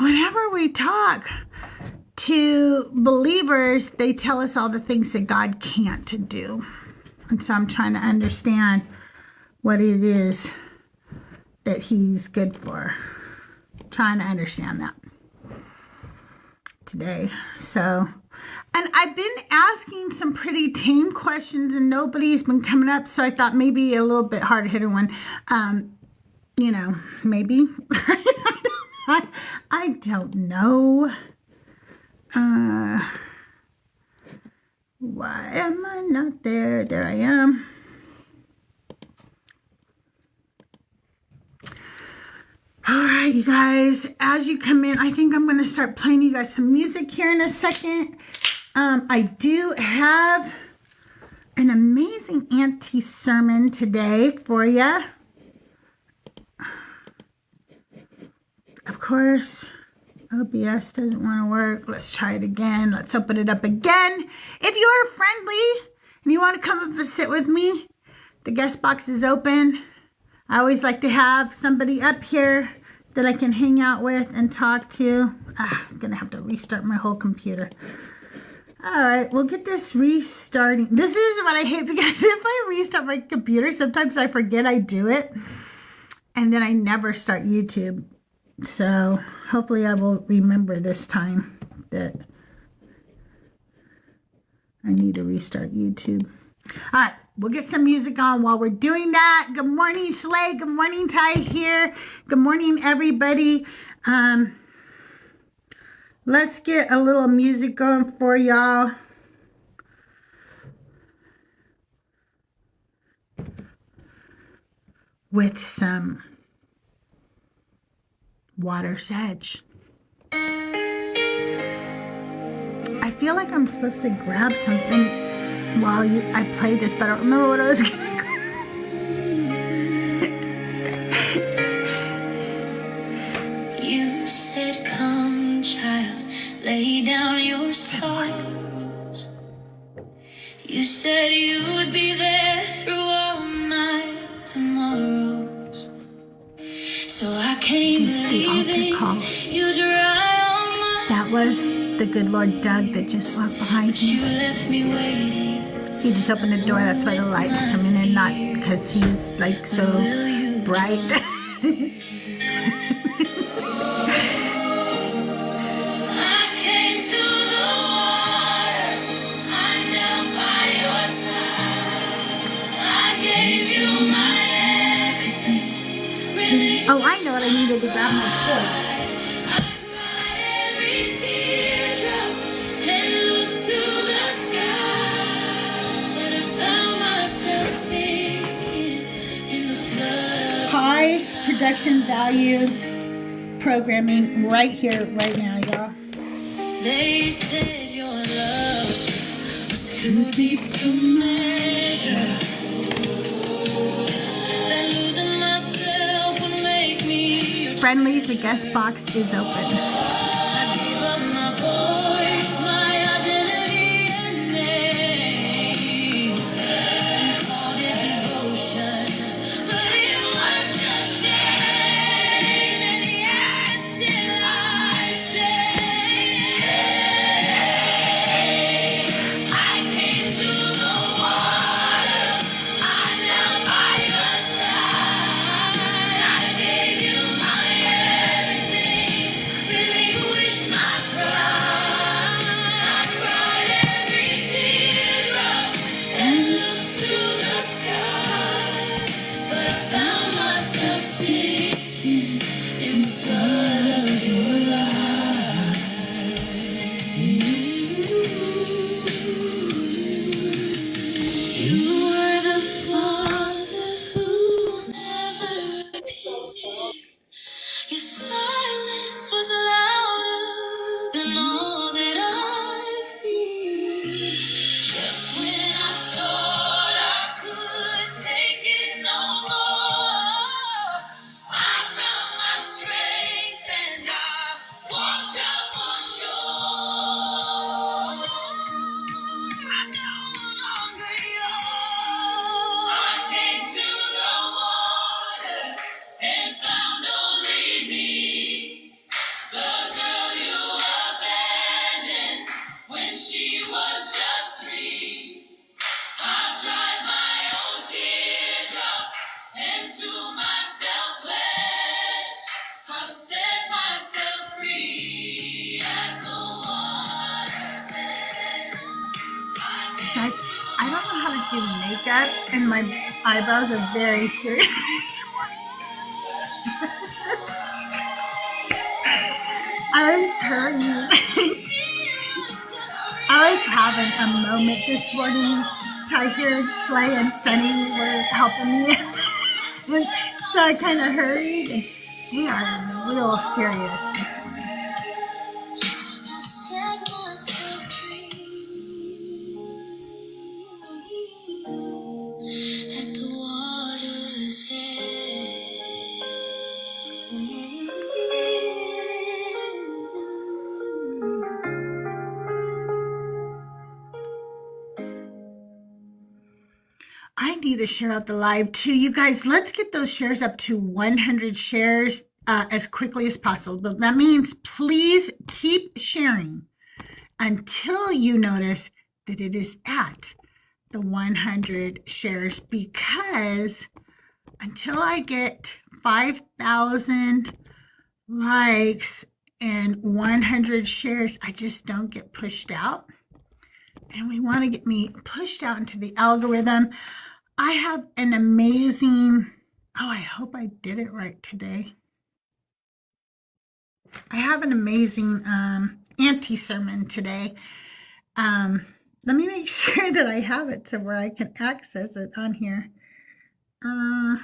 whenever we talk to believers, they tell us all the things that God can't do. And so I'm trying to understand what it is that he's good for. Trying to understand that today. So, and I've been asking some pretty tame questions and nobody's been coming up. So I thought maybe a little bit hard hitter one. You know, maybe. I don't know. Why am I not there? There I am. All right, you guys, as you come in, I think I'm going to start playing you guys some music here in a second. I do have an amazing anti-sermon today for you. Of course, OBS doesn't want to work. Let's try it again. Let's open it up again. If you're friendly and you want to come up and sit with me, the guest box is open. I always like to have somebody up here that I can hang out with and talk to. I'm going to have to restart my whole computer. All right, we'll get this restarting. This is what I hate because if I restart my computer, sometimes I forget I do it. And then I never start YouTube. So hopefully I will remember this time that I need to restart YouTube. All right, we'll get some music on while we're doing that. Good morning, Shalay. Good morning, Ty here. Good morning, everybody. Let's get a little music going for y'all. With some Water's Edge. I feel like I'm supposed to grab something while I play this, but I don't remember what I was going to grab. You said, come, child, lay down your sorrows. You said you would be there through all my tomorrows. So I can't believe it. You dry all my That was the good Lord Doug that just walked behind me. you left me waiting. He just opened the door. That's why the light's coming in, not because he's like so bright. I came to the water. I knelt by your side. I gave you my everything. Really, Oh, I know what I needed to grab my foot. I cried every teardrop and looked to the sky. But I found myself sinking in the flood. High production value programming right here, right now, y'all. They said your love was too deep to measure. That losing myself would make me your Friendlies, the guest box is open. I gave up my voice, my identity and name, and called it devotion, but it was just shame, and yet still I stay. I came to the water, I knelt by your side, I gave you my everything, relinquished my pride. I cried every teardrop and looked to the sky, but I found myself sinking in the flood of your light. You were the father who never appeared. Your silence was louder than all that I feared. Just when I thought I could take it no more, I found my strength and I walked up on shore. I'm no longer yours. I came to the water and found only me. do makeup, and my eyebrows are very serious. I was hurting. I was having a moment this morning. Tiger, Slay, and Sunny were helping me. So I kind of hurried. And they are a little serious this morning. At the water's I need to share out the live too. You guys, let's get those shares up to 100 shares as quickly as possible. But that means please keep sharing until you notice that it is at the 100 shares, because until I get 5,000 likes and 100 shares, I just don't get pushed out. And we want to get me pushed out into the algorithm. I have an amazing, I hope I did it right today. I have an amazing anti-sermon today. Let me make sure that I have it to where I can access it on here. Let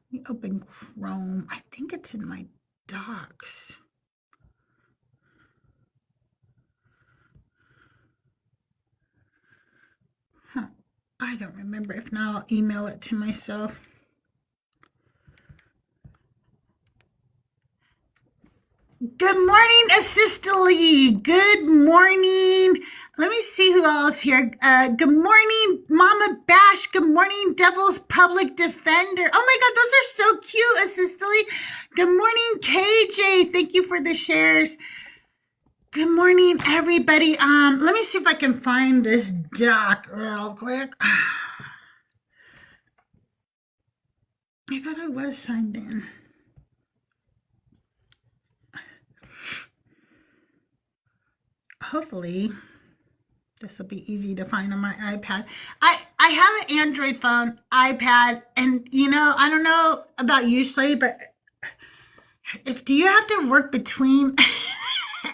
me open Chrome. I think it's in my docs. I don't remember. If not, I'll email it to myself. Good morning, Assistily. Good morning. Let me see who else here. Good morning, Mama Bash. Good morning, Devil's Public Defender. Oh my God, those are so cute, Assistily. Good morning, KJ. Thank you for the shares. Good morning, everybody. Let me see if I can find this doc real quick. I thought I was signed in. Hopefully, this will be easy to find on my iPad. I have an Android phone, iPad, and I don't know about you, Slay, but do you have to work between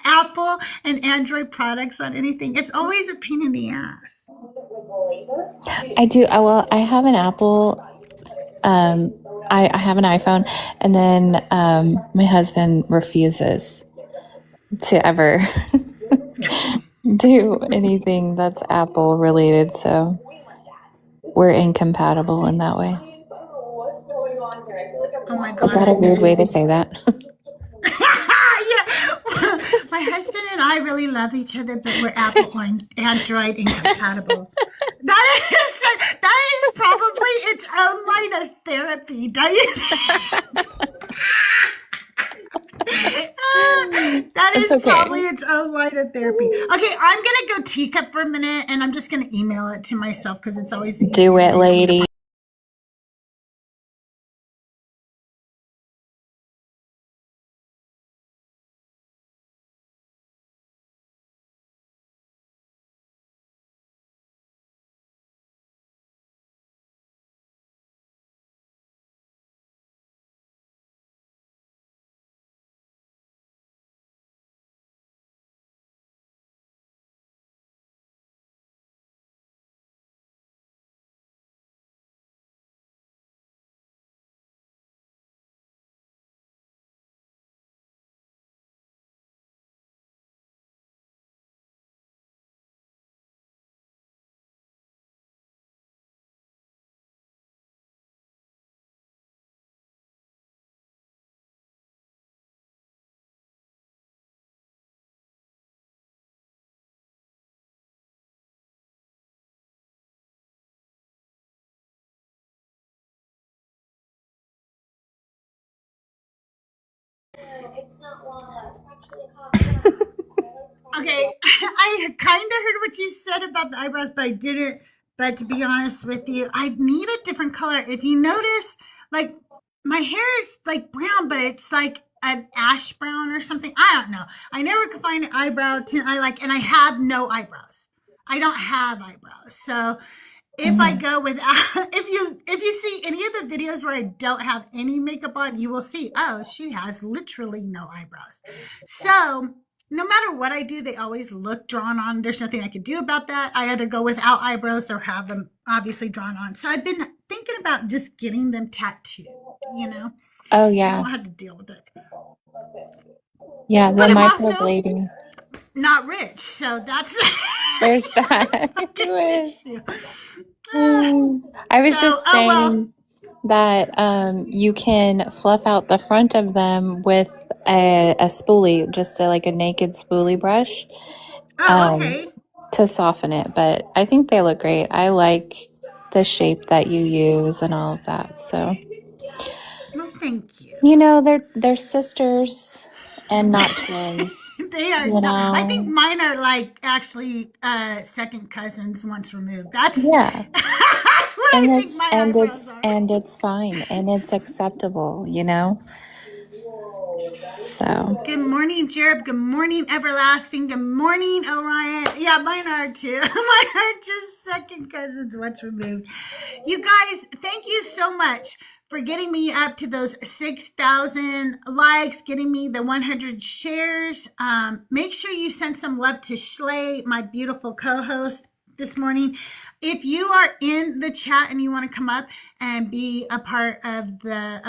Apple and Android products on anything? It's always a pain in the ass. I do. Well, I have an Apple. I have an iPhone, and then my husband refuses to ever do anything that's Apple related, so we're incompatible in that way. Oh my God. Is that a weird way to say that? Yeah. My husband and I really love each other, but we're Apple and Android incompatible. That is probably its own line of therapy, don't you think? That is okay. Probably its own line of therapy. Okay, I'm gonna go teacup for a minute, and I'm just gonna email it to myself because it's always the Do easiest it, way to lady. Okay, I kind of heard what you said about the eyebrows, but I didn't. But to be honest with you, I need a different color. If you notice, like my hair is like brown, but it's like an ash brown or something. I don't know. I never could find an eyebrow tint I like, and I have no eyebrows. I don't have eyebrows. So if I go without, if you see any of the videos where I don't have any makeup on, you will see, oh, she has literally no eyebrows. So no matter what I do, they always look drawn on. There's nothing I can do about that. I either go without eyebrows or have them obviously drawn on. So I've been thinking about just getting them tattooed, you know? Oh I yeah. don't have to deal with it. Yeah, the But I'm also microblading. not rich, so that's There's that. Who is? I was So, just oh well. saying that you can fluff out the front of them with a spoolie, just like a naked spoolie brush, Oh, okay. to soften it. But I think they look great. I like the shape that you use and all of that. So, Well, thank you. you know, they're sisters and not twins. They are You not. I think know, mine are like actually second cousins once removed. That's yeah. that's what I think my eyebrows are. And it's fine and it's acceptable, you know. So Good morning, Jerb. Good morning, Everlasting. Good morning, Orion. Yeah, mine are too. Mine are just second cousins once removed. You guys, thank you so much for getting me up to those 6,000 likes, getting me the 100 shares. Make sure you send some love to Schley, my beautiful co-host this morning. If you are in the chat and you want to come up and be a part of the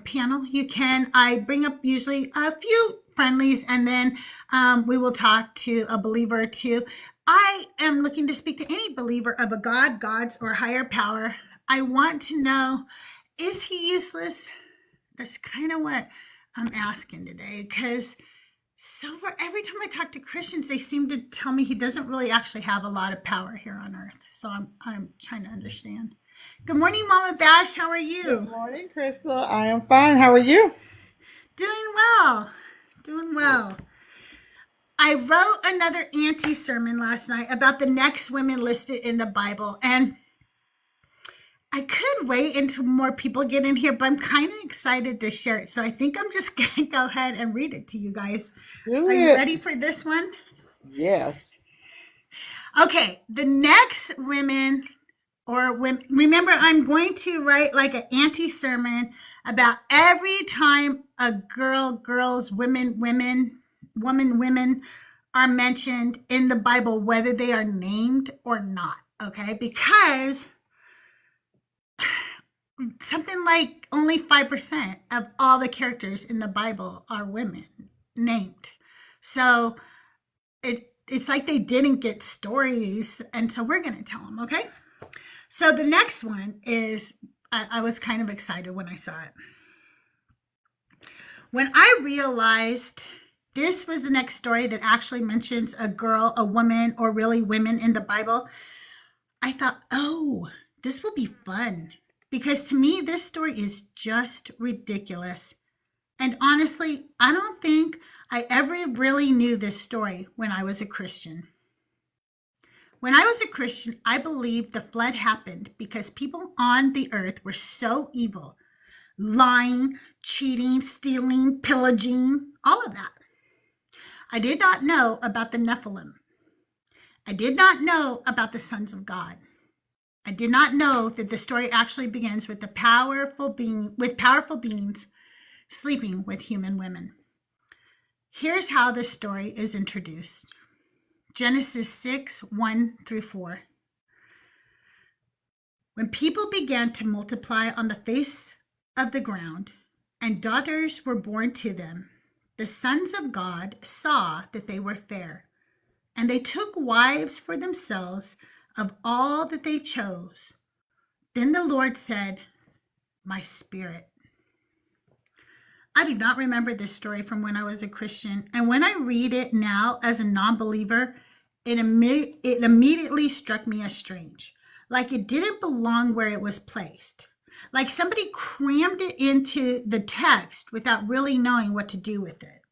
panel, you can. I bring up usually a few friendlies, and then we will talk to a believer or two. I am looking to speak to any believer of a God, gods, or higher power. I want to know, is he useless? That's kind of what I'm asking today, because so for every time I talk to Christians, they seem to tell me he doesn't really actually have a lot of power here on earth. So I'm trying to understand. Good morning, Mama Bash. How are you? Good morning, Crystal. I am fine. How are you? Doing well. Doing well. I wrote another anti-sermon last night about the next women listed in the Bible, and I could wait until more people get in here, but I'm kind of excited to share it. So I think I'm just going to go ahead and read it to you guys. Do Are it. you ready for this one? Yes. Okay, the next women, or when, remember, I'm going to write like an anti-sermon about every time a girls, women are mentioned in the Bible, whether they are named or not. Okay, because something like only 5% of all the characters in the Bible are women named. So it's like they didn't get stories, and so we're going to tell them, okay? So the next one is, I was kind of excited when I saw it. When I realized this was the next story that actually mentions a girl, a woman, or really women in the Bible, I thought, oh, this will be fun. Because to me, this story is just ridiculous. And honestly, I don't think I ever really knew this story when I was a Christian. When I was a Christian, I believed the flood happened because people on the earth were so evil, lying, cheating, stealing, pillaging, all of that. I did not know about the Nephilim. I did not know about the sons of God. I did not know that the story actually begins with powerful beings sleeping with human women. Here's how this story is introduced. Genesis 6:1-4. When people began to multiply on the face of the ground, and daughters were born to them, the sons of God saw that they were fair, and they took wives for themselves of all that they chose. Then the Lord said, "My spirit." I do not remember this story from when I was a Christian, and when I read it now as a non-believer, it immediately struck me as strange, like it didn't belong where it was placed, like somebody crammed it into the text without really knowing what to do with it.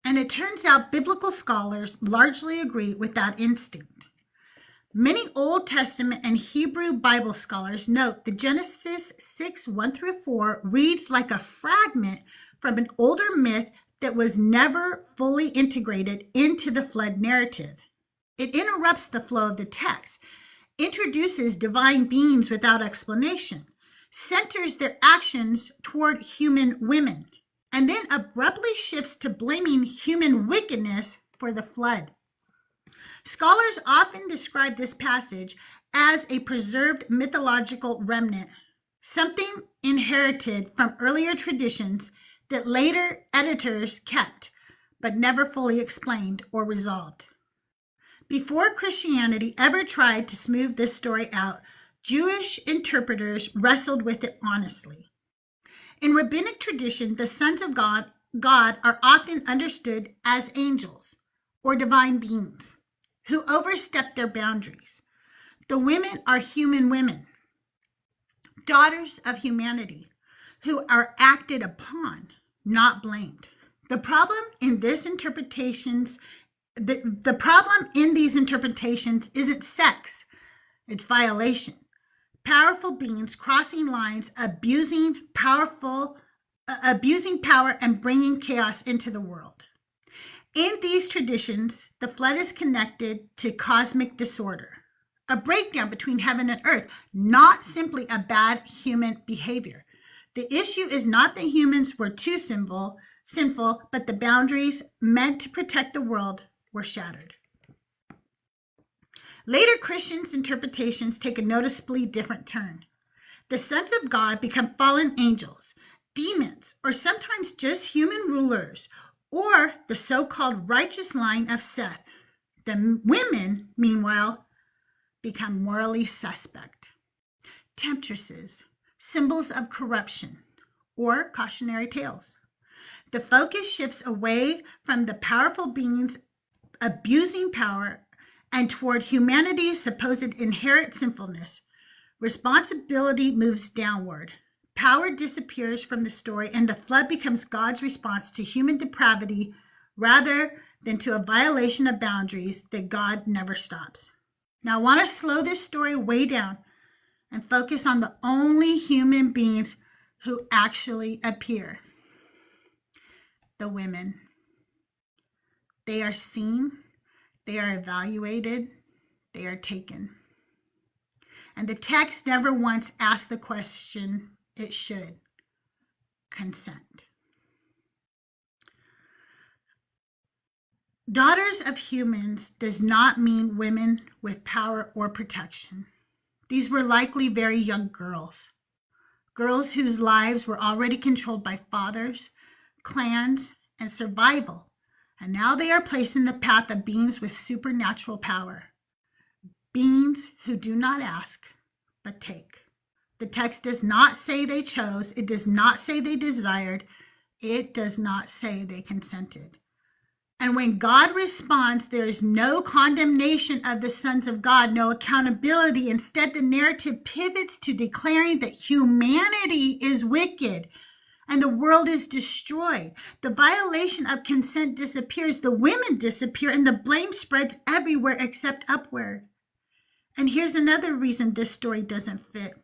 And it turns out biblical scholars largely agree with that instinct. Many Old Testament and Hebrew Bible scholars note that Genesis 6:1-4 reads like a fragment from an older myth that was never fully integrated into the flood narrative. It interrupts the flow of the text, introduces divine beings without explanation, centers their actions toward human women, and then abruptly shifts to blaming human wickedness for the flood. Scholars often describe this passage as a preserved mythological remnant, something inherited from earlier traditions that later editors kept, but never fully explained or resolved. Before Christianity ever tried to smooth this story out, Jewish interpreters wrestled with it honestly. In rabbinic tradition, the sons of God are often understood as angels or divine beings who overstep their boundaries. The women are human women, daughters of humanity, who are acted upon, not blamed. The problem in these interpretations isn't sex, it's violation. Powerful beings crossing lines, abusing power and bringing chaos into the world. In these traditions, the flood is connected to cosmic disorder, a breakdown between heaven and earth, not simply a bad human behavior. The issue is not that humans were too sinful, but the boundaries meant to protect the world were shattered. Later Christians' interpretations take a noticeably different turn. The sons of God become fallen angels, demons, or sometimes just human rulers, or the so-called righteous line of Seth. The women, meanwhile, become morally suspect, temptresses, symbols of corruption, or cautionary tales. The focus shifts away from the powerful beings abusing power and toward humanity's supposed inherent sinfulness. Responsibility moves downward. Power disappears from the story, and the flood becomes God's response to human depravity rather than to a violation of boundaries that God never stops. Now, I want to slow this story way down and focus on the only human beings who actually appear: the women. They are seen, they are evaluated, they are taken. And the text never once asked the question it should: consent. Daughters of humans does not mean women with power or protection. These were likely very young girls whose lives were already controlled by fathers, clans, and survival. And now they are placed in the path of beings with supernatural power. Beings who do not ask, but take. The text does not say they chose. It does not say they desired. It does not say they consented. And when God responds, there is no condemnation of the sons of God, no accountability. Instead, the narrative pivots to declaring that humanity is wicked and the world is destroyed. The violation of consent disappears, the women disappear, and the blame spreads everywhere except upward. And here's another reason this story doesn't fit.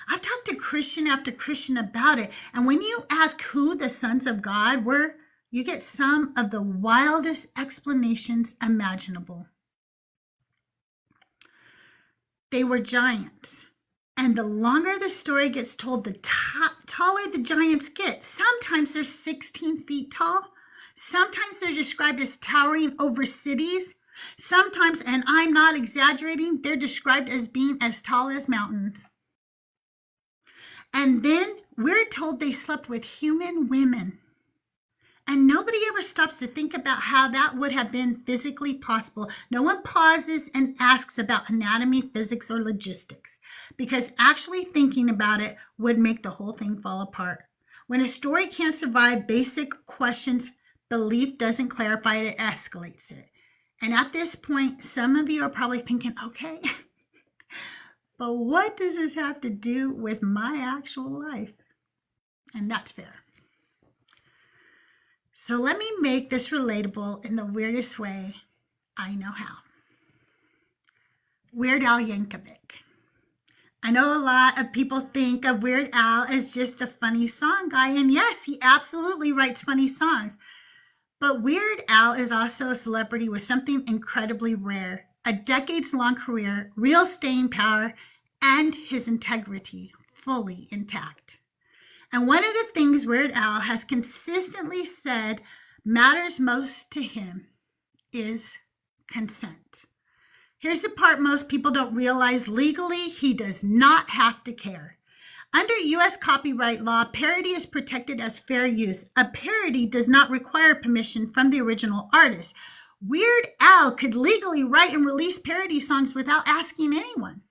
I've talked to Christian after Christian about it, and when you ask who the sons of God were, you get some of the wildest explanations imaginable. They were giants. And the longer the story gets told, the taller the giants get. Sometimes they're 16 feet tall. Sometimes they're described as towering over cities. Sometimes, and I'm not exaggerating, they're described as being as tall as mountains. And then we're told they slept with human women. And nobody ever stops to think about how that would have been physically possible. No one pauses and asks about anatomy, physics, or logistics, because actually thinking about it would make the whole thing fall apart. When a story can't survive basic questions, belief doesn't clarify it, it escalates it. And at this point, some of you are probably thinking, okay, but what does this have to do with my actual life? And that's fair. So let me make this relatable in the weirdest way I know how. Weird Al Yankovic. I know a lot of people think of Weird Al as just the funny song guy, and yes, he absolutely writes funny songs. But Weird Al is also a celebrity with something incredibly rare: a decades-long career, real staying power, and his integrity fully intact. And one of the things Weird Al has consistently said matters most to him is consent. Here's the part most people don't realize: legally, he does not have to care. Under U.S. copyright law, parody is protected as fair use. A parody does not require permission from the original artist. Weird Al could legally write and release parody songs without asking anyone,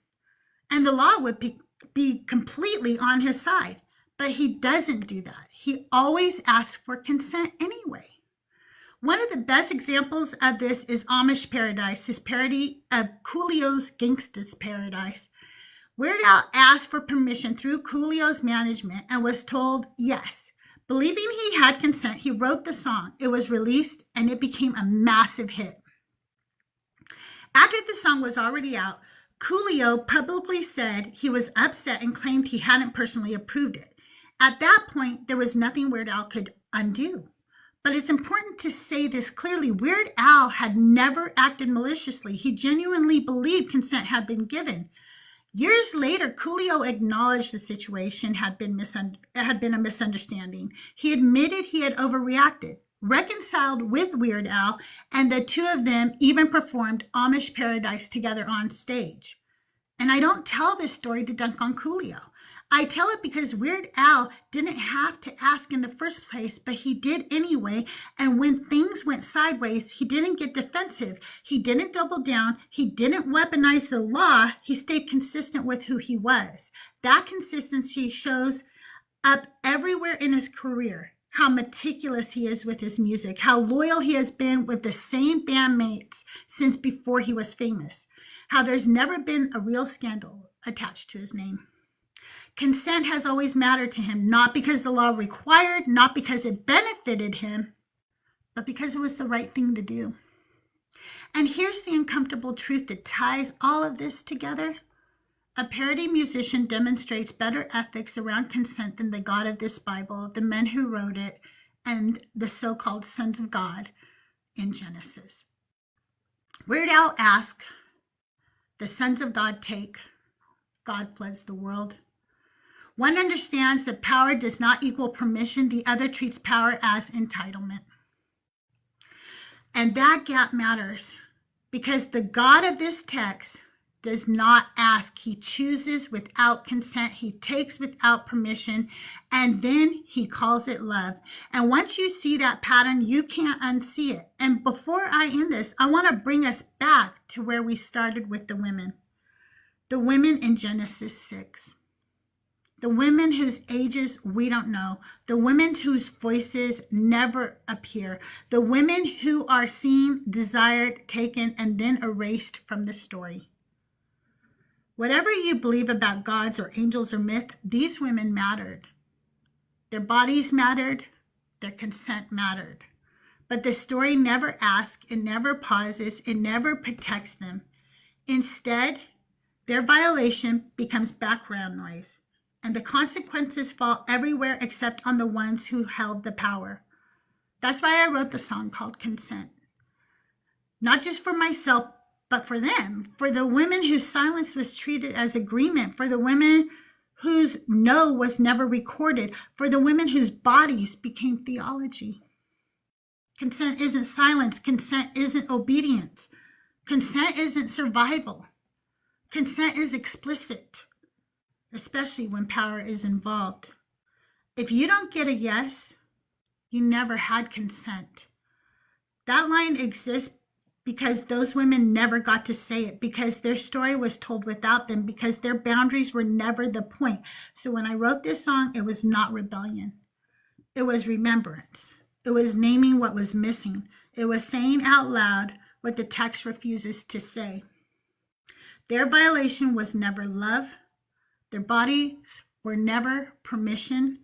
and the law would be completely on his side. But he doesn't do that. He always asks for consent anyway. One of the best examples of this is Amish Paradise, his parody of Coolio's Gangsta's Paradise. Weird Al asked for permission through Coolio's management and was told yes. Believing he had consent, he wrote the song. It was released and it became a massive hit. After the song was already out, Coolio publicly said he was upset and claimed he hadn't personally approved it. At that point, there was nothing Weird Al could undo. But it's important to say this clearly: Weird Al had never acted maliciously. He genuinely believed consent had been given. Years later, Coolio acknowledged the situation had been a misunderstanding. He admitted he had overreacted, reconciled with Weird Al, and the two of them even performed Amish Paradise together on stage. And I don't tell this story to dunk on Coolio. I tell it because Weird Al didn't have to ask in the first place, but he did anyway. And when things went sideways, he didn't get defensive. He didn't double down. He didn't weaponize the law. He stayed consistent with who he was. That consistency shows up everywhere in his career. How meticulous he is with his music, how loyal he has been with the same bandmates since before he was famous, how there's never been a real scandal attached to his name. Consent has always mattered to him, not because the law required, not because it benefited him, but because it was the right thing to do. And here's the uncomfortable truth that ties all of this together. A parody musician demonstrates better ethics around consent than the God of this Bible, the men who wrote it, and the so-called sons of God in Genesis. Weird Al asked, "The sons of God take, God floods the world." One understands that power does not equal permission. The other treats power as entitlement. And that gap matters because the God of this text does not ask. He chooses without consent. He takes without permission, and then he calls it love. And once you see that pattern, you can't unsee it. And before I end this, I want to bring us back to where we started with the women. The women in Genesis 6. The women whose ages we don't know, the women whose voices never appear, the women who are seen, desired, taken, and then erased from the story. Whatever you believe about gods or angels or myth, these women mattered. Their bodies mattered, their consent mattered. But the story never asks, it never pauses, it never protects them. Instead, their violation becomes background noise. And the consequences fall everywhere except on the ones who held the power. That's why I wrote the song called Consent. Not just for myself, but for them. For the women whose silence was treated as agreement. For the women whose no was never recorded. For the women whose bodies became theology. Consent isn't silence. Consent isn't obedience. Consent isn't survival. Consent is explicit, especially when power is involved. If you don't get a yes, you never had consent. That line exists because those women never got to say it, because their story was told without them, because their boundaries were never the point. So when I wrote this song, it was not rebellion. It was remembrance. It was naming what was missing. It was saying out loud what the text refuses to say. Their violation was never love. Their bodies were never permission.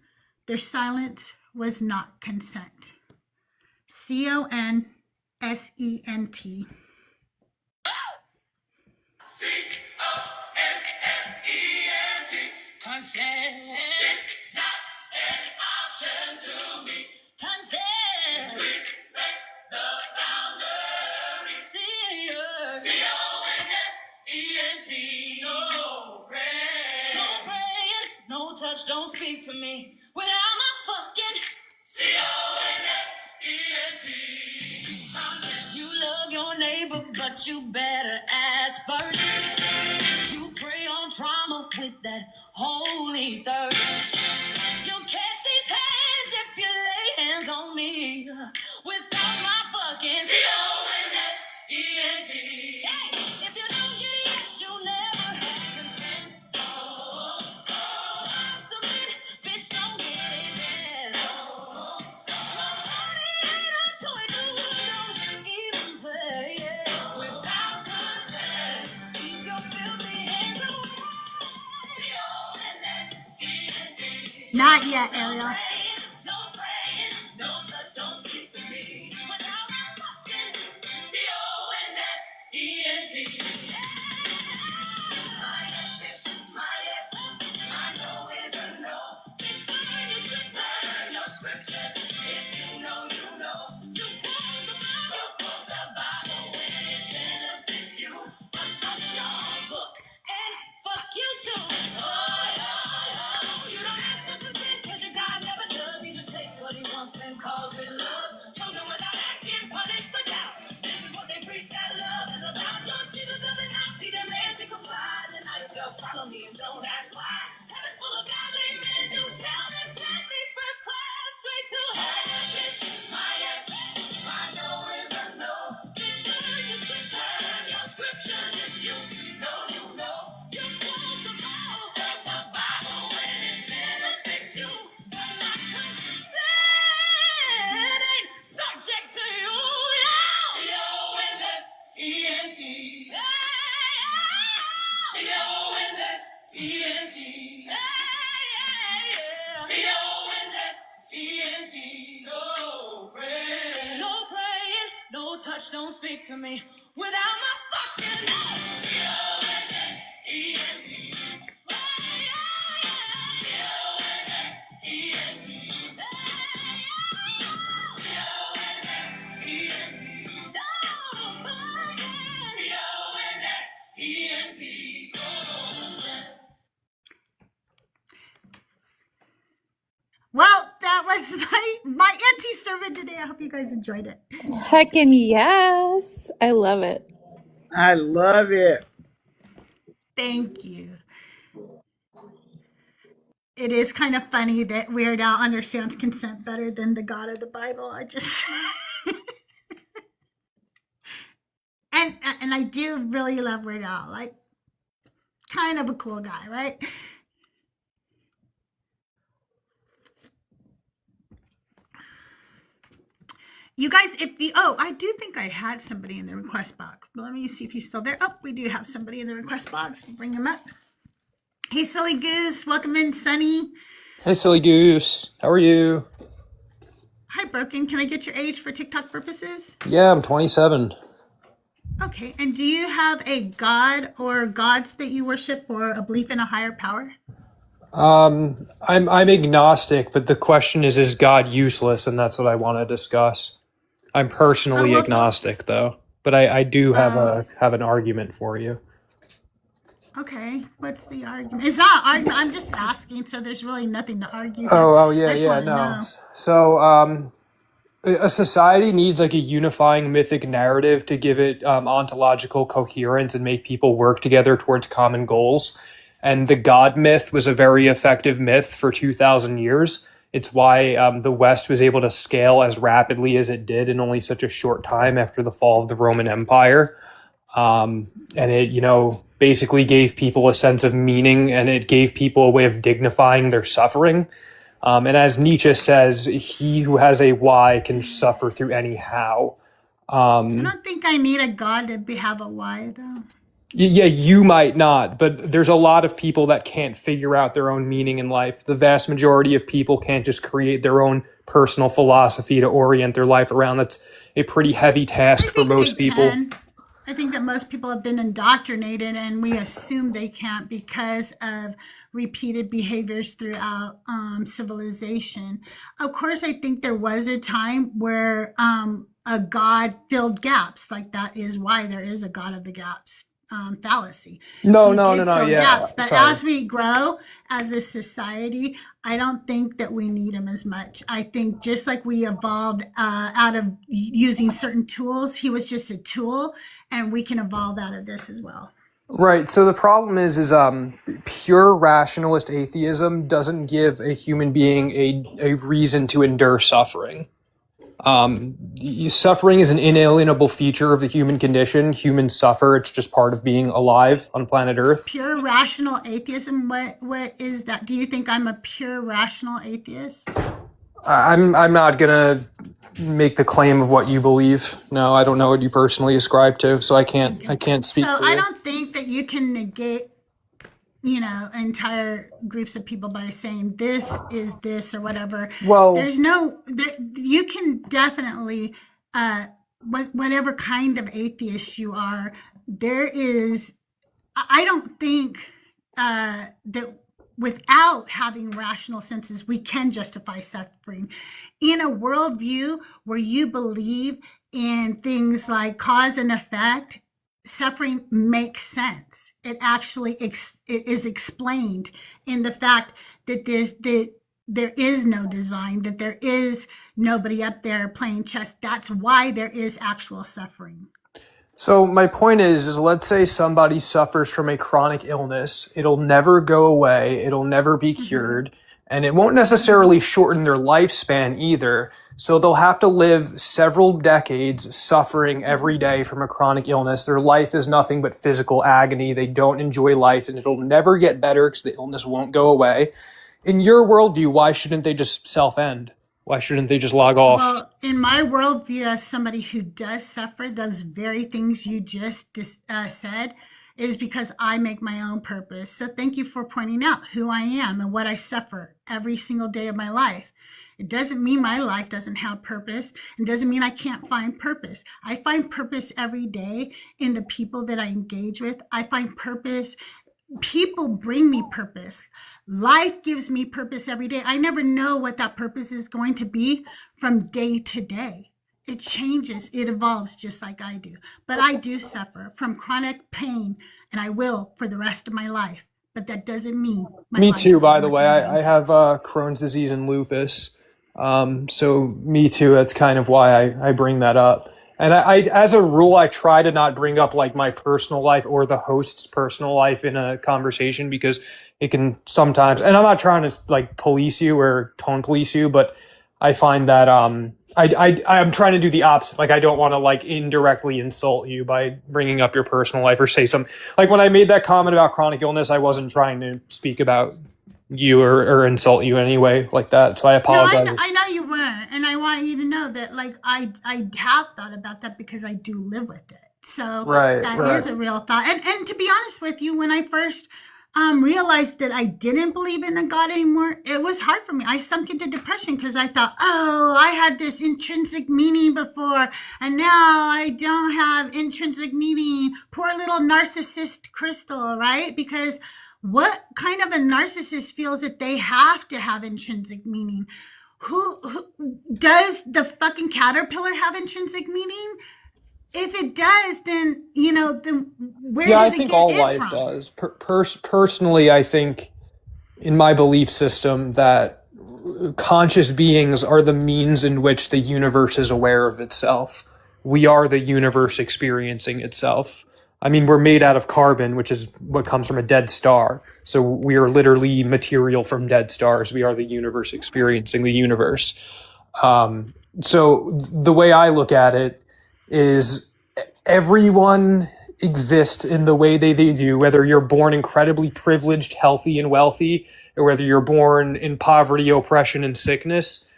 Their silence was not consent. CONSENT. CONSENT. Consent. It's not an option to me. Consent. Respect speak to me without my fucking C-O-N-S-E-N-T. You love your neighbor, but you better ask first. You prey on trauma with that holy thirst. You'll catch these hands if you lay hands on me without my fucking C-O-N-S-E-N-T. Hey, if you don't get yes, you'll never have consent. Submit, bitch, don't get it then. My body ain't a toy, don't even play it without consent. Keep your filthy hands away. C-O-N-S-E-N-T. Not yet, Ariel. No praying, no touch, don't speak to me without my fucking C-O-N-S-E-N-T. My yes is my yes, my no is a no. Bitch, learn your scriptures, learn your scriptures. If you know, you know. You quote the Bible when it benefits you. But fuck your book and fuck you too. You don't ask for consent, cause your God never does. He just takes what he wants and calls it love. Chosen without asking, punished for doubt. This is what they preach, that love is about. Lord Jesus doesn't have to demand to comply. Deny yourself, follow me, and don't ask why. Heaven's full of godly men who tell them send me first class straight to heaven. Yes, my yes, my no is a no. Bitch, learn your scriptures, learn your scriptures. If you know, you know. You quote the Bible when it benefits you. But my consent ain't subject to you. C-O-N-S-E-N-T. C-O-N-S-E-N-T. C-O-N-S-E-N-T. No praying. No praying. No touch, don't speak to me without my fucking C-O-N-S-E-N-T. C-O-N-S-E-N-T. Well, that was my auntie sermon today. I hope you guys enjoyed it. Heckin' yes. I love it. I love it. Thank you. It is kind of funny that Weird Al understands consent better than the God of the Bible. I just and I do really love Weird Al. Like, kind of a cool guy, right? You guys, I do think I had somebody in the request box. Let me see if he's still there. Oh, we do have somebody in the request box. We'll bring him up. Hey, Silly Goose. Welcome in, Sunny. Hey, Silly Goose. How are you? Hi, Broken. Can I get your age for TikTok purposes? Yeah, I'm 27. Okay. And do you have a god or gods that you worship or a belief in a higher power? I'm agnostic, but the question is God useless? And that's what I want to discuss. I'm personally agnostic, though, but I do have an argument for you. Okay, what's the argument? It's not argument. I'm just asking, so there's really nothing to argue. No. So, a society needs like a unifying mythic narrative to give it ontological coherence and make people work together towards common goals. And the God myth was a very effective myth for 2,000 years. It's why the West was able to scale as rapidly as it did in only such a short time after the fall of the Roman Empire. And it, basically gave people a sense of meaning, and it gave people a way of dignifying their suffering. And as Nietzsche says, he who has a why can suffer through any how. I don't think I need a god to have a why, though. Yeah, you might not, but there's a lot of people that can't figure out their own meaning in life. The vast majority of people can't just create their own personal philosophy to orient their life around. That's a pretty heavy task for most people. I think that most people have been indoctrinated, and we assume they can't because of repeated behaviors throughout civilization. Of course, I think there was a time where a god filled gaps. Like, that is why there is a god of the gaps. fallacy. No, He no, did no, no. fill Yeah. gaps, but Sorry. as we grow as a society, I don't think that we need him as much. I think just like we evolved out of using certain tools, he was just a tool, and we can evolve out of this as well. Right. So the problem is pure rationalist atheism doesn't give a human being a reason to endure suffering. Suffering is an inalienable feature of the human condition. Humans suffer. It's just part of being alive on planet Earth. Pure rational atheism. What is that? Do you think I'm a pure rational atheist? I'm not gonna make the claim of what you believe. No, I don't know what you personally ascribe to, so I can't speak So for you. I don't think that you can negate, entire groups of people by saying this is this or whatever. Well, There's you can definitely, whatever kind of atheist you are, there is, I don't think that without having rational senses, we can justify suffering. In a worldview where you believe in things like cause and effect, suffering makes sense. It actually it is explained in the fact that there is no design, that there is nobody up there playing chess. That's why there is actual suffering. so my point is let's say somebody suffers from a chronic illness. It'll never go away. It'll never be cured. And it won't necessarily shorten their lifespan either. So they'll have to live several decades suffering every day from a chronic illness. Their life is nothing but physical agony. They don't enjoy life, and it'll never get better because the illness won't go away. In your worldview, why shouldn't they just self-end? Why shouldn't they just log off? Well, in my worldview, as somebody who does suffer those very things you just said, is because I make my own purpose. So thank you for pointing out who I am and what I suffer every single day of my life. It doesn't mean my life doesn't have purpose. It doesn't mean I can't find purpose. I find purpose every day in the people that I engage with. I find purpose. People bring me purpose. Life gives me purpose every day. I never know what that purpose is going to be from day to day. It changes, it evolves just like I do. But I do suffer from chronic pain, and I will for the rest of my life. But that doesn't mean my Me life too, isn't by the worth way. living. I have Crohn's disease and lupus. So me too. That's kind of why I bring that up. And I, as a rule, I try to not bring up like my personal life or the host's personal life in a conversation because it can sometimes, and I'm not trying to like police you or tone police you, but I find that I'm trying to do the opposite. Like I don't want to like indirectly insult you by bringing up your personal life or say some, like when I made that comment about chronic illness, I wasn't trying to speak about you or insult you anyway like that. So I No, apologize. I know you weren't, and I want you to know that like I have thought about that because I do live with it. So Right, that right. is a real thought. And to be honest with you, when I first realized that I didn't believe in a God anymore, it was hard for me. I sunk into depression because I thought, oh, I had this intrinsic meaning before, and now I don't have intrinsic meaning. Poor little narcissist Crystal, right? Because what kind of a narcissist feels that they have to have intrinsic meaning? Who does the fucking caterpillar have intrinsic meaning? If it does, then then where Yeah, I does it think get all it life from? does. Personally, I think in my belief system that conscious beings are the means in which the universe is aware of itself. We are the universe experiencing itself. I mean, we're made out of carbon, which is what comes from a dead star. So we are literally material from dead stars. We are the universe experiencing the universe. So the way I look at it is everyone exists in the way they do, whether you're born incredibly privileged, healthy, and wealthy, or whether you're born in poverty, oppression, and sickness.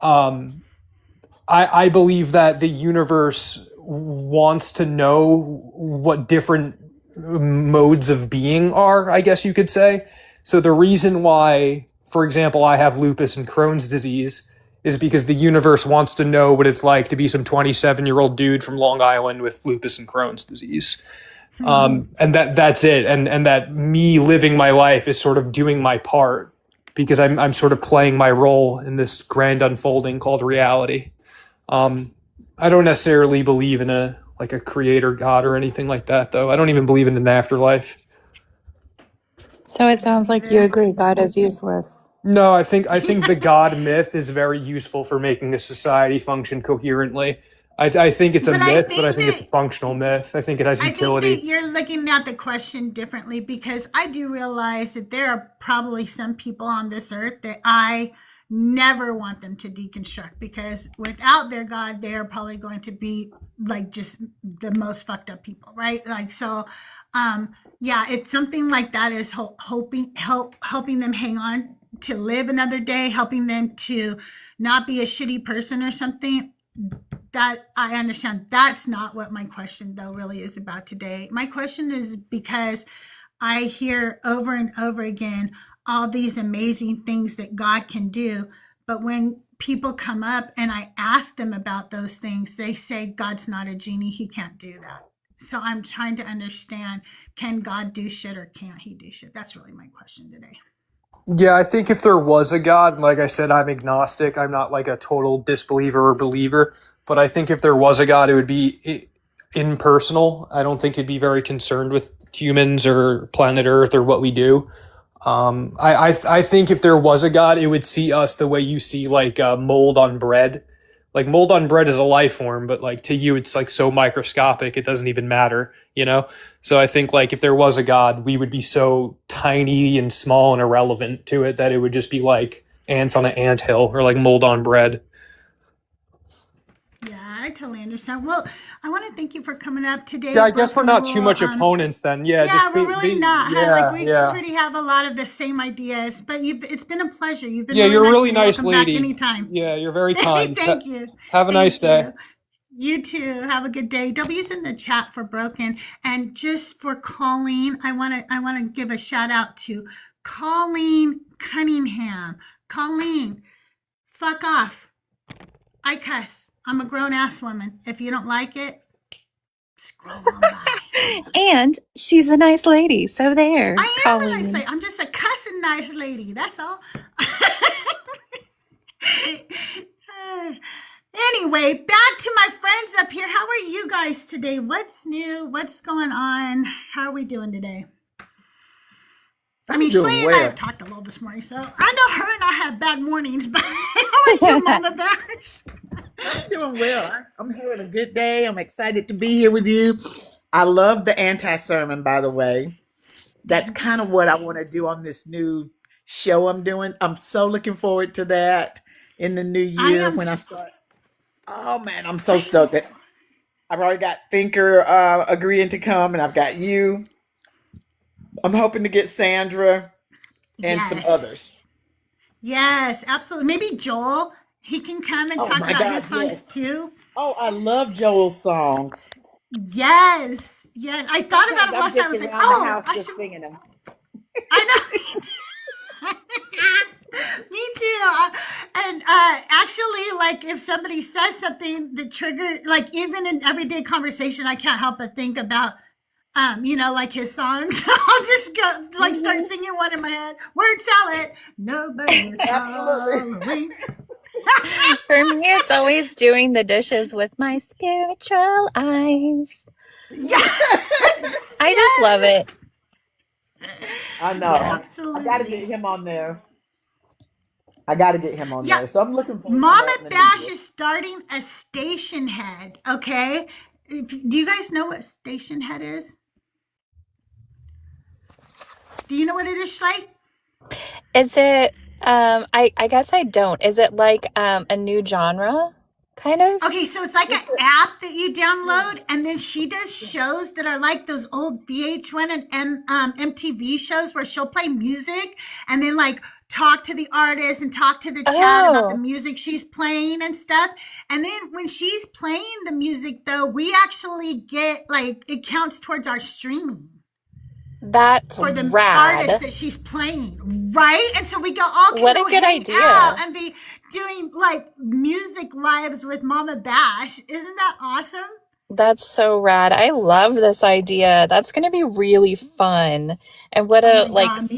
I believe that the universe wants to know what different modes of being are, I guess you could say. So the reason why, for example, I have lupus and Crohn's disease is because the universe wants to know what it's like to be some 27-year-old dude from Long Island with lupus and Crohn's disease. And that's it. And that me living my life is sort of doing my part because I'm sort of playing my role in this grand unfolding called reality. I don't necessarily believe in a like a creator God or anything like that, though. I don't even believe in an afterlife. So it sounds like you agree God is useless. No, I think the God myth is very useful for making a society function coherently. I think it's a But I myth, but I think think it's a that functional myth. I think it has I think that utility. you're looking at the question differently, because I do realize that there are probably some people on this earth that I never want them to deconstruct, because without their God, they are probably going to be like just the most fucked up people, right? Like, so, yeah, it's something like that is helping them hang on to live another day, helping them to not be a shitty person or something. That I understand. That's not what my question though really is about today. My question is because I hear over and over again all these amazing things that God can do, but when people come up and I ask them about those things, they say God's not a genie, he can't do that. So I'm trying to understand, can God do shit or can't he do shit? That's really my question today. Yeah, I think if there was a God, like I said, I'm agnostic. I'm not like a total disbeliever or believer. But I think if there was a God, it would be impersonal. I don't think he'd be very concerned with humans or planet Earth or what we do. I think if there was a God, it would see us the way you see like mold on bread. Like mold on bread is a life form, but like to you, it's like so microscopic, it doesn't even matter, you know? So I think like if there was a God, we would be so tiny and small and irrelevant to it that it would just be like ants on an anthill or like mold on bread. Yeah, I totally understand. Well, I want to thank you for coming up today. Yeah, I guess we're Broken not too Rule. much opponents then. Yeah, Yeah, just we're really not. Like we yeah. pretty have a lot of the same ideas, but it's been a pleasure. You've been Yeah, really you're a nice. really You're nice welcome back lady. anytime. Yeah, you're very kind. Thank you. Have a nice day. You. You too. Have a good day. W's in the chat for Broken, and just for Colleen, I want to give a shout out to Colleen Cunningham. Colleen, fuck off. I cuss. I'm a grown ass woman. If you don't like it, scroll on by. And she's a nice lady, so there. I am Colleen. a nice lady. I'm just a cussing nice lady. That's all. Anyway, back to my friends up here. How are you guys today? What's new? What's going on? How are we doing today? doing Shay and I well. have talked a little this morning, so I know her and I have bad mornings, but how are you, Mama Bash? I'm doing well. I'm having a good day. I'm excited to be here with you. I love the anti-sermon, by the way. That's kind of what I want to do on this new show I'm doing. I'm so looking forward to that in the new year when I start. Oh man, I'm so stoked that I've already got Thinker agreeing to come, and I've got you. I'm hoping to get Sandra and some others. Yes, absolutely. Maybe Joel. He can come and talk about his songs too. Oh, I love Joel's songs. Yes. Yes. I thought about it last time. I was like, oh, I should singing them. I know. Me too. And actually, like if somebody says something that trigger, like even in everyday conversation, I can't help but think about, like his songs. I'll just go like start singing one in my head. Word salad. Nobody is following. For me, it's always doing the dishes with my spiritual eyes. Yes. I just love it. I know. Yeah, absolutely. I got to get him on there. So I'm looking forward Mama to that. Bash is starting a station head. Okay. Do you guys know what station head is? Do you know what it is, Shay? Is it, I guess I don't. Is it like a new genre, kind of? Okay, so it's like an app that you download, and then she does shows that are like those old VH1 and MTV shows where she'll play music and then like talk to the artist and talk to the chat about the music she's playing and stuff. And then when she's playing the music, though, we actually get like it counts towards our streaming. That's for the rad. artist that she's playing, right? And so we go all what a good idea and be doing like music lives with Mama Bash. Isn't that awesome? That's so rad. I love this idea. That's going to be really fun. And what a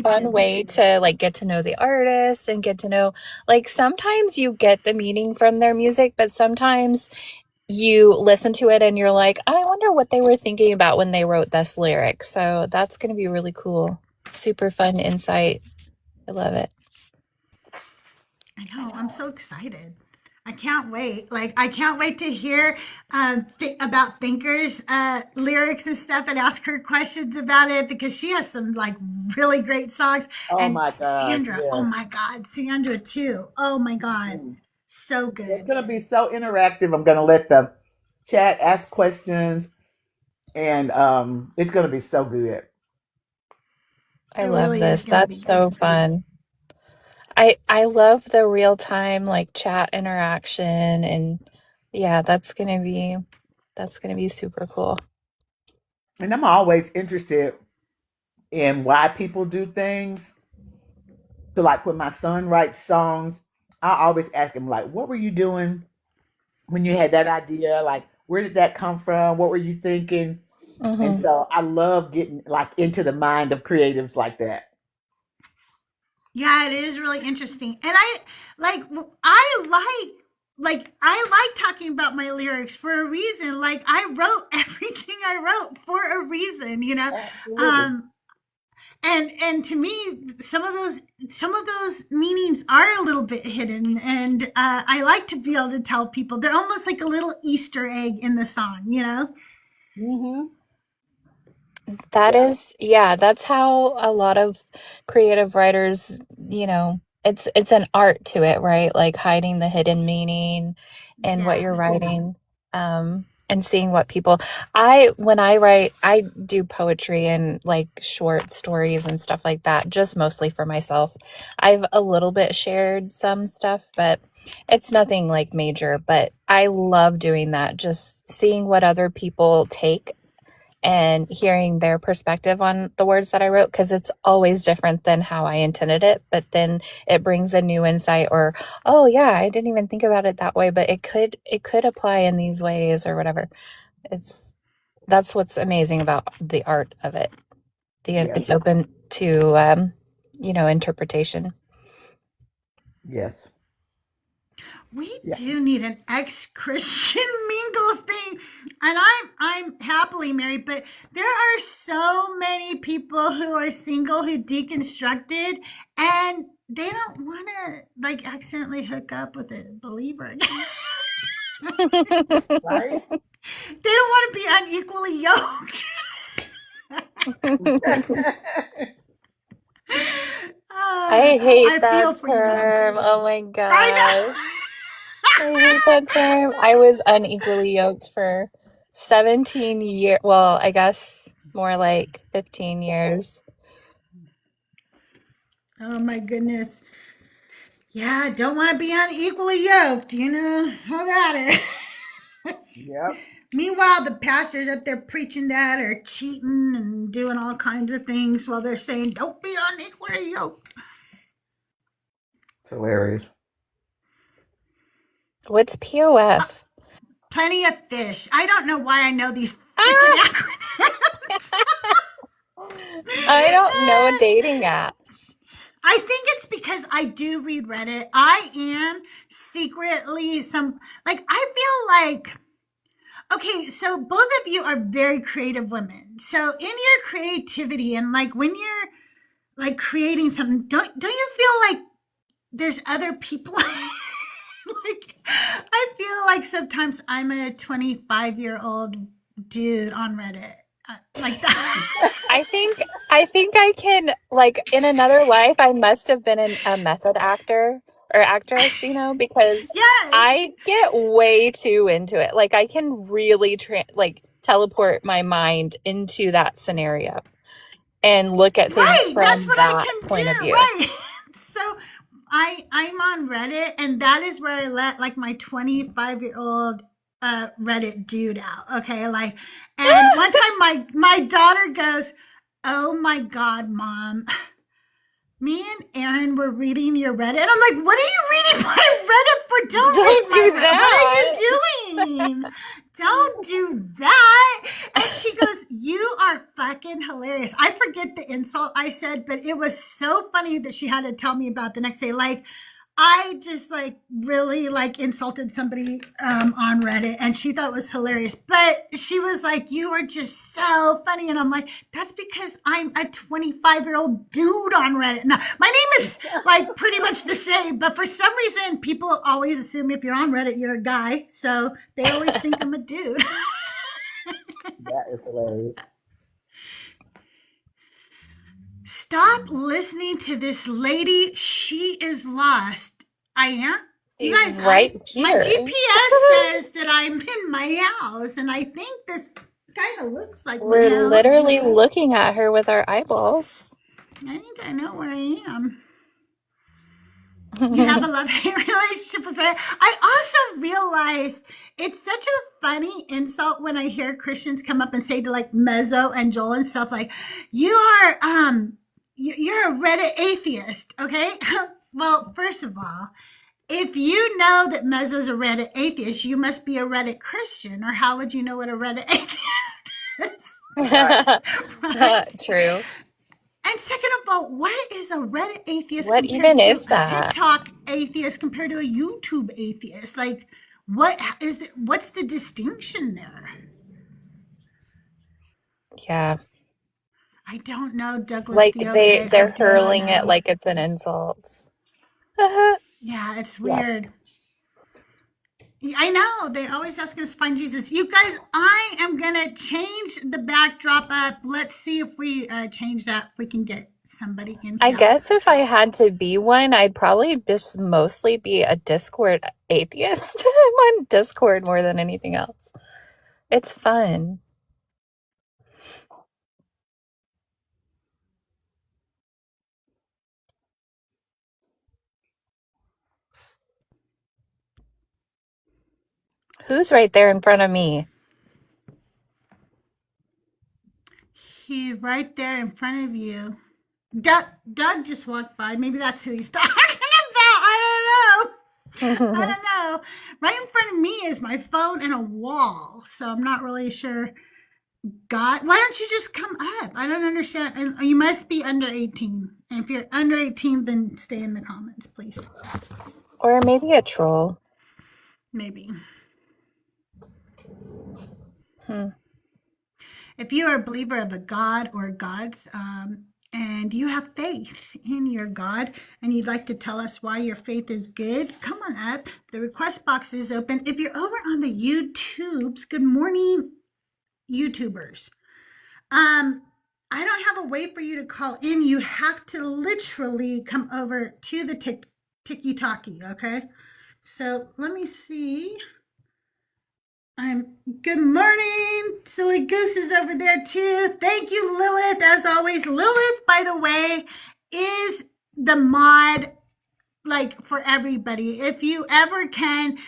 fun way to like get to know the artists and get to know, like sometimes you get the meaning from their music, but sometimes you listen to it and you're like, I wonder what they were thinking about when they wrote this lyric. So that's going to be really cool. Super fun insight. I love it. I know. I'm so excited. I can't wait. Like, I can't wait to hear about Thinker's lyrics and stuff and ask her questions about it because she has some like really great songs. Oh And my gosh, Sandra, oh yes. my God, Sandra too. Oh my God, Mhm. so It's good. going to be so interactive. I'm going to let the chat ask questions, and it's going to be so good. I It love really is this. going to be That's so good. fun. I love the real time like chat interaction, and yeah, that's gonna be super cool. And I'm always interested in why people do things. So, like when my son writes songs, I always ask him, like, what were you doing when you had that idea? Like, where did that come from? What were you thinking? And Hmm. so I love getting like into the mind of creatives like that. Yeah, it is really interesting. And I like talking about my lyrics for a reason. Like I wrote everything I wrote for a reason, you know. Absolutely. Um and to me some of those meanings are a little bit hidden, and I like to be able to tell people they're almost like a little Easter egg in the song, you know. Mm-hmm. That Yeah. is, yeah, that's how a lot of creative writers, it's an art to it, right? Like hiding the hidden meaning in what Yeah. you're writing, and seeing what people. When I write, I do poetry and like short stories and stuff like that, just mostly for myself. I've a little bit shared some stuff, but it's nothing like major. But I love doing that, just seeing what other people take and hearing their perspective on the words that I wrote, because it's always different than how I intended it. But then it brings a new insight, or, oh yeah, I didn't even think about it that way, but it could apply in these ways or whatever. It's That's what's amazing about the art of it. Yes. It's open to interpretation. Yes. We Yeah. do need an ex-Christian mingle thing, and I'm happily married, but there are so many people who are single who deconstructed, and they don't want to like accidentally hook up with a believer. Right. They don't want to be unequally yoked. I hate I feel that for you guys. term. Oh my I gosh. know. I hate that term. I was unequally yoked for 17 years. Well, I guess more like 15 years. Oh my goodness. Yeah, don't want to be unequally yoked. You know how that is. Yep. Meanwhile, the pastors up there preaching that are cheating and doing all kinds of things while they're saying, don't be unequally yoked. It's hilarious. What's POF? Plenty of fish. I don't know why I know these freaking Ah! acronyms. I don't know dating apps. I think it's because I do read Reddit. I am secretly I feel like, okay, so both of you are very creative women. So in your creativity and like when you're like creating something, don't you feel like there's other people? Like I feel like sometimes I'm a 25-year-old dude on Reddit. Like that. I think I can, like, in another life I must have been a method actor or actress, because Yes. I get way too into it. Like I can really teleport my mind into that scenario and look at things Right, that's from what I that can point of do. view. Right. So I'm on Reddit, and that is where I let like my 25-year-old Reddit dude out. Okay, like, and one time my daughter goes, "Oh my God, mom, me and Aaron were reading your Reddit." And I'm like, "What are you reading my Reddit for? Don't read Don't my do Reddit. What are that. you doing? Don't do that." And she goes, "You are fucking hilarious." I forget the insult I said, but it was so funny that she had to tell me about the next day. Like, I just like really like insulted somebody on Reddit, and she thought it was hilarious. But she was like, "You are just so funny," and I'm like, "That's because I'm a 25-year-old dude on Reddit." Now, my name is like pretty much the same, but for some reason, people always assume if you're on Reddit, you're a guy, so they always think I'm a dude. That is hilarious. Stop listening to this lady. She is lost. I am. You She's guys, right my here. GPS says that I'm in my house, and I think this kind of looks like my We're house. literally looking at her with our eyeballs. I think I know where I am. You have a love-hate relationship with me. I also realize it's such a funny insult when I hear Christians come up and say to like Mezzo and Joel and stuff like, "You are you're a Reddit atheist." Okay, well, first of all, if you know that Mezzo's a Reddit atheist, you must be a Reddit Christian, or how would you know what a Reddit atheist is? Right? True. And second of all, what is a Reddit atheist What compared even to is a that? TikTok atheist compared to a YouTube atheist? Like, what's the distinction there? Yeah. I don't know, Douglas Like Theo. they're I do not hurling it know. like it's an insult. Yeah, it's Yeah. weird. I know. They always ask us to find Jesus. You guys, I am going to change the backdrop up. Let's see if we change that, if we can get somebody in I here. guess if I had to be one, I'd probably just mostly be a Discord atheist. I'm on Discord more than anything else. It's fun. Who's right there in front of me? He's right there in front of you. Doug just walked by. Maybe that's who he's talking about. I don't know. I don't know. Right in front of me is my phone and a wall. So I'm not really sure. God, why don't you just come up? I don't understand. And you must be under 18. And if you're under 18, then stay in the comments, please. Or maybe a troll. Maybe. Hmm. If you are a believer of a God or gods, and you have faith in your God, and you'd like to tell us why your faith is good, come on up. The request box is open. If you're over on the YouTubes, good morning, YouTubers. I don't have a way for you to call in. You have to literally come over to the Tiki-Taki, okay? So let me see. Good morning. Silly Goose is over there too. Thank you, Lilith. As always, Lilith, by the way, is the mod like for everybody. If you ever can,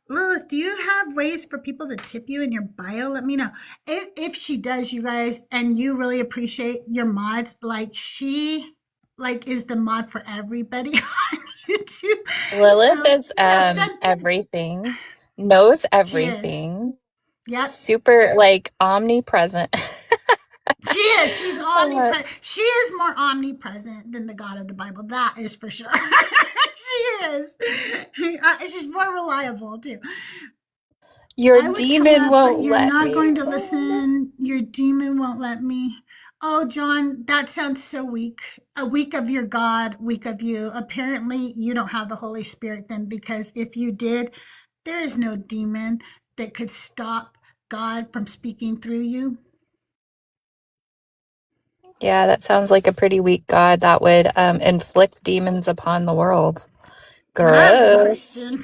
Lilith, do you have ways for people to tip you in your bio? Let me know. If she does, you guys, and you really appreciate your mods, like she like is the mod for everybody on YouTube. Lilith So, is send, everything, knows she is. everything, Yep. super like omnipresent. She is. She's omnipresent. She is more omnipresent than the God of the Bible. That is for sure. She is. She's more reliable too. Your demon won't you're let not me. going to listen. Your demon won't let me. Oh, John, that sounds so weak. A week of your God, week of you. Apparently, you don't have the Holy Spirit then, because if you did, there is no demon that could stop God from speaking through you. Yeah, that sounds like a pretty weak God that would inflict demons upon the world. Gross.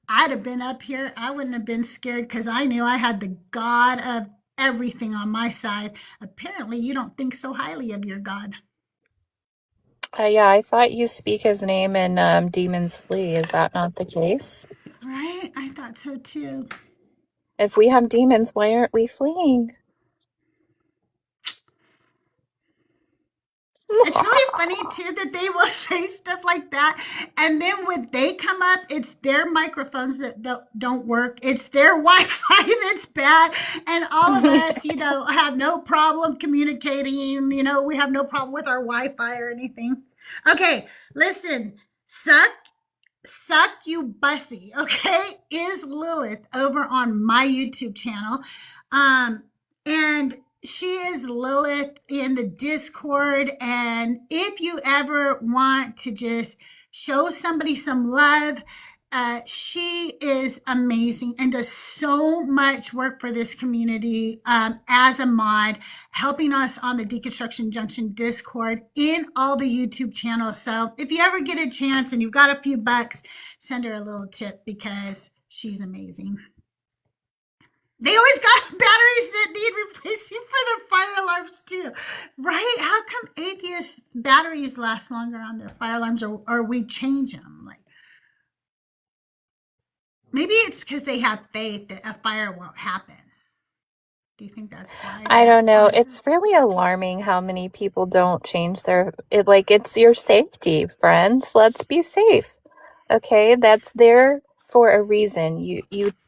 I'd have been up here. I wouldn't have been scared because I knew I had the God of everything on my side. Apparently, you don't think so highly of your God. Yeah, I thought you speak his name and demons flee. Is that not the case? Right? I thought so too. If we have demons, why aren't we fleeing? It's really funny too that they will say stuff like that, and then when they come up, it's their microphones that don't work. It's their Wi-Fi that's bad, and all of us, have no problem communicating. We have no problem with our Wi-Fi or anything. Okay, listen. Suck you bussy, okay, is Lilith over on my YouTube channel. And she is Lilith in the Discord. And if you ever want to just show somebody some love, she is amazing and does so much work for this community as a mod, helping us on the Deconstruction Junction Discord in all the YouTube channels. So if you ever get a chance and you've got a few bucks, send her a little tip because she's amazing. They always got batteries that need replacing for their fire alarms too, right? How come atheist batteries last longer on their fire alarms, or we change them? Like, maybe it's because they have faith that a fire won't happen. Do you think that's why? I don't know. It's really alarming how many people don't change it's your safety, friends. Let's be safe. Okay, that's there for a reason. You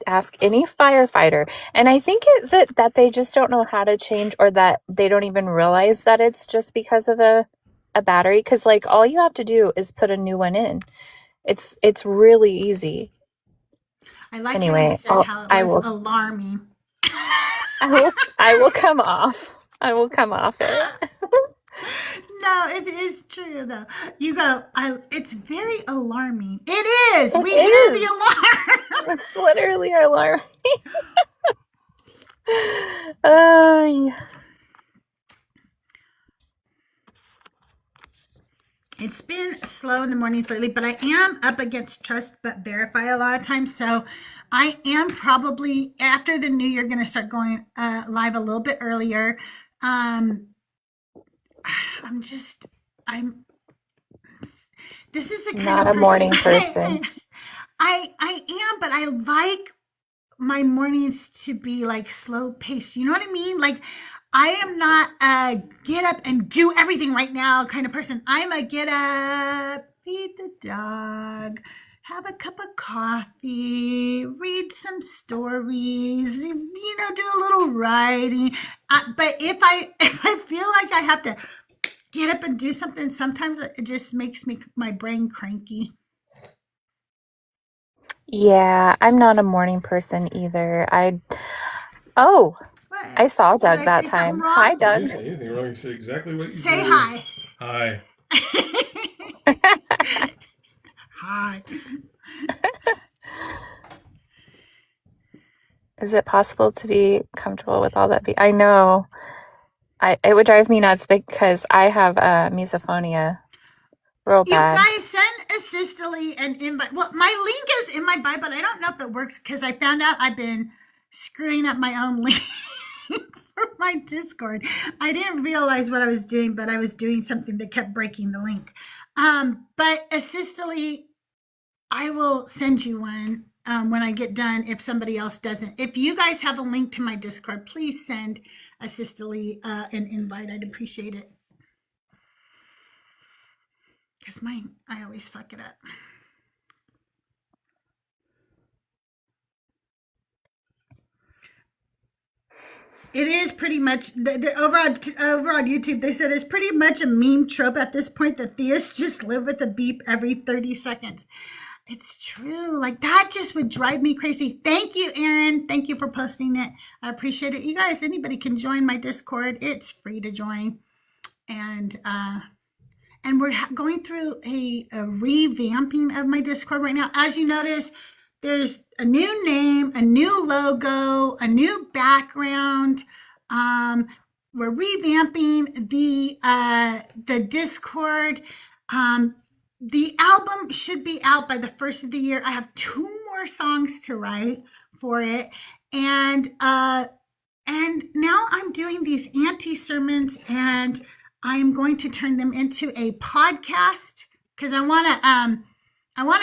ask any firefighter, and I think it's it that they just don't know how to change, or that they don't even realize that it's just because of a battery. Because like all you have to do is put a new one in. It's really easy. I like Anyway, how you said how it was alarming. I will come off. I will come off it. No, it is true though. You go, it's very alarming. It is. We It hear is. the alarm. It's literally alarming. Yeah. It's been slow in the mornings lately, but I am up against trust but verify a lot of times. So I am probably after the new year going to start going live a little bit earlier. This is a kind Not of a morning person. I am, but I like my mornings to be like slow paced. You know what I mean? Like, I am not a get up and do everything right now kind of person. I'm a get up, feed the dog, have a cup of coffee, read some stories, you know, do a little writing. But if I feel like I have to get up and do something, sometimes it just makes my brain cranky. Yeah, I'm not a morning person either. I saw Doug Did I that say something time. wrong? Hi, You Doug. didn't say anything wrong. You said exactly what you Say did. hi. Hi. Hi. Is it possible to be comfortable with all that? I know. It would drive me nuts because I have misophonia real You bad. guys send a Cicely an invite. Well, my link is in my bio, but I don't know if it works because I found out I've been screwing up my own link for my Discord. I didn't realize what I was doing, but I was doing something that kept breaking the link. But a Cicely, I will send you one when I get done if somebody else doesn't. If you guys have a link to my Discord, please send a Cicely an invite. I'd appreciate it. Because I always fuck it up. It is pretty much over on YouTube. They said it's pretty much a meme trope at this point that theists just live with a beep every 30 seconds. It's true. Like, that just would drive me crazy. Thank you, Aaron. Thank you for posting it. I appreciate it. You guys, anybody can join my Discord. It's free to join, and we're going through a revamping of my Discord right now. As you notice, there's a new name, a new logo, a new background. We're revamping the Discord. The album should be out by the first of the year. I have 2 more songs to write for it, and now I'm doing these anti-sermons, and I'm going to turn them into a podcast because I want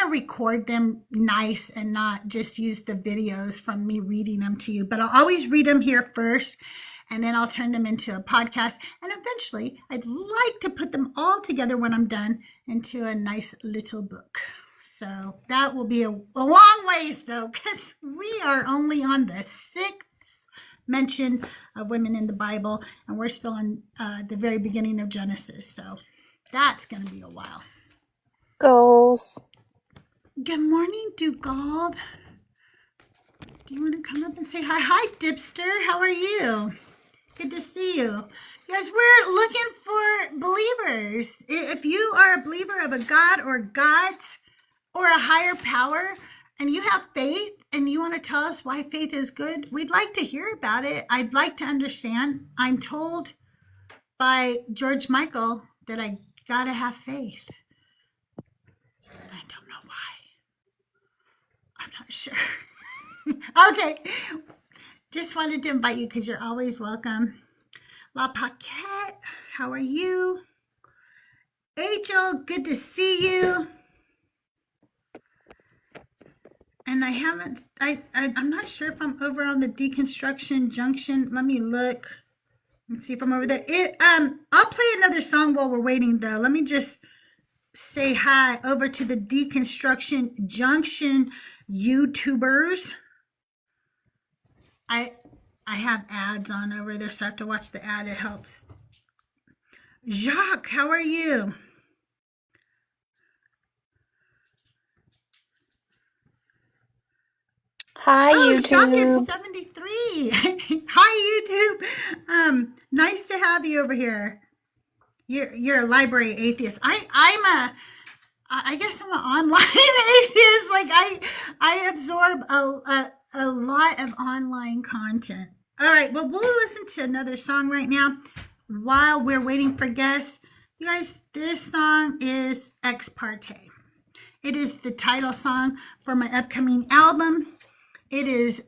to record them nice and not just use the videos from me reading them to you. But I'll always read them here first, and then I'll turn them into a podcast. And eventually, I'd like to put them all together when I'm done into a nice little book. So that will be a long ways, though, because we are only on the 6th mention of women in the Bible, and we're still in the very beginning of Genesis. So that's going to be a while. Goals. Good morning, Dugald. Do you want to come up and say hi? Hi, Dipster. How are you? Good to see you. Guys, we're looking for believers. If you are a believer of a God or gods or a higher power, and you have faith and you want to tell us why faith is good, we'd like to hear about it. I'd like to understand. I'm told by George Michael that I gotta have faith. I don't know why. I'm not sure. Okay. Just wanted to invite you because you're always welcome. La Paquette, how are you? Angel, good to see you. And I'm not sure if I'm over on the Deconstruction Junction. Let me look. Let's see if I'm over there. I'll play another song while we're waiting though. Let me just say hi over to the Deconstruction Junction YouTubers. I have ads on over there, so I have to watch the ad. It helps. Jacques, how are you? Hi, Jacques YouTube. is 73. Hi, YouTube. Nice to have you over here. You're a library atheist. I guess I'm an online atheist. Like I absorb a lot of online content. All right, well, we'll listen to another song right now while we're waiting for guests. You guys, this song is Ex Parte. It is the title song for my upcoming album. It is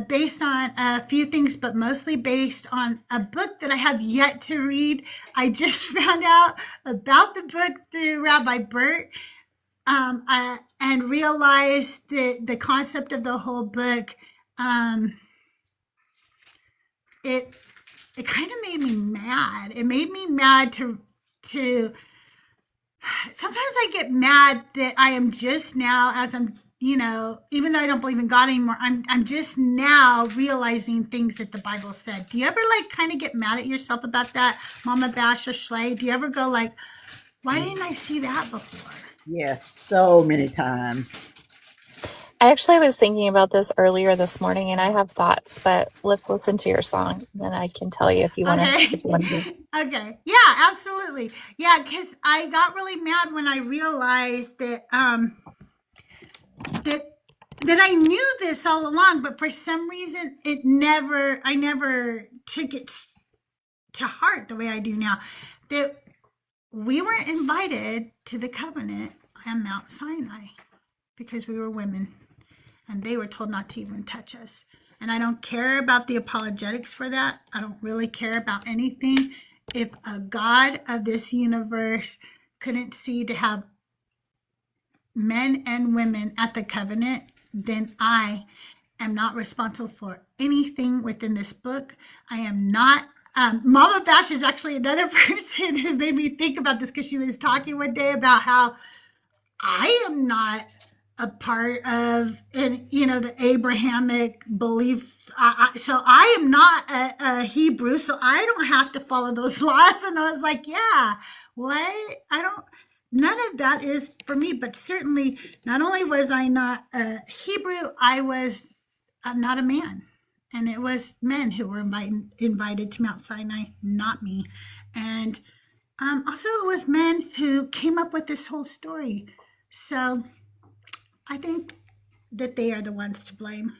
based on a few things, but mostly based on a book that I have yet to read. I just found out about the book through Rabbi Bert and realized the concept of the whole book. It kind of made me mad. It made me mad to sometimes I get mad that I am just now, as I'm, even though I don't believe in God anymore, I'm just now realizing things that the Bible said. Do you ever like kind of get mad at yourself about that, Mama Bash or Schley? Do you ever go like, why didn't I see that before? Yes, so many times. I actually was thinking about this earlier this morning, and I have thoughts. But let's listen to your song, then I can tell you if you want to. Okay. Okay. Yeah, absolutely. Yeah, because I got really mad when I realized that that I knew this all along, but for some reason I never took it to heart the way I do now. That we were invited to the covenant on Mount Sinai because we were women, and they were told not to even touch us. And I don't care about the apologetics for that. I don't really care about anything. If a God of this universe couldn't see to have men and women at the covenant, then I am not responsible for anything within this book. I am not. Mama Bash is actually another person who made me think about this because she was talking one day about how I am not a part of, the Abrahamic beliefs. So I am not a Hebrew, so I don't have to follow those laws. And I was like, yeah, what? None of that is for me. But certainly, not only was I not a Hebrew, I'm not a man. And it was men who were invited to Mount Sinai, not me. And also, it was men who came up with this whole story. So I think that they are the ones to blame.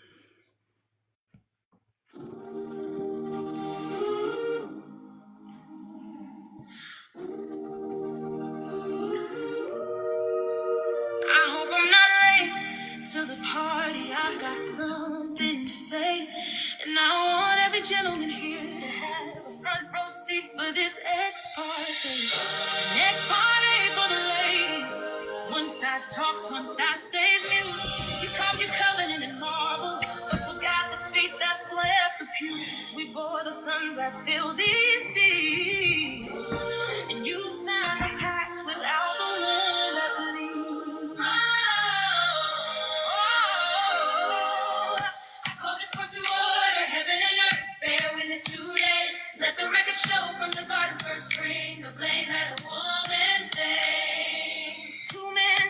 I hope I'm not late to the party. I've got something to say. And I want every gentleman here to have a front row seat for this ex party. Next party for the ladies. One side talks, one side stays mute. You carved your covenant in marble, but forgot the feet that swept the pews. We bore the sons that filled these seas. And you signed a pact without the one that believes. I call this court to order, heaven and earth bear witness today. Let the record show from the garden's first spring, the blame had a woman's day. Two men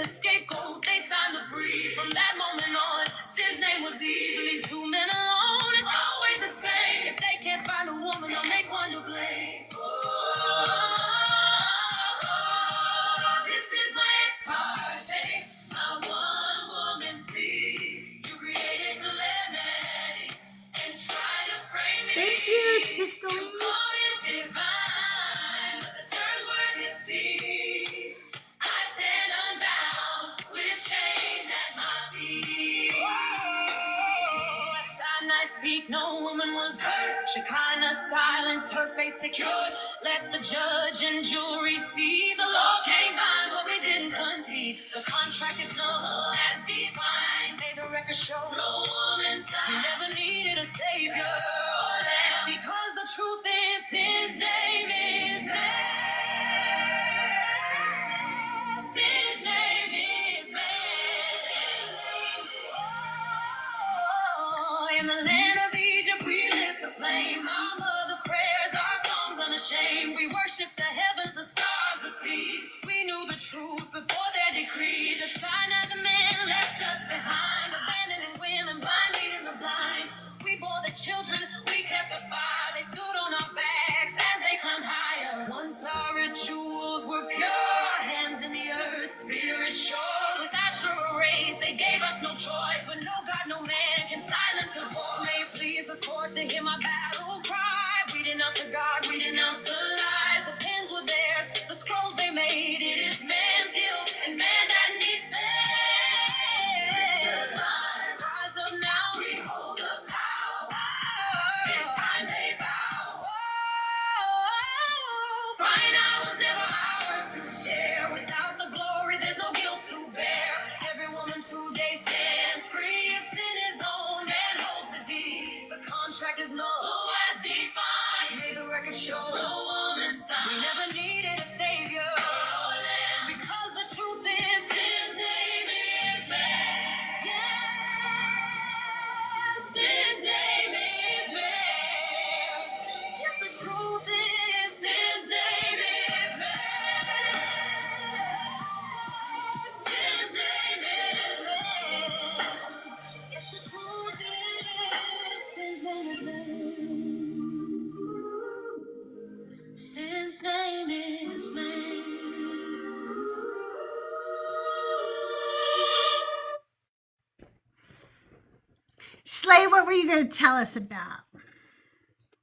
the scapegoat, they signed the brief. From that moment on, sin's name was Eve. Leave two men alone, it's always the same. If they can't find a woman, they'll make one to blame. This is my ex-parte, my one-woman plea. You created the lemon and tried to frame me. Thank you, Sister You Lee. called it divine, but the terms were deceived. I stand unbound with chains at my feet. At Sinai speak, no woman was hurt. Shekinah silenced, her fate secured. Let the judge and jury see. The law came by, but we didn't concede. The contract is null as divine. Made the record show no woman sign. We never needed a savior or lamb, because the truth is, sin's name is man. Sin's name is man. Oh, in the land of Egypt, we lit the flame. Our mother's prayers, our songs unashamed. We worship the heavens, the stars, the seas. We knew the truth before their decrees. The sign of the men left us behind, abandoning women, blind leading the blind. We bore the children, we kept the fire. They stood on our backs as they climbed higher. Once our rituals were pure, hands in the earth, spirit sure. With Asherah rays, they gave us no choice. But no God, no man can silence a voice. May it please the court to hear my battle cry. We denounce the God, we denounce the lies. The pens were theirs, the scrolls they made. It is man's guilt and man that needs saved. Rise up now, we hold the power. This time they bow. Fine, I was never ours to share. Without the glory, there's no guilt to bear. Every woman today stands free. If sin is owned, man holds the deed. The contract is null as defined. May the record show no woman sign. We never needed a savior, because the truth is, sin's name is man. Yes, sin's name is man. Yes, the truth is, sin's name is man. Sin's name is man. Yes, the truth is, sin's name is man. Sin's name is man. Slay, what were you going to tell us about?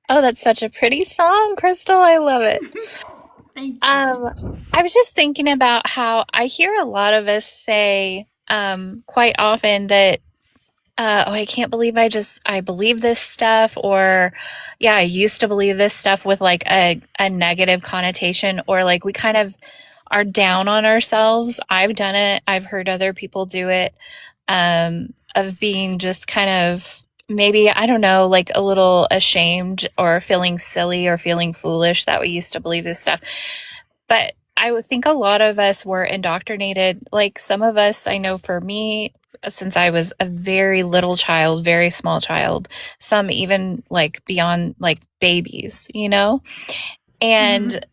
Oh, that's such a pretty song, Crystal. I love it. Thank you. I was just thinking about how I hear a lot of us say quite often that, oh, I can't believe I believe this stuff, or yeah, I used to believe this stuff, with like a negative connotation, or like we kind of are down on ourselves. I've done it. I've heard other people do it, of being just kind of, maybe, I don't know, like a little ashamed or feeling silly or feeling foolish that we used to believe this stuff. But I would think a lot of us were indoctrinated. Like some of us, I know for me, since I was a very little child, very small child, some even like beyond like babies, you know? And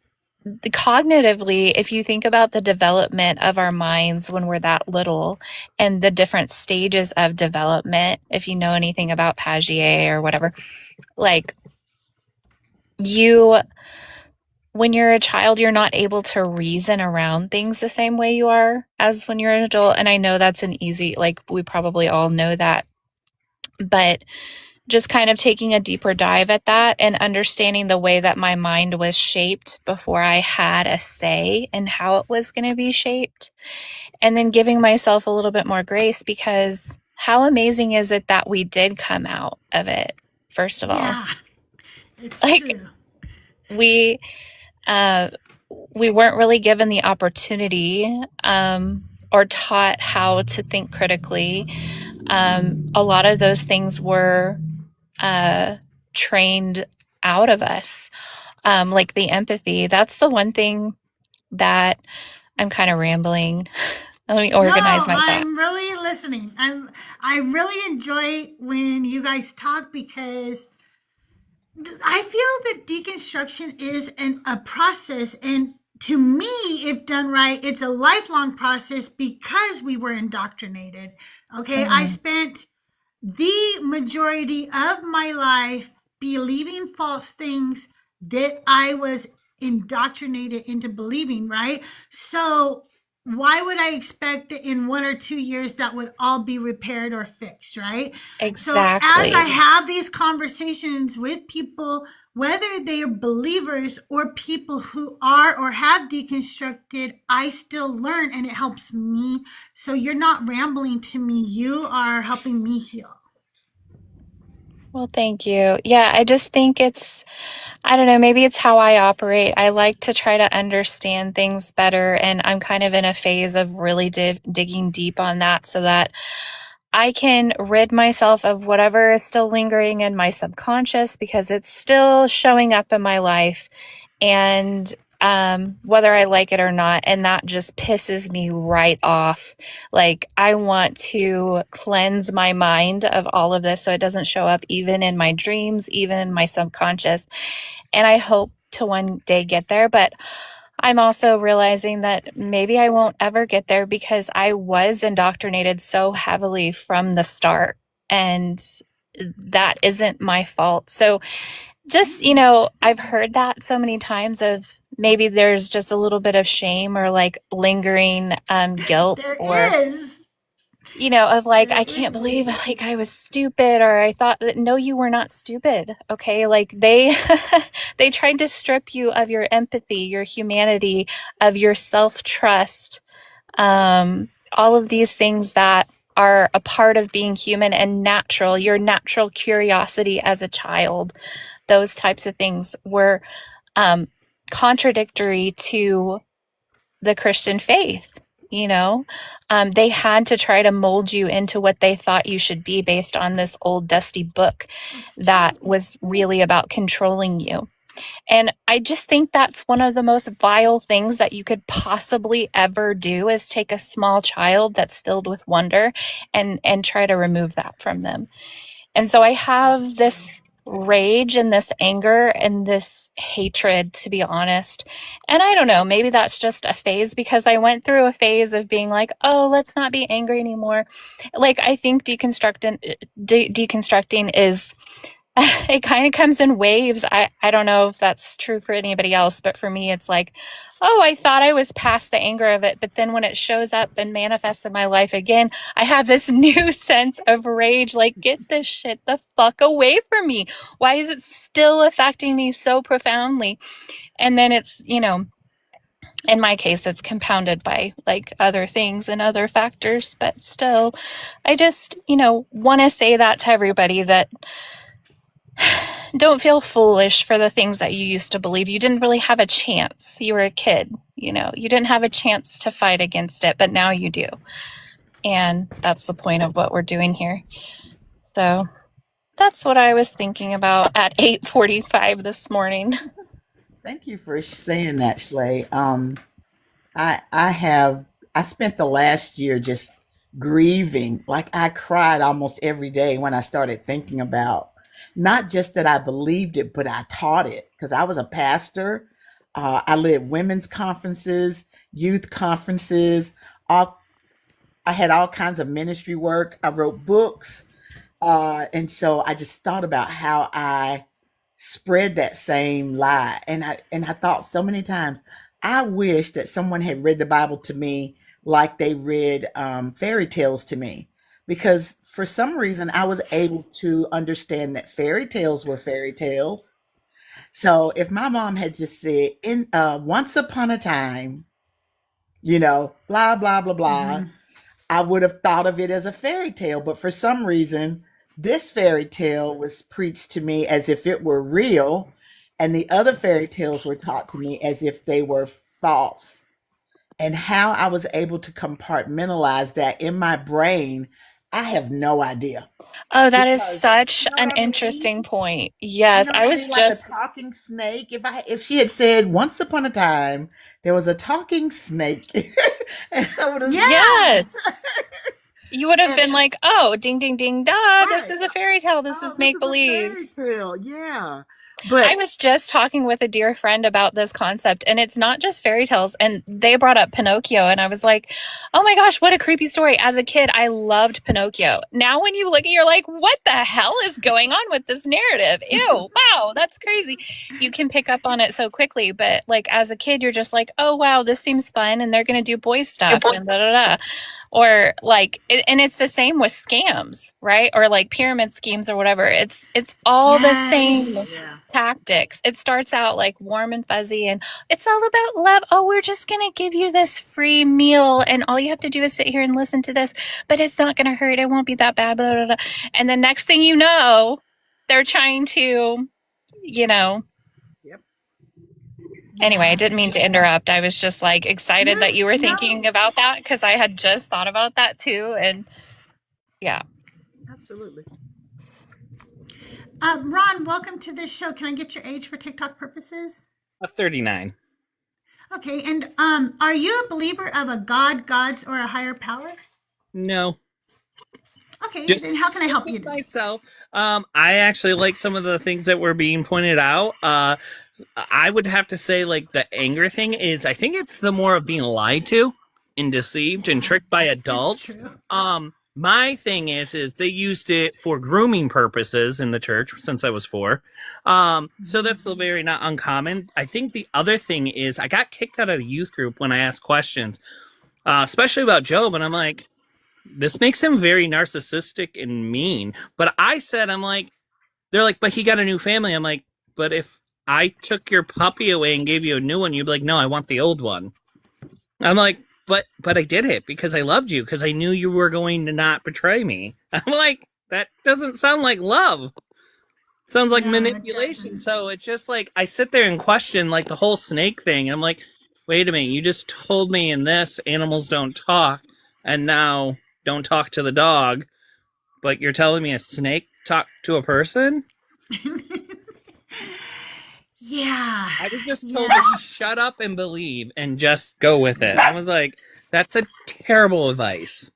cognitively, if you think about the development of our minds when we're that little and the different stages of development, if you know anything about Piaget or whatever, like when you're a child, you're not able to reason around things the same way you are as when you're an adult. And I know that's an easy, like we probably all know that, but just kind of taking a deeper dive at that and understanding the way that my mind was shaped before I had a say in how it was going to be shaped. And then giving myself a little bit more grace, because how amazing is it that we did come out of it, first of all? Yeah, it's Like, true. We weren't really given the opportunity or taught how to think critically. A lot of those things were trained out of us, like the empathy. That's the one thing that I'm kind of rambling. Let me organize my thoughts. I'm really listening. I really enjoy when you guys talk, because I feel that deconstruction is a process, and to me, if done right, it's a lifelong process because we were indoctrinated. Okay, I spent the majority of my life believing false things that I was indoctrinated into believing, right? So why would I expect that in 1 or 2 years that would all be repaired or fixed, right? So as Exactly. I have these conversations with people, whether they are believers or people who are or have deconstructed, I still learn and it helps me. So you're not rambling to me, you are helping me heal. Well, thank you. Yeah, I just think I don't know, maybe it's how I operate. I like to try to understand things better, and I'm kind of in a phase of really digging deep on that so that I can rid myself of whatever is still lingering in my subconscious because it's still showing up in my life, and whether I like it or not, and that just pisses me right off. Like, I want to cleanse my mind of all of this so it doesn't show up even in my dreams, even in my subconscious. And I hope to one day get there, but I'm also realizing that maybe I won't ever get there because I was indoctrinated so heavily from the start, and that isn't my fault. So just, I've heard that so many times of maybe there's just a little bit of shame or like lingering guilt Is. of like, I can't believe like I was stupid, or I thought that no, you were not stupid. Okay. Like they tried to strip you of your empathy, your humanity, of your self-trust, all of these things that are a part of being human and natural, your natural curiosity as a child. Those types of things were contradictory to the Christian faith. They had to try to mold you into what they thought you should be based on this old dusty book that was really about controlling you. And I just think that's one of the most vile things that you could possibly ever do, is take a small child that's filled with wonder and try to remove that from them. And so I have this rage and this anger and this hatred, to be honest. And I don't know, maybe that's just a phase, because I went through a phase of being like, oh, let's not be angry anymore. Like, I think deconstructing is it kind of comes in waves. I don't know if that's true for anybody else, but for me, it's like, oh, I thought I was past the anger of it. But then when it shows up and manifests in my life again, I have this new sense of rage. Like, get this shit the fuck away from me. Why is it still affecting me so profoundly? And then it's, in my case, it's compounded by like other things and other factors. But still, I just, want to say that to everybody, that don't feel foolish for the things that you used to believe. You didn't really have a chance. You were a kid, you didn't have a chance to fight against it, but now you do. And that's the point of what we're doing here. So that's what I was thinking about at 8:45 this morning. Thank you for saying that, Schley. I spent the last year just grieving. Like, I cried almost every day when I started thinking about not just that I believed it, but I taught it, because I was a pastor. I led women's conferences, youth conferences. All, I had all kinds of ministry work. I wrote books. And so I just thought about how I spread that same lie. And I thought so many times, I wish that someone had read the Bible to me like they read fairy tales to me, because for some reason I was able to understand that fairy tales were fairy tales. So if my mom had just said, "In once upon a time," blah blah blah blah, I would have thought of it as a fairy tale. But for some reason, this fairy tale was preached to me as if it were real, and the other fairy tales were taught to me as if they were false. And how I was able to compartmentalize that in my brain, I have no idea. Oh, that is Because such you know an what I interesting mean? point. You Yes, know what I I was mean? Like a just, talking snake. If she had said, "Once upon a time there was a talking snake," and I would have yes. You would have and been like, oh, ding, ding, ding, da, this right. is a fairy tale. This Oh, is this make is a believe. fairy tale. Yeah. But I was just talking with a dear friend about this concept, and it's not just fairy tales. And they brought up Pinocchio, and I was like, oh my gosh, what a creepy story. As a kid, I loved Pinocchio. Now, when you look at it, you're like, what the hell is going on with this narrative? Ew, wow, that's crazy. You can pick up on it so quickly, but like as a kid, you're just like, oh wow, this seems fun, and they're going to do boy stuff, and da da da. Or like, and it's the same with scams, right? Or like pyramid schemes or whatever. It's all the same yeah. tactics. It starts out like warm and fuzzy, and it's all about love. Oh, we're just going to give you this free meal, and all you have to do is sit here and listen to this, but it's not going to hurt. It won't be that bad. Blah, blah, blah. And the next thing you know, they're trying to, you know. Yep. Anyway, I didn't mean to interrupt. I was just like excited that you were thinking about that, because I had just thought about that too. And yeah. Absolutely. Ron, welcome to this show. Can I get your age for TikTok purposes? 39. Okay, and are you a believer of a god, gods, or a higher power? No. Okay, Just- then how can I help you? Myself. I actually like some of the things that were being pointed out. I would have to say, like, the anger thing is, I think it's the more of being lied to and deceived and tricked by adults. True. My thing is they used it for grooming purposes in the church since I was 4. So that's very not uncommon. I think the other thing is I got kicked out of the youth group when I asked questions, especially about Job, and I'm like, this makes him very narcissistic and mean. But I said, they're like, but he got a new family. I'm like, but if I took your puppy away and gave you a new one, you'd be like, no, I want the old one. I'm like, but I did it because I loved you, because I knew you were going to not betray me. I'm like, that doesn't sound like love. Sounds like manipulation. So it's just like, I sit there and question like the whole snake thing. I'm like, wait a minute, you just told me in this animals don't talk, and now don't talk to the dog, but you're telling me a snake talk to a person? Yeah. I was just told to shut up and believe and just go with it. I was like, that's a terrible advice.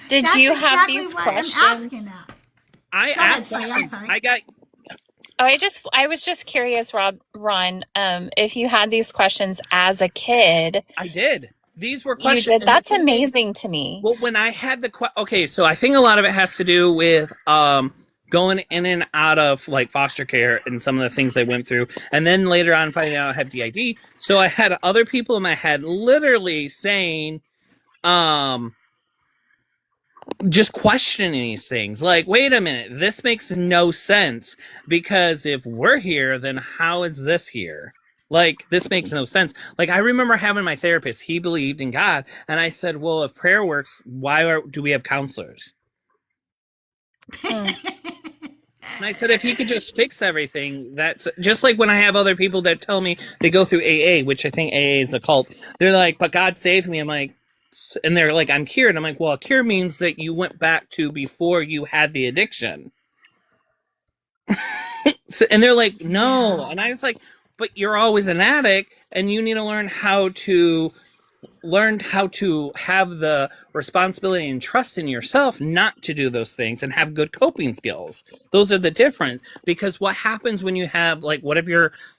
Did That's you have exactly these what I'm asking questions? now. I Go ahead, asked Sally, I'm questions. sorry. I got Oh, I was just curious, Ron, if you had these questions as a kid. I did. These were You questions. did. That's amazing to me. Well, when I had the okay, so I think a lot of it has to do with going in and out of like foster care and some of the things they went through, and then later on finding out I had DID. So I had other people in my head literally saying, just questioning these things. Like, wait a minute, this makes no sense, because if we're here, then how is this here? Like, this makes no sense. Like, I remember having my therapist, he believed in God, and I said, well, if prayer works, why do we have counselors? And I said, if he could just fix everything, that's just like when I have other people that tell me they go through AA, which I think AA is a cult. They're like, but God saved me. I'm like, and they're like, I'm cured. I'm like, well, a cure means that you went back to before you had the addiction. And they're like, no. And I was like, but you're always an addict, and you need to learn how to have the responsibility and trust in yourself not to do those things, and have good coping skills. Those are the difference. Because what happens when you have, like, what if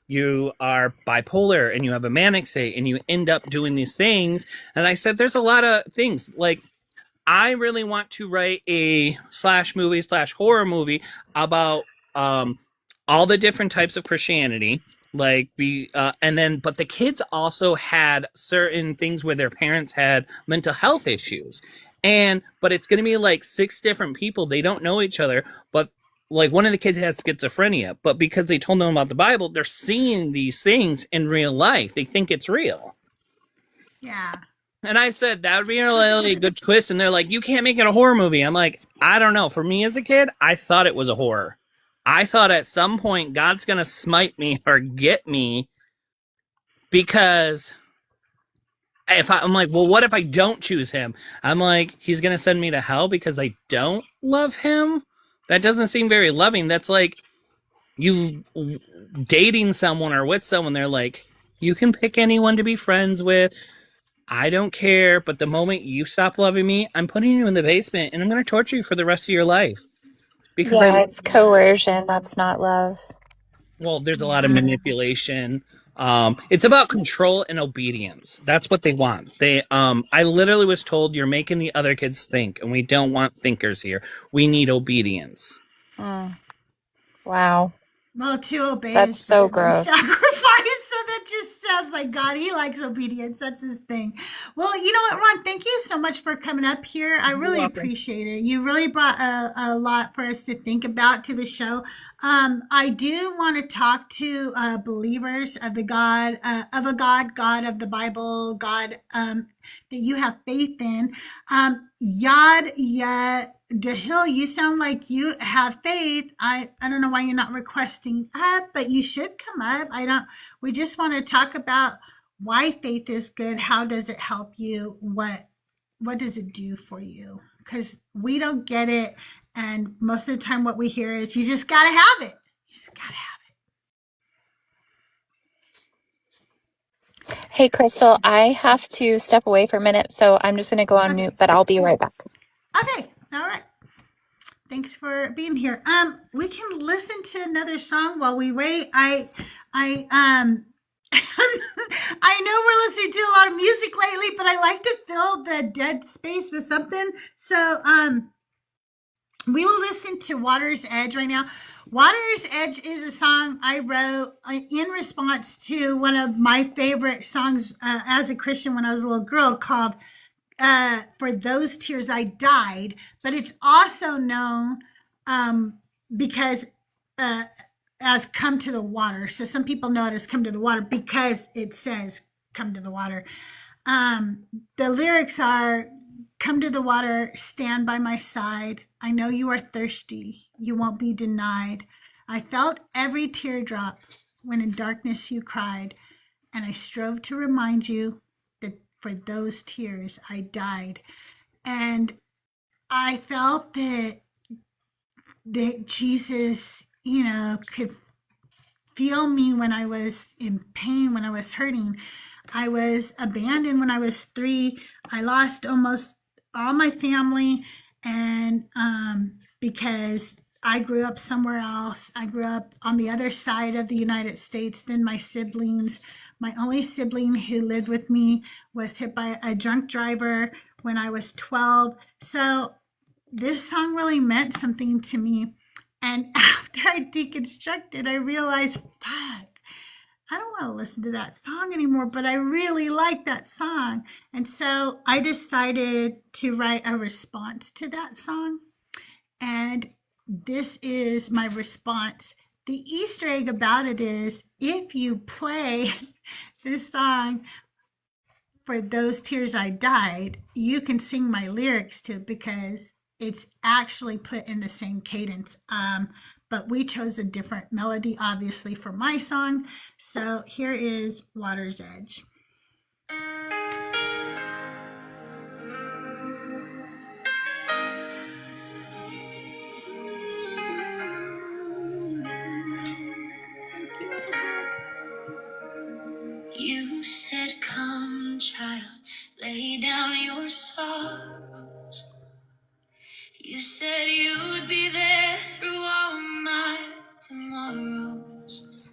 you are bipolar and you have a manic state and you end up doing these things? And I said, there's a lot of things. Like, I really want to write a /movie/horror movie about all the different types of Christianity. Like, but the kids also had certain things where their parents had mental health issues, but it's going to be like 6 different people. They don't know each other, but like one of the kids has schizophrenia, but because they told them about the Bible, they're seeing these things in real life. They think it's real. Yeah. And I said, that would be a really good twist. And they're like, you can't make it a horror movie. I'm like, I don't know. For me as a kid, I thought it was a horror. I thought at some point God's going to smite me or get me, because I'm like, well, what if I don't choose him? I'm like, he's going to send me to hell because I don't love him? That doesn't seem very loving. That's like you dating someone or with someone. They're like, you can pick anyone to be friends with. I don't care. But the moment you stop loving me, I'm putting you in the basement and I'm going to torture you for the rest of your life. Because Yeah, it's coercion. That's not love. Well, there's a lot of manipulation. It's about control and obedience. That's what they want. I literally was told you're making the other kids think, and we don't want thinkers here. We need obedience. Wow. Well, to obey That's is so better than gross. sacrifice. So that just sounds like God. He likes obedience. That's his thing. Well, you know what, Ron? Thank you so much for coming up here. I really appreciate it. You really brought a lot for us to think about to the show. I do want to talk to believers of the God, God of the Bible, God that you have faith in. Yad Dahil, you sound like you have faith. I don't know why you're not requesting up, but you should come up. We just want to talk about why faith is good. How does it help you? What does it do for you? Because we don't get it. And most of the time what we hear is you just gotta have it. You just gotta have Hey, Crystal, I have to step away for a minute, so I'm just going to go on mute, but I'll be right back. Okay. All right. Thanks for being here. We can listen to another song while we wait. I I know we're listening to a lot of music lately, but I like to fill the dead space with something. So we will listen to Water's Edge right now. Water's Edge is a song I wrote in response to one of my favorite songs as a Christian when I was a little girl called For Those Tears I Died. But it's also known because as Come to the Water. So some people know it as Come to the Water because it says Come to the Water. The lyrics are, come to the water, stand by my side. I know you are thirsty. You won't be denied. I felt every teardrop when in darkness you cried, and I strove to remind you that for those tears I died. And I felt that Jesus, could feel me when I was in pain, when I was hurting. I was abandoned when I was 3. I lost almost all my family, and because I grew up somewhere else. I grew up on the other side of the United States than my siblings. My only sibling who lived with me was hit by a drunk driver when I was 12. So this song really meant something to me. And after I deconstructed, I realized, fuck, I don't want to listen to that song anymore, but I really like that song. And so I decided to write a response to that song. And this is my response. The Easter egg about it is if you play this song, For Those Tears I Died, you can sing my lyrics to it because it's actually put in the same cadence. But we chose a different melody, obviously, for my song. So here is Water's Edge. You said, come, child, lay down your sorrows. You said you'd be there through all my tomorrows.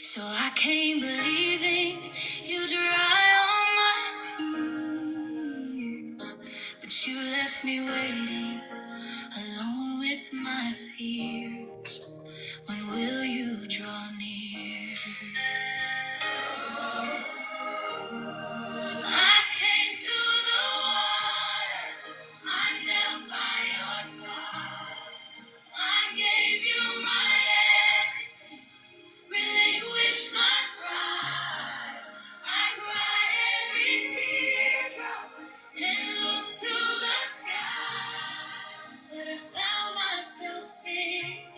So I came believing you dry all my tears, but you left me waiting alone with my fears. When will you draw near? I came to the water, I knelt by your side. I gave you my everything, relinquished my pride. I cried every teardrop and looked to the sky, but I found myself singing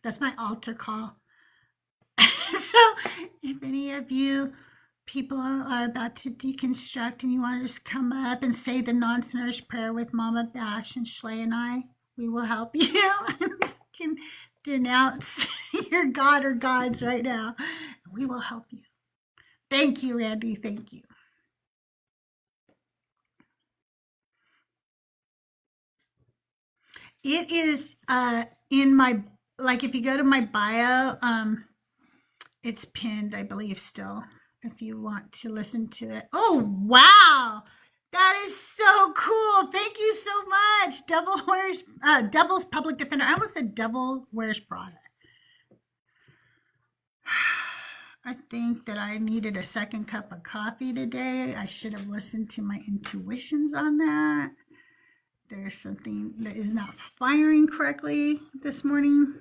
That's my altar call. So if any of you people are about to deconstruct and you want to just come up and say the non-sinners prayer with Mama Bash and Schley and I, we will help you. And we can denounce your God or gods right now. We will help you. Thank you, Randy. Thank you. It is in my, like, if you go to my bio, it's pinned, I believe, still, if you want to listen to it. Oh, wow. That is so cool. Thank you so much. Devil's Public Defender. I almost said Devil Wears Prada. I think that I needed a second cup of coffee today. I should have listened to my intuitions on that. There's something that is not firing correctly this morning.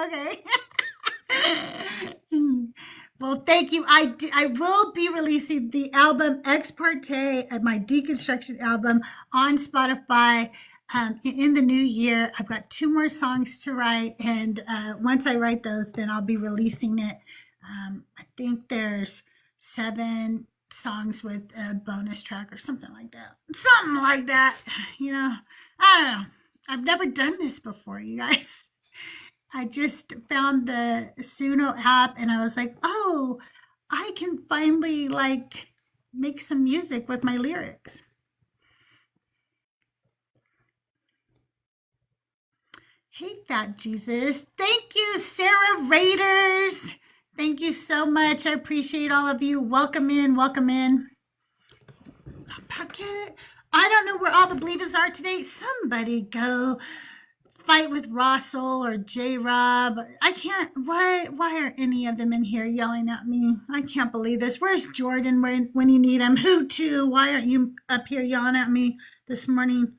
Okay. Well, thank you. I will be releasing the album Ex Parte, my Deconstruction album, on Spotify in the new year. I've got 2 more songs to write, and once I write those, then I'll be releasing it. I think there's 7 songs with a bonus track or something like that. Something like that. You know, I don't know. I've never done this before, you guys. I just found the Suno app and I was like, oh, I can finally like make some music with my lyrics. Hey, Fat Jesus. Thank you, Sarah Raiders. Thank you so much. I appreciate all of you. Welcome in. Welcome in. I don't know where all the believers are today. Somebody go fight with Russell or J-Rob. I can't, why aren't any of them in here yelling at me? I can't believe this. Where's Jordan when you need him? Who too? Why aren't you up here yelling at me this morning?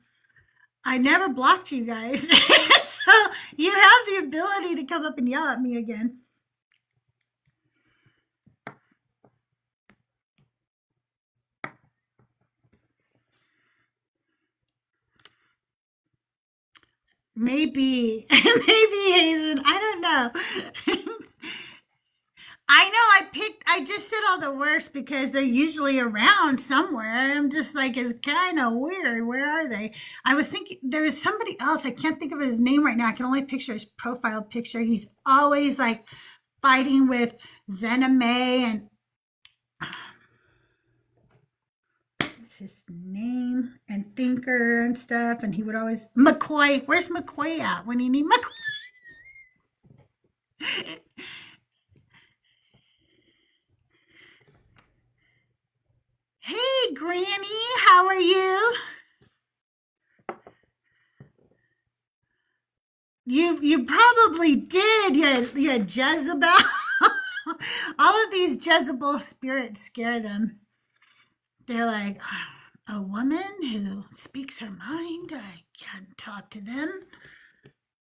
I never blocked you guys. So you have the ability to come up and yell at me again. Maybe Hazen. I don't know. I know I just said all the worst because they're usually around somewhere. I'm just like, it's kind of weird. Where are they? I was thinking there was somebody else. I can't think of his name right now. I can only picture his profile picture. He's always like fighting with Zena May and his name and Thinker and stuff, and he would always McCoy. Where's McCoy at when you need McCoy? Hey, Granny, how are you? You probably did, yeah, Jezebel. All of these Jezebel spirits scare them. They're like, a woman who speaks her mind, I can't talk to them.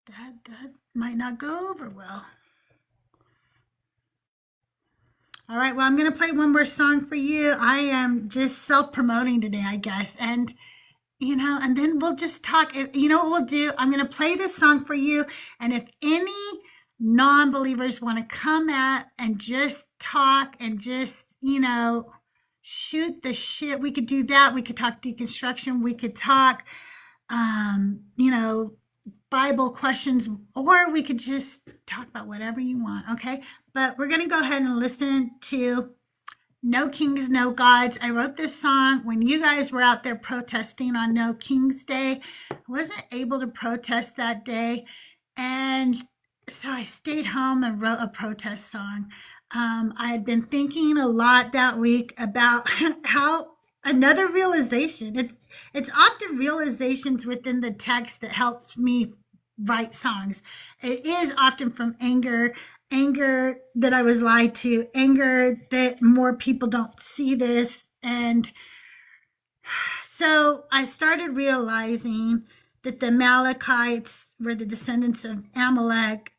That might not go over well. All right, well, I'm going to play one more song for you. I am just self-promoting today, I guess. And, you know, and then we'll just talk. You know what we'll do? I'm going to play this song for you. And if any non-believers want to come at and just talk and just, you know, shoot the shit, we could do that. We could talk deconstruction. We could talk, you know, Bible questions, or we could just talk about whatever you want, okay? But we're going to go ahead and listen to No Kings, No Gods. I wrote this song when you guys were out there protesting on No King's Day. I wasn't able to protest that day, and so I stayed home and wrote a protest song. I had been thinking a lot that week about how another realization, it's often realizations within the text that helps me write songs. It is often from anger that I was lied to, anger that more people don't see this. And so I started realizing that the Amalekites were the descendants of Amalek,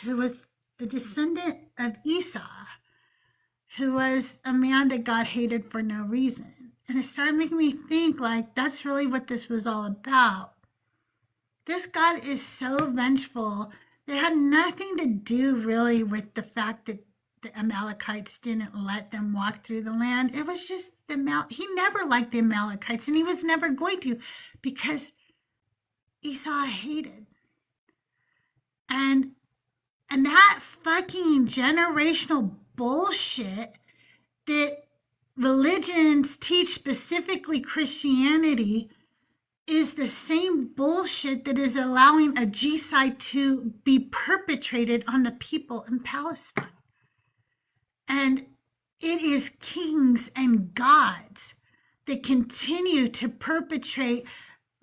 who was the descendant of Esau, who was a man that God hated for no reason. And it started making me think, like, that's really what this was all about. This God is so vengeful. It had nothing to do really with the fact that the Amalekites didn't let them walk through the land. It was just he never liked the Amalekites, and he was never going to, because Esau hated. And that fucking generational bullshit that religions teach, specifically Christianity, is the same bullshit that is allowing a genocide to be perpetrated on the people in Palestine. And it is kings and gods that continue to perpetrate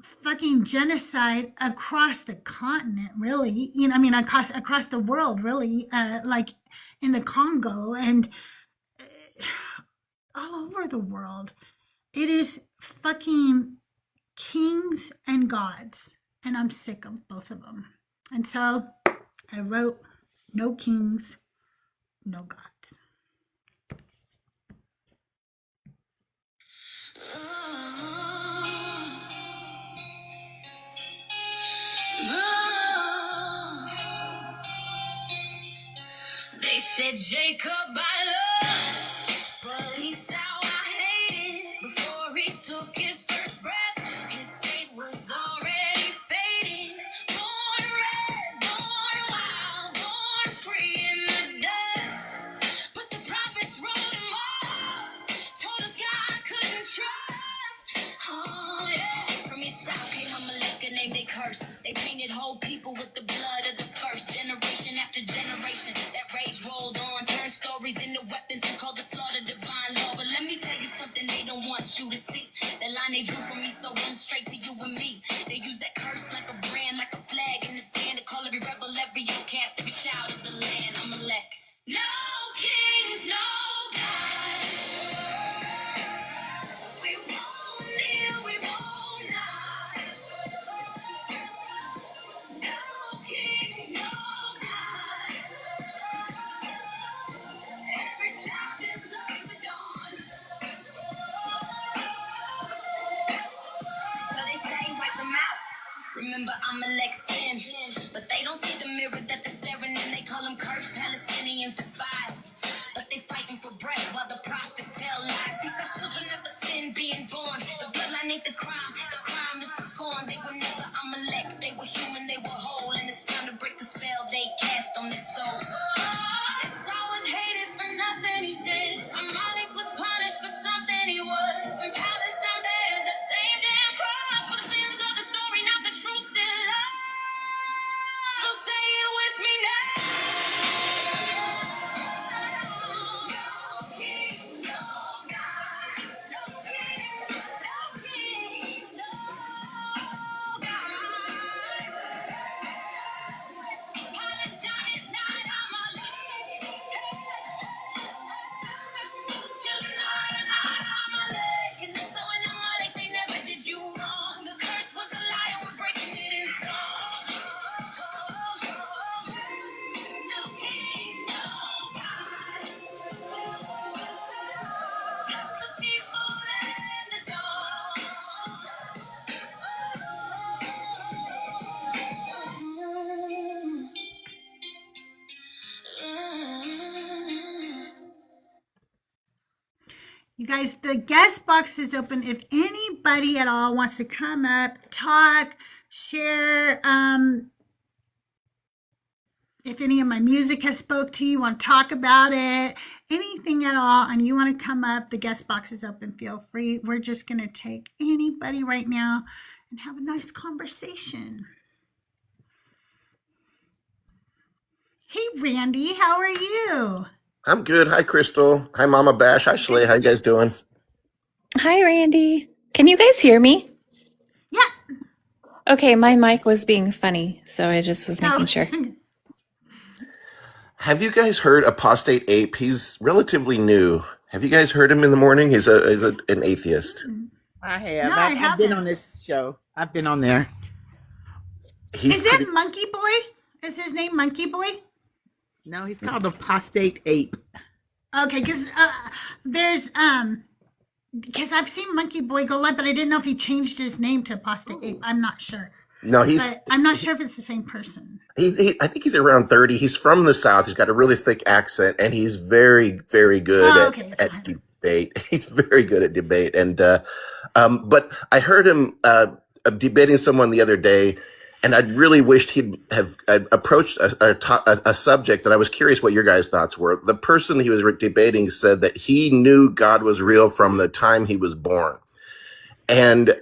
fucking genocide across the continent, really. I mean, across the world, really, like in the Congo and all over the world. It is fucking kings and gods, and I'm sick of both of them. And so I wrote no kings, no gods. They said Jacob I love, but Esau I hated. Before he took his first breath, his fate was already faded. Born red, born wild, born free in the dust. But the prophets wrote him off, told us God couldn't trust. Oh yeah, from Esau came Amalek, a name they cursed. They painted whole people with the blood of the first, generation after generation. That rage rolled on, turned stories into weapons and called the slaughter divine law. But let me tell you something they don't want you to see. That line they drew from me, so run straight to you and me. They use that curse like a brand, like a flag in the sand, to call every rebel, every outcast, every child of the land. Amalek. No kings, no gods. We won't kneel, we won't lie. No kings, no gods. Every child deserves the dawn. So they say, wipe them out. Remember, Amalek's sin. But they don't see the mirror that they're staring in. They call them cursed Palestinians, despised. But they fighting for bread while the prophets tell lies. See, such children never sin being born. The bloodline ain't the crime. The crime is the scorn. They were never Amalek. They were human, they were whole. And it's time to break the spell they cast on their souls. Esau was hated for nothing he did. Amalek was punished for something he was. In Palestine bears the same damn cross for the sins of the story, not the truth they love. So say it with me now. No kings, no gods. No kings, no kings, no gods. Palestine is not Amalek. Children are not Amalek. And so in Amalek they never did you wrong. The curse was a lie and we're breaking it in song. No kings, no gods. Just the people and the dog. You guys, the guest box is open. If anybody at all wants to come up, talk, share, if any of my music has spoke to you, want to talk about it, anything at all, and you want to come up, the guest box is open. Feel free. We're just going to take anybody right now and have a nice conversation. Hey, Randy, how are you? I'm good. Hi, Crystal. Hi, Mama Bash. Hi, Shley. How you guys doing? Hi, Randy. Can you guys hear me? Yeah. Okay, my mic was being funny, so I just was making sure. Have you guys heard Apostate Ape? He's relatively new. Have you guys heard him in the morning? He's an atheist. I have. No, I I've been haven't. on this show. I've been on there. He's Is it Monkey Boy? Is his name Monkey Boy? No, he's called Apostate Ape. Okay, because there's because I've seen Monkey Boy go live, but I didn't know if he changed his name to Apostate Ape. I'm not sure. No, But I'm not sure if it's the same person. I think he's around 30. He's from the South. He's got a really thick accent, and he's very, very good Oh, okay. at debate. He's very good at debate. And but I heard him debating someone the other day, and I really wished he'd have approached a subject that I was curious what your guys' thoughts were. The person he was debating said that he knew God was real from the time he was born. And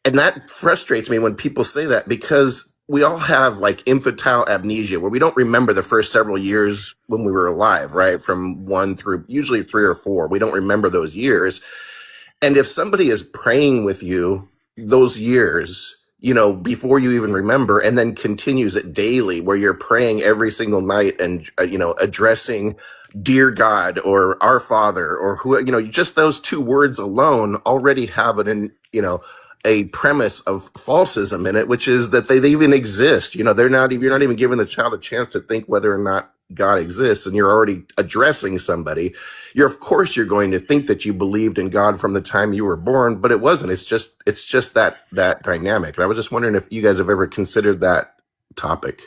that frustrates me when people say that, because we all have like infantile amnesia where we don't remember the first several years when we were alive, right? From 1 through usually 3 or 4. We don't remember those years. And if somebody is praying with you those years, before you even remember, and then continues it daily where you're praying every single night and, addressing dear God or our Father or who, just those 2 words alone already have a premise of falsism in it, which is that they even exist. You're not even giving the child a chance to think whether or not God exists, and you're already addressing somebody. Of course you're going to think that you believed in God from the time you were born, but it wasn't. It's just that dynamic. And I was just wondering if you guys have ever considered that topic.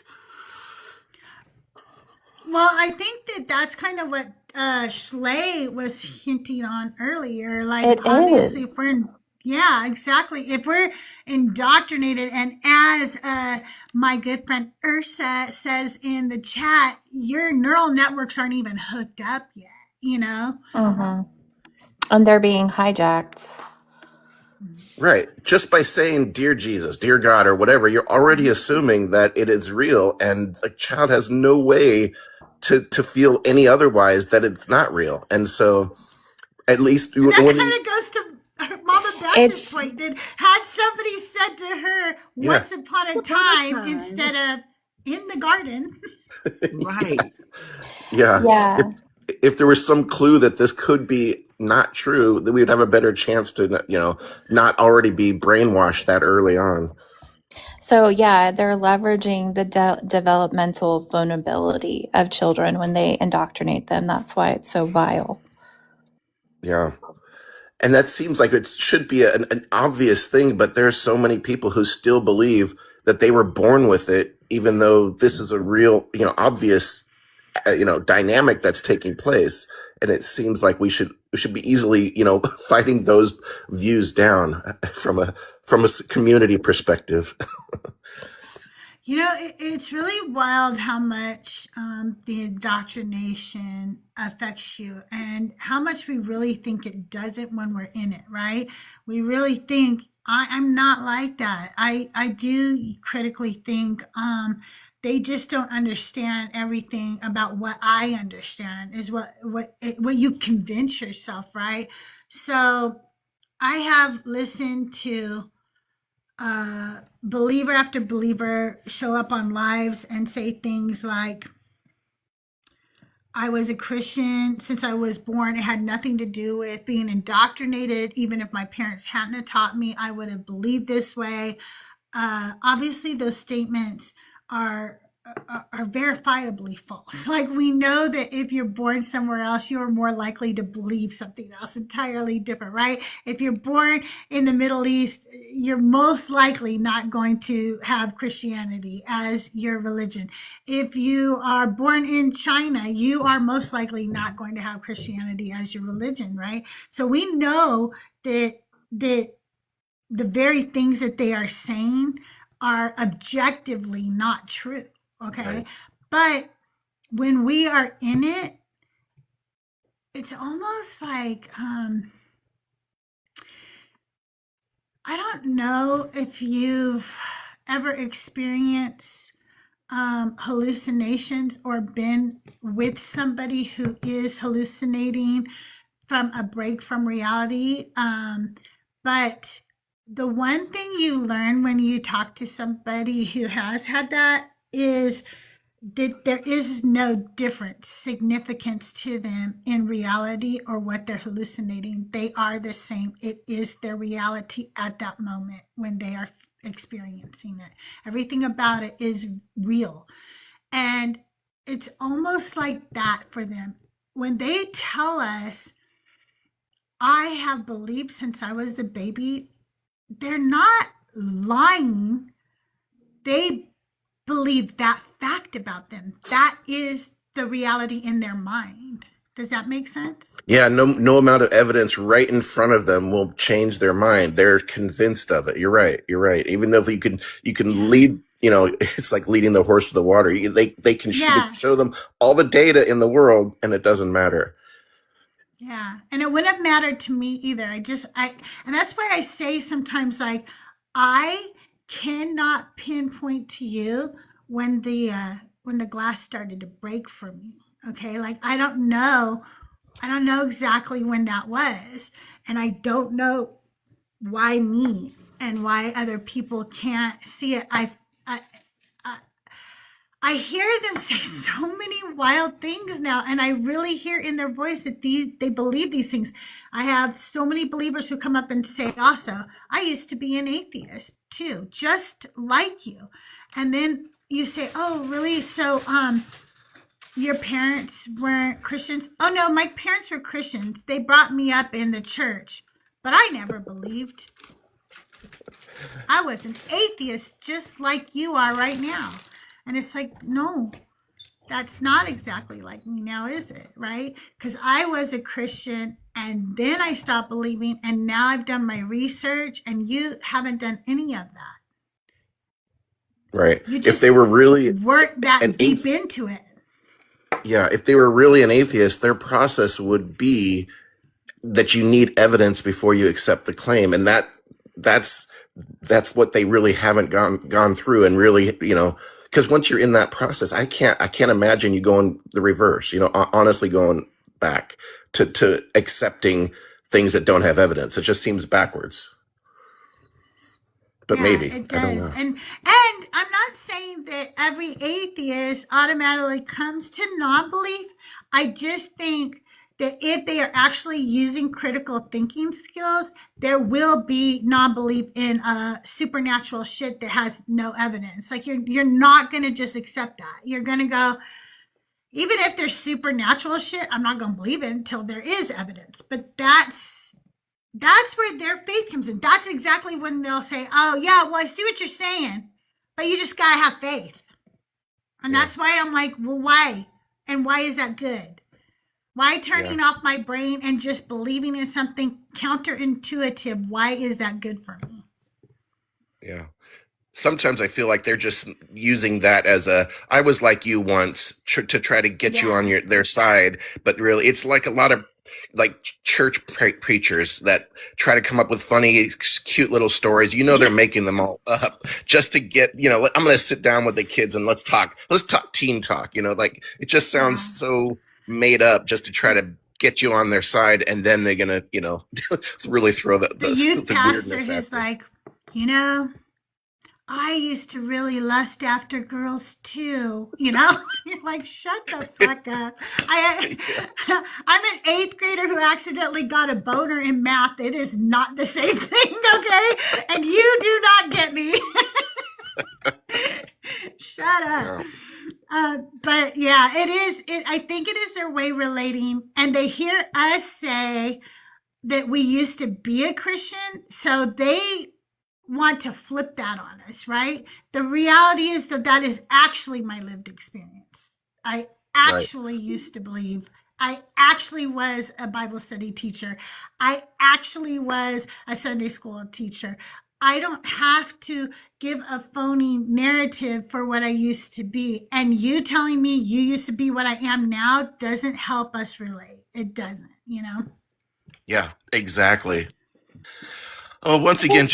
Well, I think that's kind of what Schley was hinting on earlier. Like, It obviously, is. yeah, exactly. If we're indoctrinated, and as my good friend Ursa says in the chat, your neural networks aren't even hooked up yet, Mm-hmm. And they're being hijacked. Right. Just by saying, dear Jesus, dear God, or whatever, you're already assuming that it is real, and the child has no way to feel any otherwise, that it's not real. And so at least And that when kind of goes to Mama Bash's It's point. That had somebody said to her, yeah, once upon a time, instead of in the garden. Right. yeah. yeah. If there was some clue that this could be not true, then we'd have a better chance to, not already be brainwashed that early on. So yeah, they're leveraging the developmental vulnerability of children when they indoctrinate them. That's why it's so vile. Yeah. And that seems like it should be an obvious thing, but there are so many people who still believe that they were born with it, even though this is a real, obvious, dynamic that's taking place. And it seems like we should be easily, fighting those views down from a community perspective. It's really wild how much the indoctrination affects you, and how much we really think it doesn't when we're in it, right? We really think, I'm not like that. I do critically think they just don't understand everything about what I understand, is what you convince yourself, right? So I have listened to believer after believer show up on lives and say things like, I was a Christian since I was born. It had nothing to do with being indoctrinated. Even if my parents hadn't taught me, I would have believed this way. Obviously, those statements are verifiably false. Like, we know that if you're born somewhere else, you are more likely to believe something else entirely different, right? If you're born in the Middle East, you're most likely not going to have Christianity as your religion. If you are born in China, you are most likely not going to have Christianity as your religion, right? So we know that the very things that they are saying are objectively not true. Okay. Right. But when we are in it, it's almost like, I don't know if you've ever experienced hallucinations or been with somebody who is hallucinating from a break from reality. But the one thing you learn when you talk to somebody who has had that is that there is no different significance to them in reality or what they're hallucinating. They are the same. It is their reality at that moment when they are experiencing it. Everything about it is real. And it's almost like that for them. When they tell us, I have believed since I was a baby. They're not lying. They believe that fact about them. That is the reality in their mind. Does that make sense? Yeah, no amount of evidence right in front of them will change their mind. They're convinced of it. You're right. You're right. Even though you can Yeah. lead, it's like leading the horse to the water. You can Yeah. show them all the data in the world, and it doesn't matter. Yeah. And it wouldn't have mattered to me either. And that's why I say sometimes, like, I cannot pinpoint to you when the glass started to break for me. Okay. Like, I don't know exactly when that was. And I don't know why me and why other people can't see it. I hear them say so many wild things now, and I really hear in their voice that they believe these things. I have so many believers who come up and say also, I used to be an atheist too, just like you. And then you say, oh, really? So your parents weren't Christians? Oh no, my parents were Christians. They brought me up in the church, but I never believed. I was an atheist just like you are right now. And it's like, no, that's not exactly like me now, is it? Right? Because I was a Christian and then I stopped believing, and now I've done my research, and you haven't done any of that. Right. You If just they were really weren't that an deep athe- into it. yeah, if they were really an atheist, their process would be that you need evidence before you accept the claim, and that's what they really haven't gone through, and really, because once you're in that process, I can't imagine you going the reverse, honestly going back to accepting things that don't have evidence. It just seems backwards. But Yeah, maybe, it I don't know. does. And I'm not saying that every atheist automatically comes to non-belief. I just think that if they are actually using critical thinking skills, there will be non-belief in supernatural shit that has no evidence. Like, you're not going to just accept that. You're going to go, even if there's supernatural shit, I'm not going to believe it until there is evidence. But that's where their faith comes in. That's exactly when they'll say, oh yeah, well, I see what you're saying, but you just gotta have faith. And Yeah. that's why I'm like, well, why? And why is that good? Why turning off my brain and just believing in something counterintuitive? Why is that good for me? Yeah. Sometimes I feel like they're just using that as I was like you once to try to get you on their side. But really, it's like a lot of like church preachers that try to come up with funny, cute little stories. They're making them all up just to get, I'm going to sit down with the kids and let's talk teen talk, like it just sounds so made up just to try to get you on their side. And then they're going to, really throw the youth the pastor weirdness who's at like, I used to really lust after girls too, You're like, shut the fuck up. I'm an 8th grader who accidentally got a boner in math. It is not the same thing, okay? And you do not get me. Shut up. But yeah, it is. I think it is their way relating, and they hear us say that we used to be a Christian, so they want to flip that on us, right? The reality is that is actually my lived experience. I actually used to believe. I actually was a Bible study teacher. I actually was a Sunday school teacher. I don't have to give a phony narrative for what I used to be. And you telling me you used to be what I am now doesn't help us relate. It doesn't, Yeah, exactly. Oh, once again,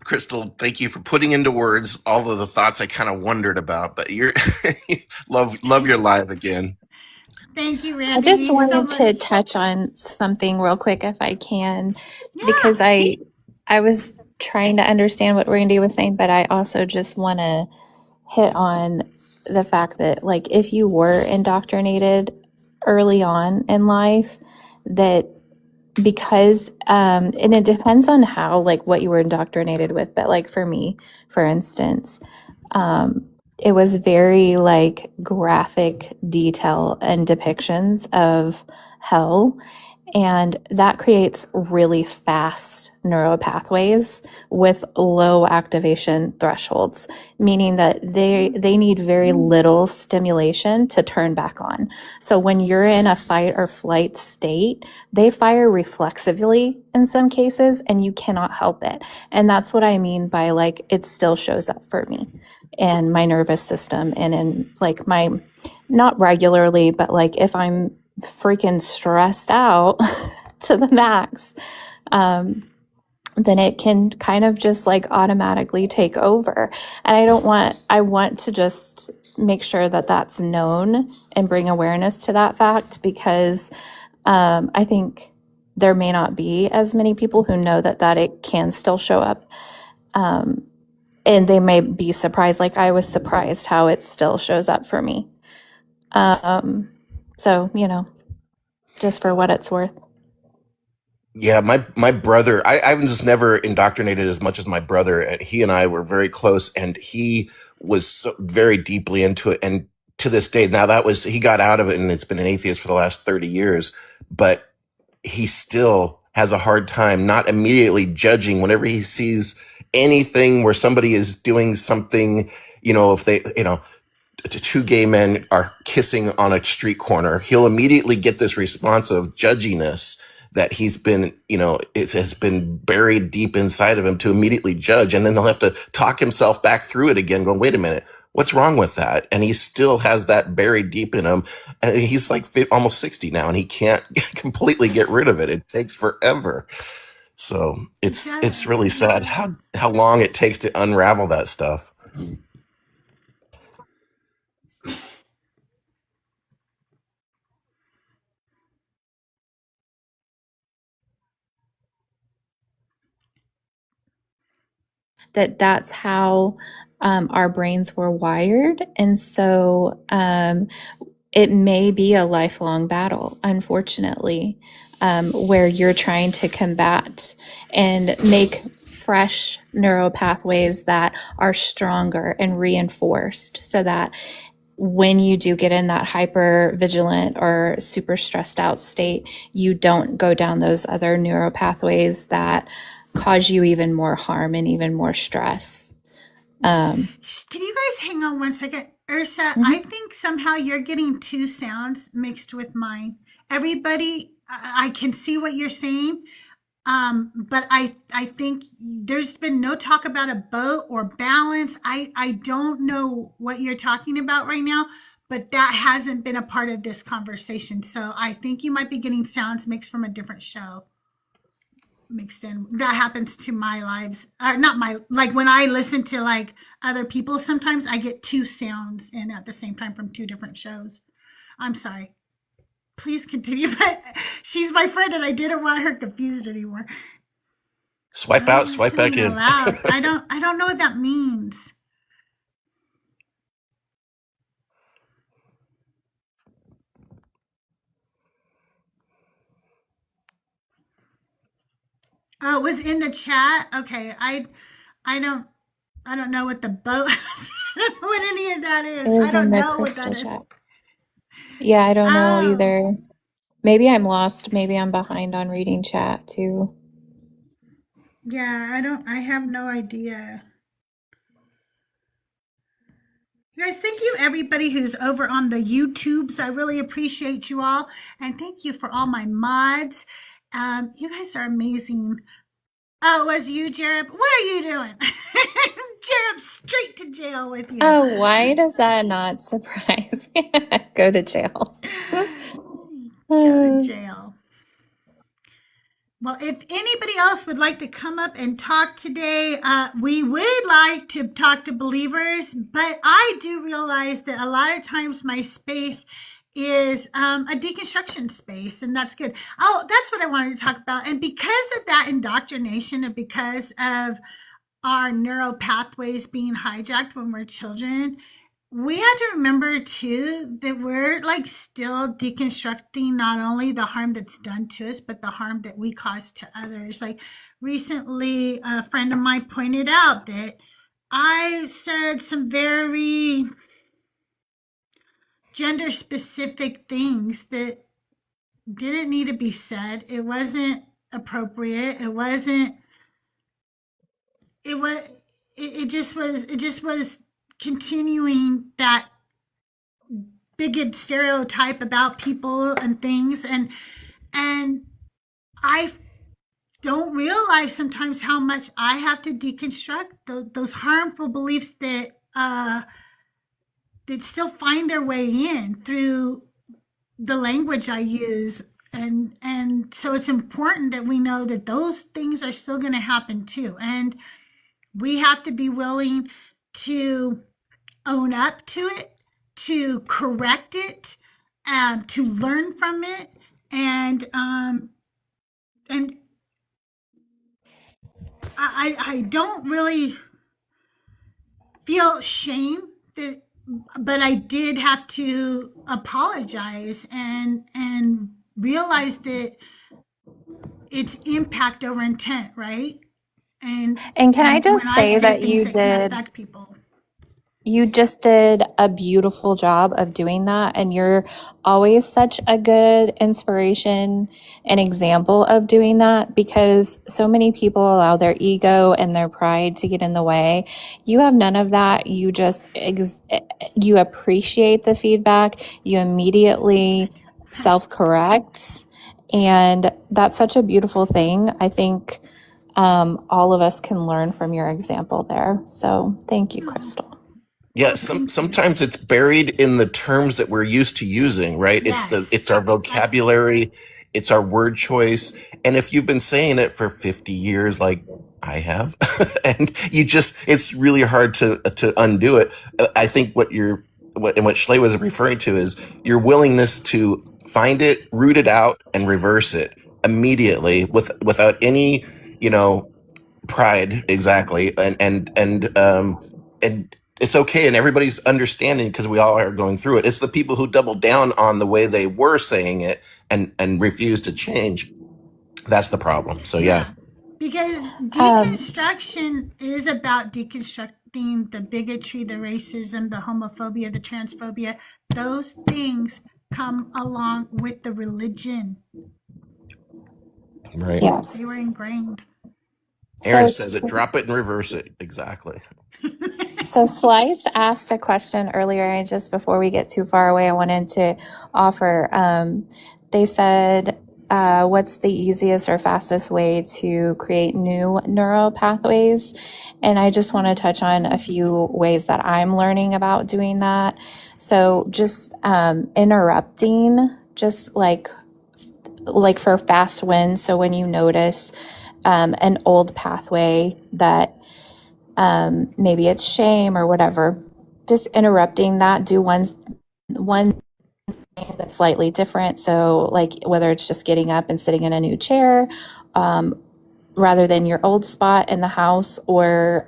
Crystal, thank you for putting into words all of the thoughts I kind of wondered about. But you're love your live again. Thank you, Randy. I just wanted so to much. touch on something real quick if I can, because I was trying to understand what Randy was saying, but I also just want to hit on the fact that, like, if you were indoctrinated early on in life, that because and it depends on how, like, what you were indoctrinated with, but like for me, for instance, it was very like graphic detail and depictions of hell, And that creates really fast neural pathways with low activation thresholds, meaning that they need very little stimulation to turn back on. So when you're in a fight or flight state, they fire reflexively in some cases, and you cannot help it. And that's what I mean by like, it still shows up for me in my nervous system and in like my, not regularly, but like if I'm freaking stressed out to the max, then it can kind of just like automatically take over. And I want to just make sure that that's known and bring awareness to that fact, because I think there may not be as many people who know that it can still show up. And they may be surprised, like I was surprised how it still shows up for me. So, just for what it's worth. Yeah, my brother, I was just never indoctrinated as much as my brother. He and I were very close, and he was very deeply into it. And to this day, now he got out of it and it's been an atheist for the last 30 years, but he still has a hard time not immediately judging whenever he sees anything where somebody is doing something, if they, two gay men are kissing on a street corner, he'll immediately get this response of judginess that he's been, it has been buried deep inside of him to immediately judge. And then he'll have to talk himself back through it again, going, wait a minute, what's wrong with that? And he still has that buried deep in him. And he's like almost 60 now, and he can't completely get rid of it. It takes forever. So it's really sad how long it takes to unravel that stuff. That's how our brains were wired. And so it may be a lifelong battle, unfortunately, where you're trying to combat and make fresh neural pathways that are stronger and reinforced, so that when you do get in that hyper vigilant or super stressed out state, you don't go down those other neural pathways that cause you even more harm and even more stress. Can you guys hang on one second? Ursa, I think somehow you're getting two sounds mixed with mine. Everybody, I can see what you're saying, but I think there's been no talk about a boat or balance. I don't know what you're talking about right now, but that hasn't been a part of this conversation. So I think you might be getting sounds mixed from a different show. Mixed in. That happens to my lives, not my, like when I listen to like other people, sometimes I get two sounds in at the same time from two different shows. I'm sorry, please continue. But she's my friend and I didn't want her confused anymore. Swipe out, swipe back in. I don't know what that means. Oh, it was in the chat. Okay, I don't know what the boat is. I don't know what any of that is. It was I don't in the know what crystal that is. chat. Yeah, I don't know Oh, either. Maybe I'm lost. Maybe I'm behind on reading chat too. yeah, I have no idea. You guys, thank you everybody who's over on the YouTubes. I really appreciate you all. And thank you for all my mods. You guys are amazing. Oh, it was you, Jereb? What are you doing? Jereb, straight to jail with you. Oh, why does that not surprise me? Go to jail. Go to jail. Well, if anybody else would like to come up and talk today, we would like to talk to believers, but I do realize that a lot of times my space is a deconstruction space, and that's good. Oh, that's what I wanted to talk about. And because of that indoctrination and because of our neural pathways being hijacked when we're children, we have to remember too that we're like still deconstructing not only the harm that's done to us, but the harm that we cause to others. Like recently, a friend of mine pointed out that I said some very gender specific things that didn't need to be said. It wasn't appropriate. It wasn't, it was, it just was continuing that bigot stereotype about people and things. And I don't realize sometimes how much I have to deconstruct those harmful beliefs that still find their way in through the language I use. And so it's important that we know that those things are still going to happen too. And we have to be willing to own up to it, to correct it, to learn from it, and I don't really feel shame that, but I did have to apologize and realize that it's impact over intent, right? And can I And just when I say say that things that can affect people. you just did a beautiful job of doing that, and you're always such a good inspiration and example of doing that, because so many people allow their ego and their pride to get in the way. You have none of that. You just you appreciate the feedback. You immediately self-correct, and that's such a beautiful thing. I think all of us can learn from your example there. So thank you, Crystal. Yeah, Oh, thank you. sometimes it's buried in the terms that we're used to using, right? Yes. It's our vocabulary, it's our word choice. And if you've been saying it for 50 years, like I have, and it's really hard to undo it. I think what Schley was referring to is your willingness to find it, root it out, and reverse it immediately without any, pride, exactly. And it's okay, and everybody's understanding, because we all are going through it. It's the people who double down on the way they were saying it and refuse to change. That's the problem. So yeah. Because deconstruction is about deconstructing the bigotry, the racism, the homophobia, the transphobia. Those things come along with the religion. Right. Yes. They were ingrained. Aaron says it, drop it and reverse it. Exactly. So Slice asked a question earlier, and just before we get too far away, I wanted to offer. They said, what's the easiest or fastest way to create new neural pathways? And I just want to touch on a few ways that I'm learning about doing that. So just interrupting, just like for fast wins. So when you notice an old pathway that maybe it's shame or whatever, just interrupting that, do one thing that's slightly different. So like whether it's just getting up and sitting in a new chair rather than your old spot in the house, or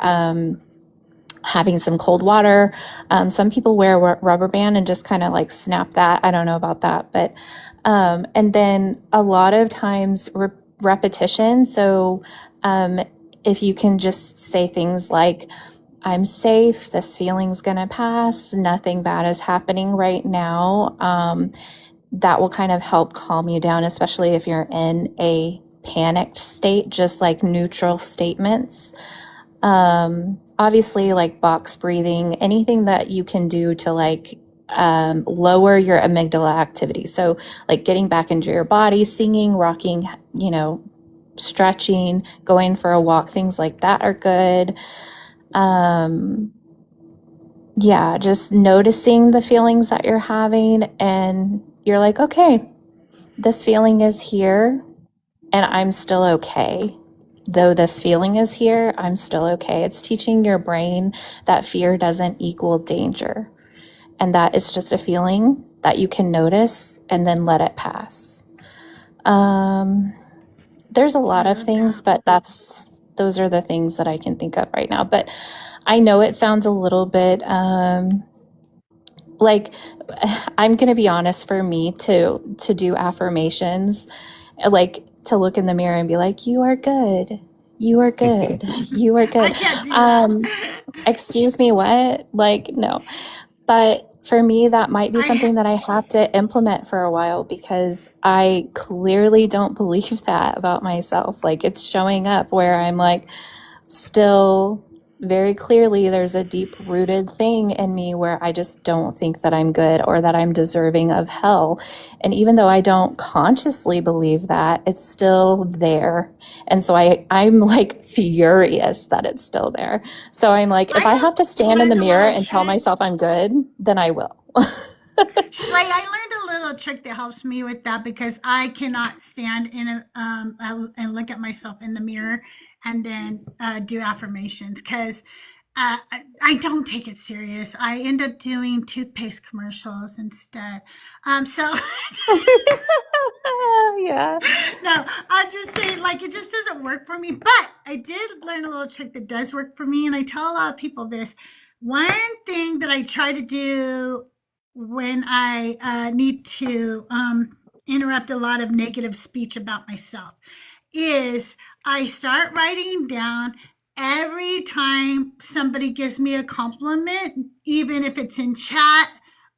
having some cold water. Some people wear a rubber band and just kind of like snap that. I don't know about that, but and then a lot of times repetition. So if you can just say things like, I'm safe, this feeling's gonna pass, nothing bad is happening right now, that will kind of help calm you down, especially if you're in a panicked state, just like neutral statements. Obviously, like box breathing, anything that you can do to like lower your amygdala activity. So like getting back into your body, singing, rocking, stretching, going for a walk, things like that are good. Yeah, just noticing the feelings that you're having, and you're like, okay, this feeling is here and I'm still okay. Though this feeling is here, I'm still okay. It's teaching your brain that fear doesn't equal danger, and that it's just a feeling that you can notice and then let it pass. There's a lot of things, but those are the things that I can think of right now. But I know it sounds a little bit like, I'm going to be honest, for me to do affirmations, like to look in the mirror and be like, you are good. You are good. You are good. I can't do that. Excuse me, what? Like, no. But for me, that might be I something that I have to implement for a while because I clearly don't believe that about myself. Like it's showing up where I'm like, still very clearly there's a deep rooted thing in me where I just don't think that I'm good or that I'm deserving of hell. And even though I don't consciously believe that, it's still there. And so I'm like furious that it's still there. So I'm like, if I have to stand in the learned a mirror little and tell trick. myself I'm good, then I will. Shley, I learned a little trick that helps me with that because I cannot stand in and look at myself in the mirror and then do affirmations because I don't take it serious. I end up doing toothpaste commercials instead. So Yeah. no, I'll just say like it just doesn't work for me. But I did learn a little trick that does work for me, and I tell a lot of people this. One thing that I try to do when I need to interrupt a lot of negative speech about myself is I start writing down every time somebody gives me a compliment, even if it's in chat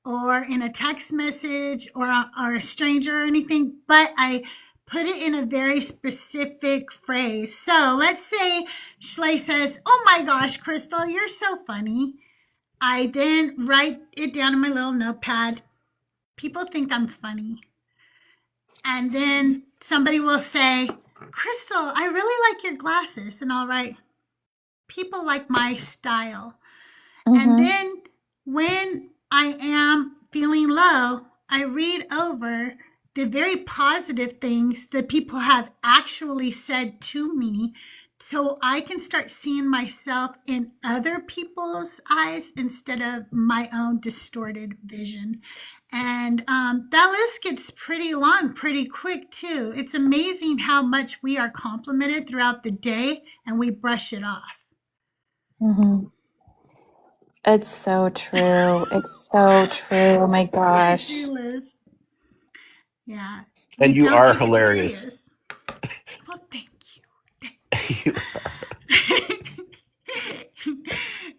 or in a text message or a stranger or anything, but I put it in a very specific phrase. So let's say Schley says, "Oh my gosh, Crystal, you're so funny." I then write it down in my little notepad. People think I'm funny. And then somebody will say, "Crystal, I really like your glasses." And I'll write, "People like my style." And Mm-hmm. then when I am feeling low, I read over the very positive things that people have actually said to me so I can start seeing myself in other people's eyes instead of my own distorted vision. And that list gets pretty long pretty quick too. It's amazing how much we are complimented throughout the day and we brush it off. Mm-hmm. It's so true. It's so true. Oh my I see, gosh. Liz. Yeah, we And you don't are take it hilarious. serious. Well, thank you. You-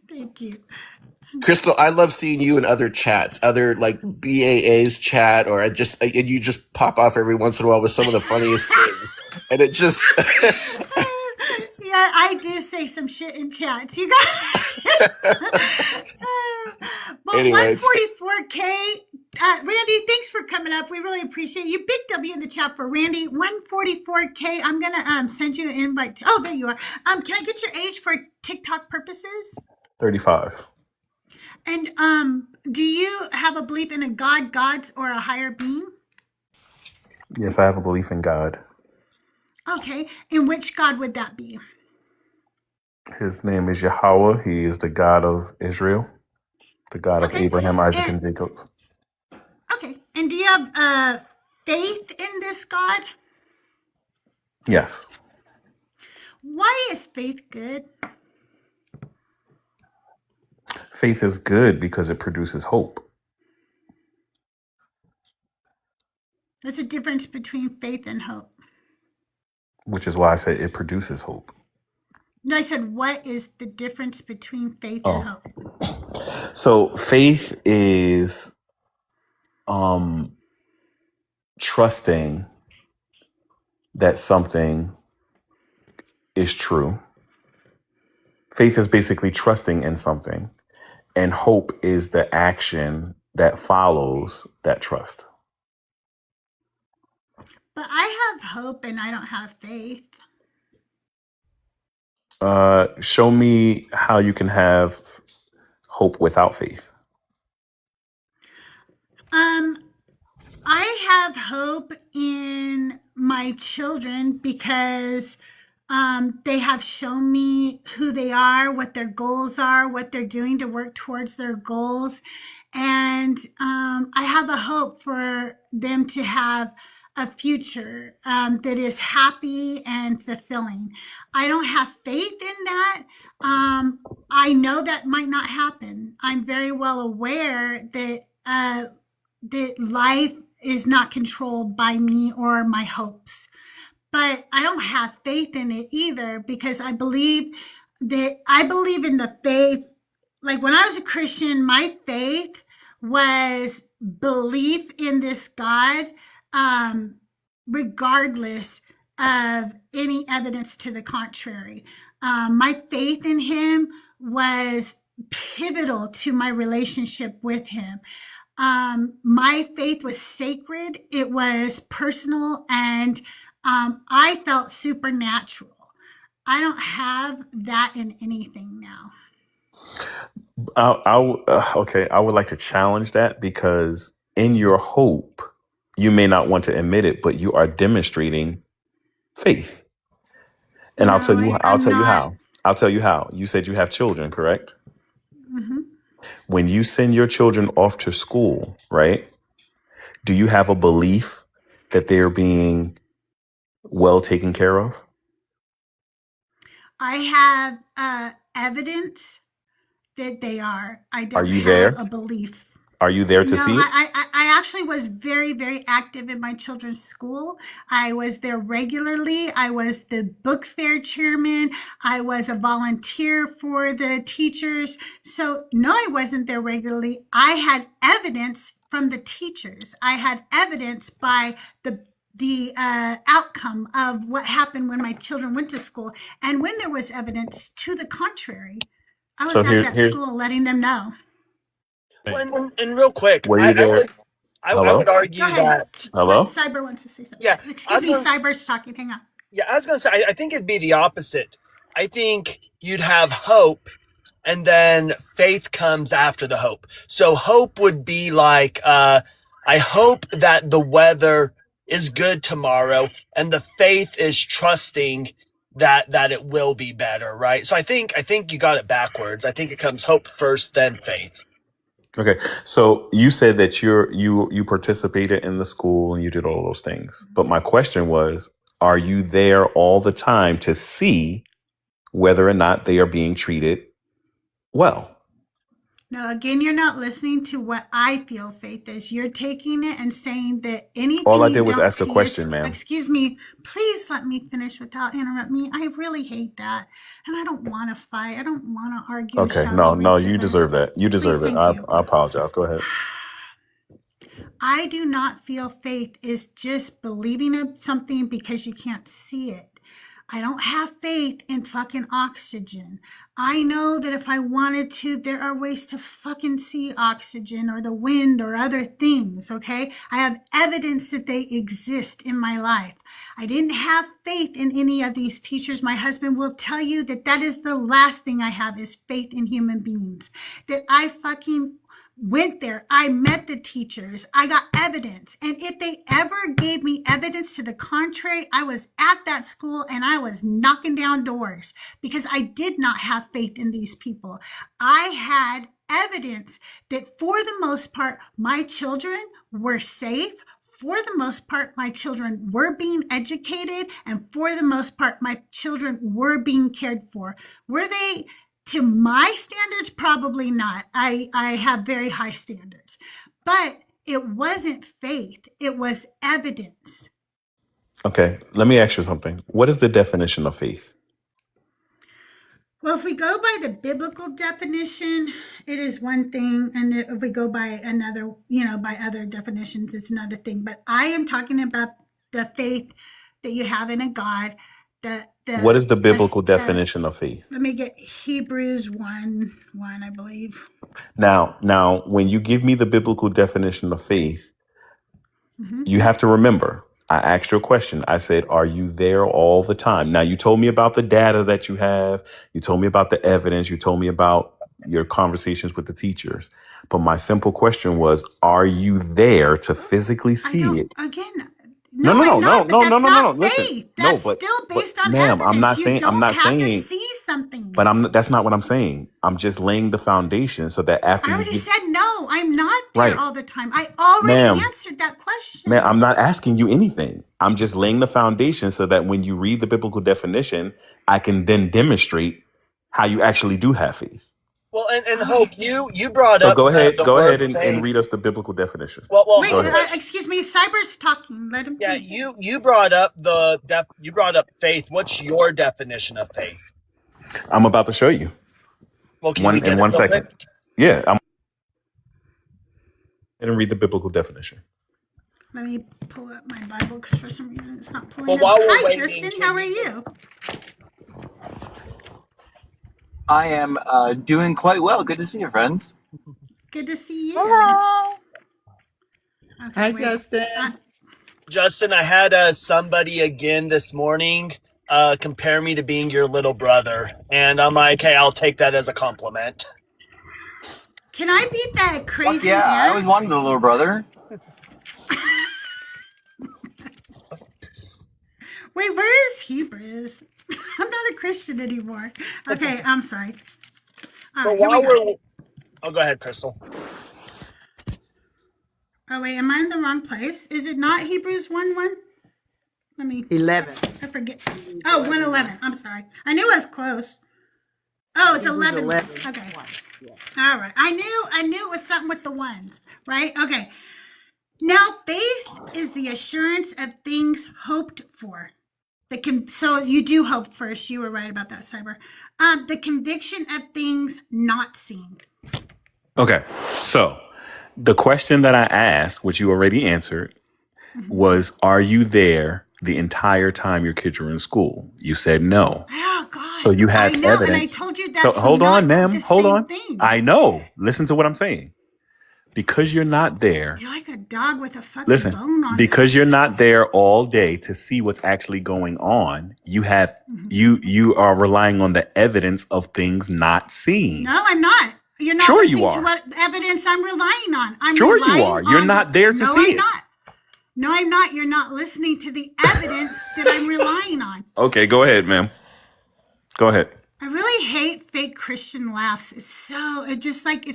Thank you. Crystal, I love seeing you in other chats, other like BAA's chat, or and you just pop off every once in a while with some of the funniest things, and it just Yeah, I do say some shit in chats. You guys. But anyways. 144K, Randy, thanks for coming up. We really appreciate you. Big W in the chat for Randy. 144K. I'm gonna send you an invite. Oh, there you are. Can I get your age for TikTok purposes? 35. And do you have a belief in a God, gods, or a higher being? Yes, I have a belief in God. Okay. And which God would that be? His name is Yahweh. He is the God of Israel, the God of Okay. Abraham, Isaac, And and Jacob. okay. And do you have faith in this God? Yes. Why is faith good? Faith is good because it produces hope. There's a difference between faith and hope. Which is why I said it produces hope. No, I said, what is the difference between faith and hope? So faith is trusting that something is true. Faith is basically trusting in something, and hope is the action that follows that trust. But I have hope and I don't have faith. Show me how you can have hope without faith. I have hope in my children because they have shown me who they are, what their goals are, what they're doing to work towards their goals. And I have a hope for them to have a future that is happy and fulfilling. I don't have faith in that. I know that might not happen. I'm very well aware that life is not controlled by me or my hopes. But I don't have faith in it either because I believe in the faith. Like when I was a Christian, my faith was belief in this God, regardless of any evidence to the contrary. My faith in him was pivotal to my relationship with him. My faith was sacred, it was personal, and I felt supernatural. I don't have that in anything now. Okay, I would like to challenge that, because in your hope, you may not want to admit it, but you are demonstrating faith. And I'll No, tell you, I'll I'm tell you not. how. I'll tell you how. You said you have children, correct? Hmm. When you send your children off to school, right? Do you have a belief that they're being well taken care of? I have evidence that they are. I Are don't you have there? a belief. Are you there to No, see it? I actually was very, very active in my children's school. I was there regularly. I was the book fair chairman. I was a volunteer for the teachers. So no, I wasn't there regularly. I had evidence from the teachers. I had evidence by the outcome of what happened when my children went to school. And when there was evidence to the contrary, I was So at here, that here's. school letting them know. Well, and real quick, Were you there? I would Hello? Go argue ahead. that Hello? Cyber wants to say something. yeah, I Excuse was me, going to Cyber's talking. Hang on. I was going to say I think it'd be the opposite. I think you'd have hope, and then faith comes after the hope. So hope would be like, I hope that the weather is good tomorrow, and the faith is trusting that it will be better, right? So I think you got it backwards. I think it comes hope first, then faith. Okay. So you said that you participated in the school and you did all those things. But my question was, are you there all the time to see whether or not they are being treated well? No, again, you're not listening to what I feel faith is. You're taking it and saying that All anything I you did was don't ask a see is, question, ma'am. excuse me, please let me finish without interrupt me. I really hate that. And I don't want to fight. I don't want to argue and Okay. shout No, over no, each you other. deserve that. You Please, deserve it. thank you. I apologize. Go ahead. I do not feel faith is just believing in something because you can't see it. I don't have faith in fucking oxygen. I know that if I wanted to, there are ways to fucking see oxygen or the wind or other things, okay? I have evidence that they exist in my life. I didn't have faith in any of these teachers. My husband will tell you that that is the last thing I have is faith in human beings. That I fucking went there. I met the teachers. I got evidence. And if they ever gave me evidence to the contrary, I was at that school and I was knocking down doors because I did not have faith in these people. I had evidence that for the most part, my children were safe. For the most part, my children were being educated. And for the most part, my children were being cared for. Were they to my standards? Probably not. I have very high standards, but it wasn't faith. It was evidence. Okay. Let me ask you something. What is the definition of faith? Well, if we go by the biblical definition, it is one thing. And if we go by another, by other definitions, it's another thing. But I am talking about the faith that you have in a God. What is the biblical definition of faith? Let me get Hebrews 1, I believe. Now, when you give me the biblical definition of faith, you have to remember, I asked you a question. I said, are you there all the time? Now, you told me about the data that you have. You told me about the evidence. You told me about your conversations with the teachers. But my simple question was, are you there to physically see it? Again, No. That's not Listen, faith. That's still based on ma'am, evidence. You don't have to see something. But that's not what I'm saying. I'm just laying the foundation so that after I already said no. I'm not there Right. all the time. I already Ma'am. answered that question. Man, I'm not asking you anything. I'm just laying the foundation so that when you read the biblical definition, I can then demonstrate how you actually do have faith. Well, and Hope, you brought So up go ahead word and faith. read us the biblical definition. Well, Wait, go ahead. excuse me. Cyber's talking. Let him. Yeah, you brought up you brought up faith. What's your definition of faith? I'm about to show you. Well, can we get In it 1 real second. quick? Yeah. ahead and read the biblical definition. Let me pull up my Bible because for some reason it's not pulling Well, up. while we're Hi, waiting, Justin. How are you? I am doing quite well. Good to see you, friends. Good to see you. Hello. Okay, Hi, wait. Justin. Justin, I had somebody again this morning compare me to being your little brother. And I'm like, hey, I'll take that as a compliment. Can I beat that Fuck crazy yeah, I aunt? always wanted a little brother. Wait, where is Hebrews? I'm not a Christian anymore. Okay, I'm sorry. All But right, here while we go. we're... Oh, go ahead, Crystal. Oh, wait, am I in the wrong place? Is it not Hebrews 1:1? Let me, 11. I forget. Oh, 1:11. I'm sorry. I knew I was close. Oh, it's Hebrews 11. 11. Okay. Yeah. All right. I knew it was something with the ones, right? Okay. Now, faith is the assurance of things hoped for. So you do hope first. You were right about that, Cyber. The conviction of things not seen. Okay. So the question that I asked, which you already answered, was, are you there the entire time your kids are in school? You said no. Oh, God. So you have I know, evidence. and I told you So that's hold on, not ma'am. the Hold same on. thing. I know. Listen to what I'm saying. Because you're not there. You're like a dog with a fucking Listen, bone on because this. you're not there all day to see what's actually going on, you have you are relying on the evidence of things not seen. No, I'm not. You're not Sure you listening to are. what evidence I'm relying on. I'm Sure you relying are. You're on not there to no, see I'm it. not. No, I'm not. You're not listening to the evidence that I'm relying on. Okay, go ahead, ma'am. Go ahead. I really hate fake Christian laughs. It's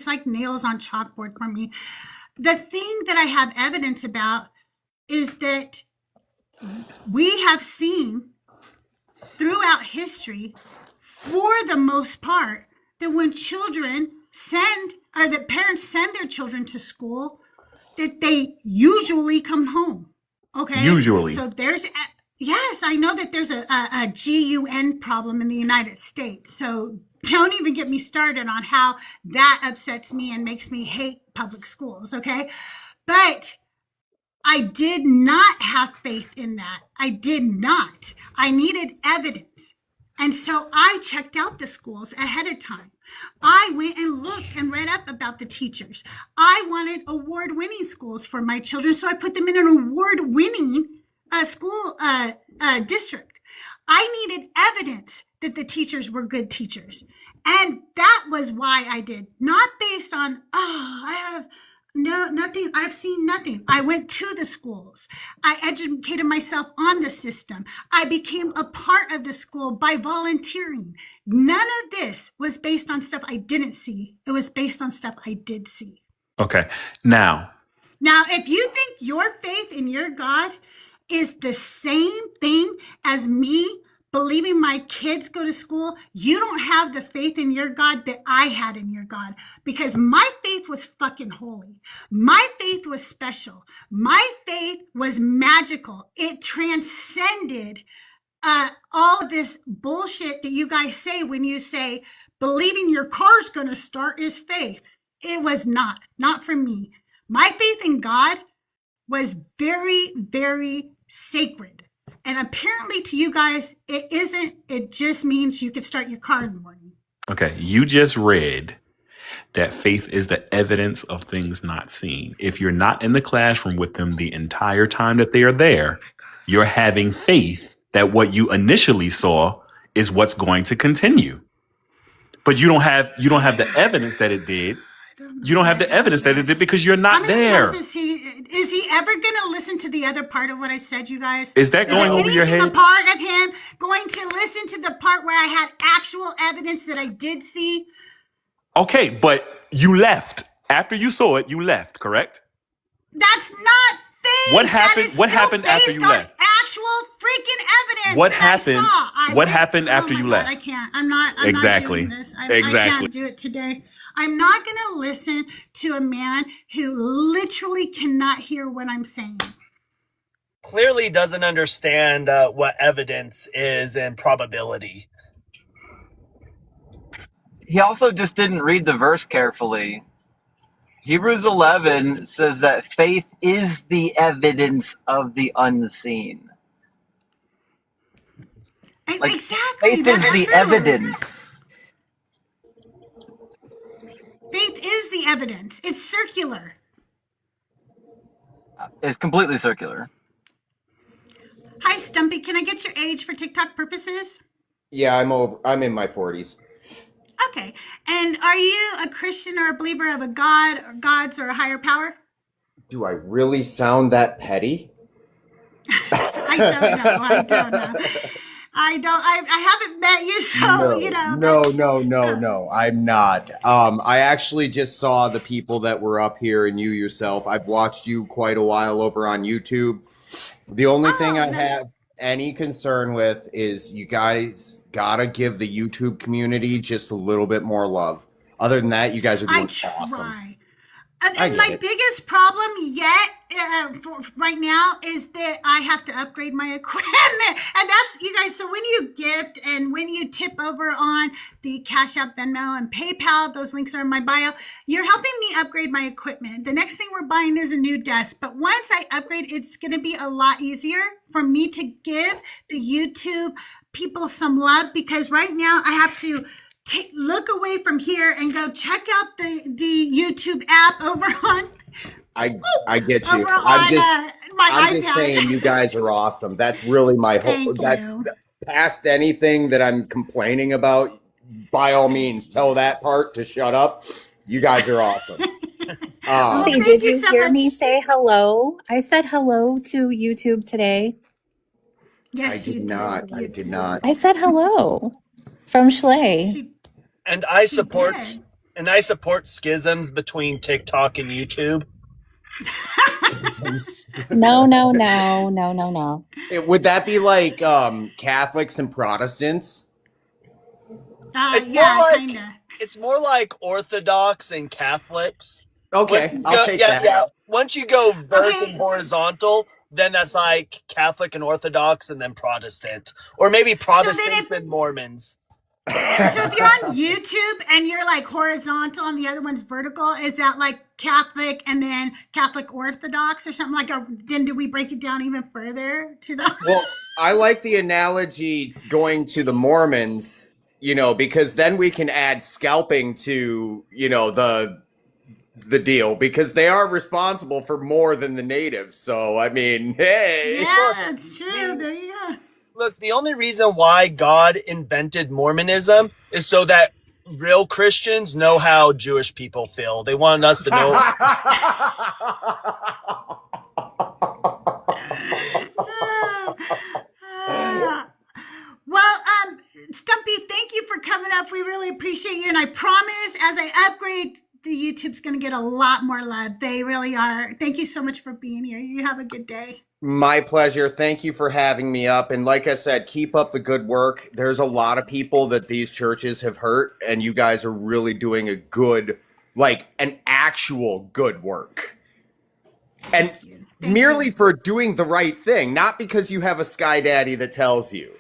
like nails on chalkboard for me. The thing that I have evidence about is that we have seen throughout history, for the most part, that when that parents send their children to school, that they usually come home. Okay? Usually. So yes, I know that there's a GUN problem in the United States. So don't even get me started on how that upsets me and makes me hate public schools. Okay? But I did not have faith in that. I did not. I needed evidence. And so I checked out the schools ahead of time. I went and looked and read up about the teachers. I wanted award-winning schools for my children, so I put them in an award-winning school district. I needed evidence that the teachers were good teachers. And that was why I did. Not based on, nothing. I've seen nothing. I went to the schools. I educated myself on the system. I became a part of the school by volunteering. None of this was based on stuff I didn't see. It was based on stuff I did see. Okay. Now, if you think your faith in your God is the same thing as me believing my kids go to school, you don't have the faith in your God that I had in your God, because my faith was fucking holy. My faith was special. My faith was magical. It transcended all of this bullshit that you guys say when you say believing your car's going to start is faith. It was not for me. My faith in God was very, very sacred. And apparently to you guys, it isn't. It just means you can start your car in the morning. okay, you just read that faith is the evidence of things not seen. If you're not in the classroom with them the entire time that they are there, you're having faith that what you initially saw is what's going to continue. But you don't have the evidence that it did. You don't have the evidence that it did because you're not there. How many times is he ever going to listen to the other part of what I said, you guys? Is that going over your head? A part of him going to listen to the part where I had actual evidence that I did see? Okay, but you left. After you saw it, you left, correct? That's not faith. What happened? What happened after you left? Actual freaking evidence. What that happened? I saw. What happened after you God, left? I can't. I'm not Exactly. doing this. I Exactly. can't do it today. I'm not going to listen to a man who literally cannot hear what I'm saying. Clearly doesn't understand what evidence is and probability. He also just didn't read the verse carefully. Hebrews 11 says that faith is the evidence of the unseen. Like, Exactly. faith is That's the true. evidence. Faith is the evidence. It's circular. It's completely circular. Hi, Stumpy. Can I get your age for TikTok purposes? Yeah, I'm in my 40s. Okay. And are you a Christian or a believer of a God or gods or a higher power? Do I really sound that petty? I don't know. I haven't met you, so No. I'm not. I actually just saw the people that were up here and you yourself. I've watched you quite a while over on YouTube. The only thing I have any concern with is you guys gotta give the YouTube community just a little bit more love. Other than that, you guys are doing awesome. And my biggest problem yet for right now is that I have to upgrade my equipment. And that's, you guys, so when you gift and when you tip over on the Cash App, Venmo, and PayPal, those links are in my bio, you're helping me upgrade my equipment. The next thing we're buying is a new desk. But once I upgrade, it's going to be a lot easier for me to give the YouTube people some love, because right now I have to look away from here and go check out the YouTube app over on. I get you. I'm just saying you guys are awesome. That's really my hope. That's past anything that I'm complaining about. By all means, tell that part to shut up. You guys are awesome. Did you hear me say hello? I said hello to YouTube today. Yes, I did not. I did not. I said hello from Schley. And I support schisms between TikTok and YouTube. No. Would that be like Catholics and Protestants? It's more like Orthodox and Catholics. Okay, I'll take that. Yeah. Once you go and horizontal, then that's like Catholic and Orthodox, and then Protestant, or maybe Protestants and Mormons. So if you're on YouTube and you're like horizontal and the other one's vertical, is that like Catholic and then Catholic Orthodox or something like? Or then do we break it down even further to the? Well, I like the analogy going to the Mormons, because then we can add scalping to, the deal, because they are responsible for more than the natives. So, I mean, hey. Yeah, that's true. There you go. Look, the only reason why God invented Mormonism is so that real Christians know how Jewish people feel. They want us to know. Well, Stumpy, thank you for coming up. We really appreciate you. And I promise, as I upgrade, the YouTube's going to get a lot more love. They really are. Thank you so much for being here. You have a good day. My pleasure. Thank you for having me up. And like I said, keep up the good work. There's a lot of people that these churches have hurt, and you guys are really doing a good, an actual good work. And merely for doing the right thing, not because you have a sky daddy that tells you.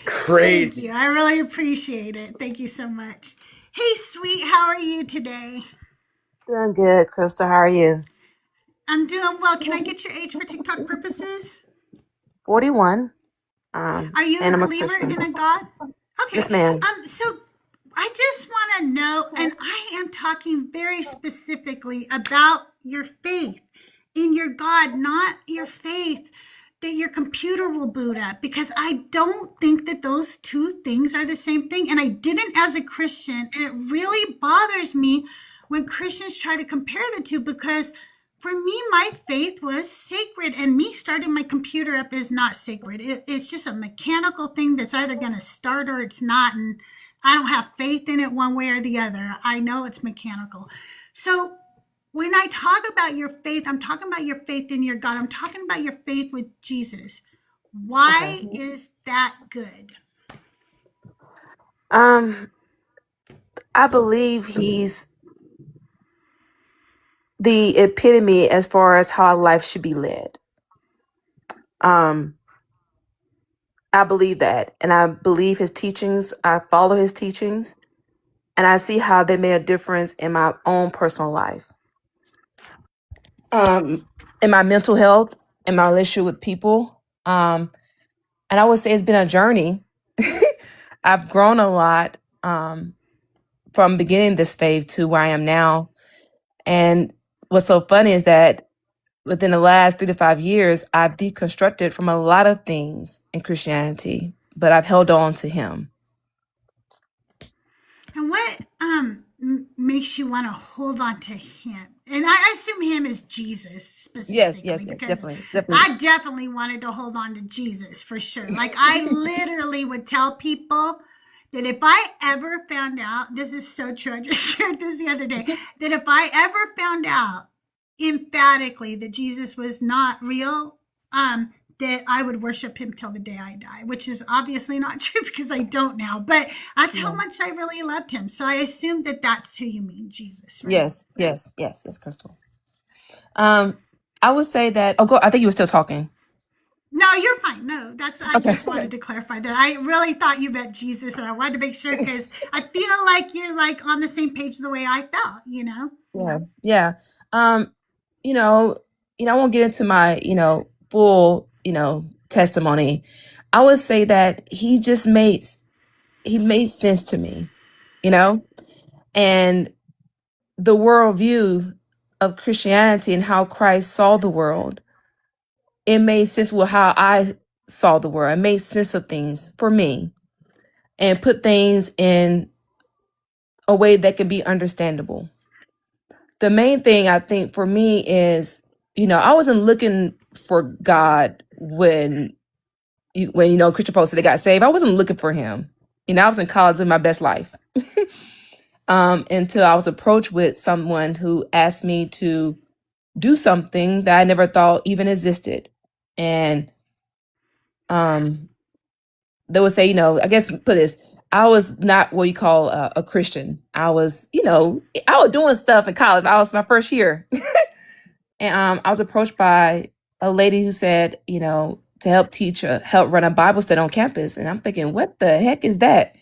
Crazy. Thank you. I really appreciate it. Thank you so much. Hey, sweet, how are you today? Doing good, Crystal. How are you? I'm doing well. Can I get your age for TikTok purposes? 41. Are you a believer in a God? Okay. Yes, ma'am. So I just want to know, and I am talking very specifically about your faith in your God, not your faith that your computer will boot up, because I don't think that those two things are the same thing. And I didn't as a Christian. And it really bothers me when Christians try to compare the two, because for me, my faith was sacred, and me starting my computer up is not sacred. It's just a mechanical thing that's either going to start or it's not. And I don't have faith in it one way or the other. I know it's mechanical. So when I talk about your faith, I'm talking about your faith in your God. I'm talking about your faith with Jesus. Why is that good? I believe he's the epitome as far as how life should be led. I believe that, and I believe his teachings. I follow his teachings, and I see how they made a difference in my own personal life, in my mental health, in my relationship with people. And I would say it's been a journey. I've grown a lot from beginning this faith to where I am now. And what's so funny is that within the last 3 to 5 years, I've deconstructed from a lot of things in Christianity, but I've held on to him. And what makes you want to hold on to him? And I assume him is Jesus specifically. Yes, because definitely. I definitely wanted to hold on to Jesus for sure. Like I literally would tell people that if I ever found out, this is so true, I just shared this the other day, that if I ever found out emphatically that Jesus was not real, that I would worship him till the day I die, which is obviously not true because I don't now, but that's how much I really loved him. So I assume that that's who you mean, Jesus, right? Yes, Crystal. I would say that, oh, go, I think you were still talking. No, you're fine. No, I Okay. just wanted to clarify that. I really thought you meant Jesus, and I wanted to make sure because I feel like you're like on the same page the way I felt, you know? Yeah. You know, I won't get into my, full, testimony. I would say that he made sense to me, and the worldview of Christianity and how Christ saw the world, it made sense with how I saw the world. It made sense of things for me and put things in a way that can be understandable. The main thing I think for me is, I wasn't looking for God when Christian folks said they got saved. I wasn't looking for him. I was in college living my best life. Until I was approached with someone who asked me to do something that I never thought even existed. And they would say, I guess put this, I was not what you call a Christian. I was, I was doing stuff in college. I was my first year. And I was approached by a lady who said, to help run a Bible study on campus. And I'm thinking, what the heck is that?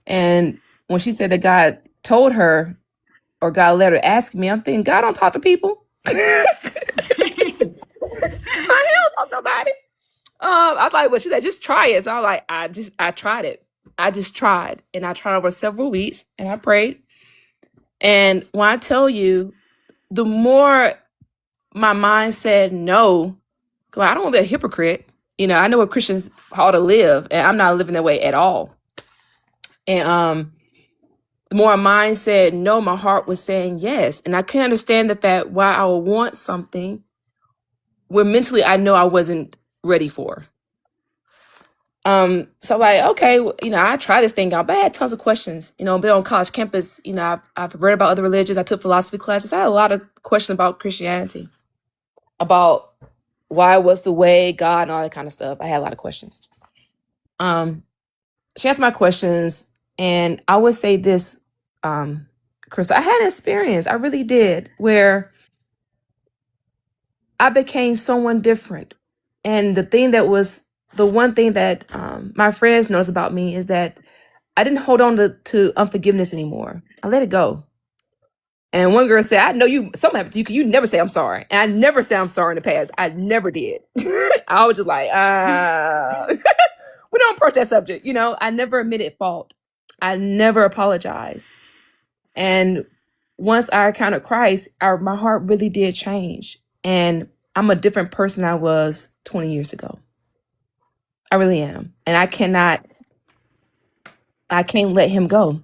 And when she said that God told her, or God let her ask me, I'm thinking, God don't talk to people. I don't talk to nobody. I was like, well, she said, just try it. So I was like, I tried it. I just tried. And I tried over several weeks and I prayed. And when I tell you, the more my mind said no, because I don't want to be a hypocrite. I know what Christians ought to live, and I'm not living that way at all. And the more my mind said no, my heart was saying yes. And I can understand the fact why I would want something where mentally I know I wasn't ready for. So like, okay, I tried this thing out, but I had tons of questions, been on college campus, I've read about other religions. I took philosophy classes. I had a lot of questions about Christianity, about why it was the way, God, and all that kind of stuff. I had a lot of questions. She asked my questions, and I would say this, Crystal, I had an experience, I really did, where I became someone different. And the one thing that my friends noticed about me is that I didn't hold on to unforgiveness anymore. I let it go. And one girl said, I know something happened to you because you never say I'm sorry. And I never say I'm sorry in the past. I never did. I was just like, we don't approach that subject. I never admitted fault. I never apologized. And once I encountered Christ, my heart really did change. And I'm a different person I was 20 years ago. I really am. And I can't let him go.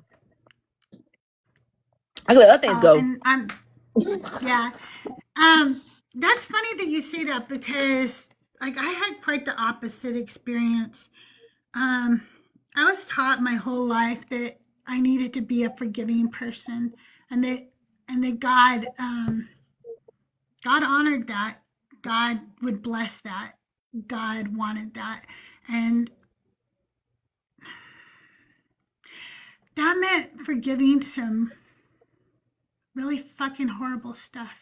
I can let other things go. And yeah. That's funny that you say that because like I had quite the opposite experience. I was taught my whole life that I needed to be a forgiving person and that God honored that. God would bless that. God wanted that. And that meant forgiving some really fucking horrible stuff.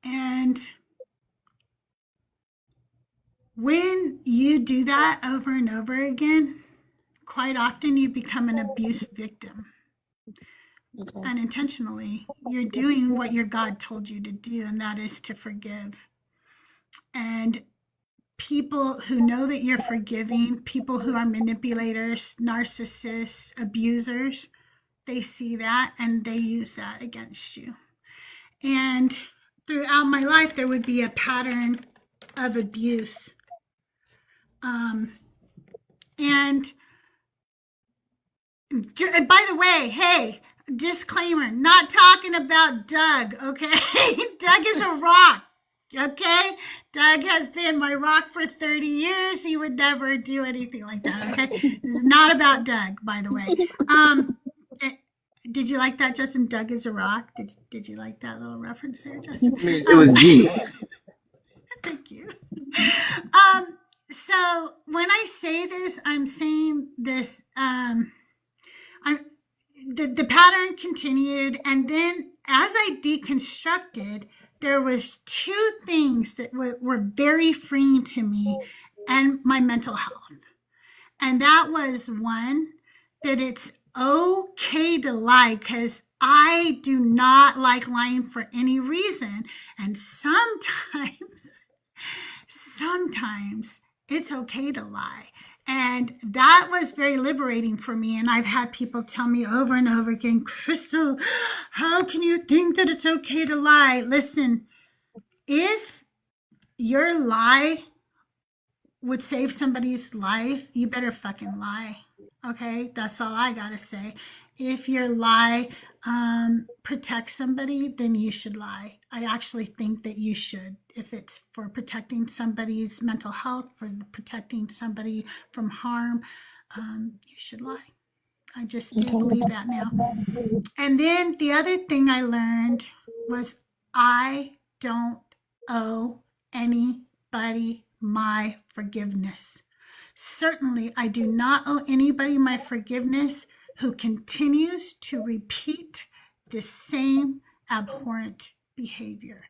And when you do that over and over again, quite often you become an abuse victim. Okay. Unintentionally, you're doing what your God told you to do, and that is to forgive. And people who know that you're forgiving, people who are manipulators, narcissists, abusers, they see that and they use that against you. And throughout my life, there would be a pattern of abuse. And by the way, hey, disclaimer, not talking about Doug, okay? Doug is a rock, okay? Doug has been my rock for 30 years. He would never do anything like that, okay? This is not about Doug, by the way. Did you like that, Justin? Doug is a rock. Did you like that little reference there, Justin? I mean, it was genius. Thank you. So when I say this, I'm saying this. The pattern continued, and then as I deconstructed, there was two things that were very freeing to me and my mental health. And that was one, that it's okay to lie, because I do not like lying for any reason. And sometimes it's okay to lie. And that was very liberating for me. And I've had people tell me over and over again, Crystal, how can you think that it's okay to lie? Listen, if your lie would save somebody's life, you better fucking lie. Okay, that's all I gotta say. If your lie protects somebody, then you should lie. I actually think that you should. If it's for protecting somebody's mental health, for protecting somebody from harm, you should lie. I just do believe that now. And then the other thing I learned was I don't owe anybody my forgiveness. Certainly, I do not owe anybody my forgiveness who continues to repeat the same abhorrent behavior.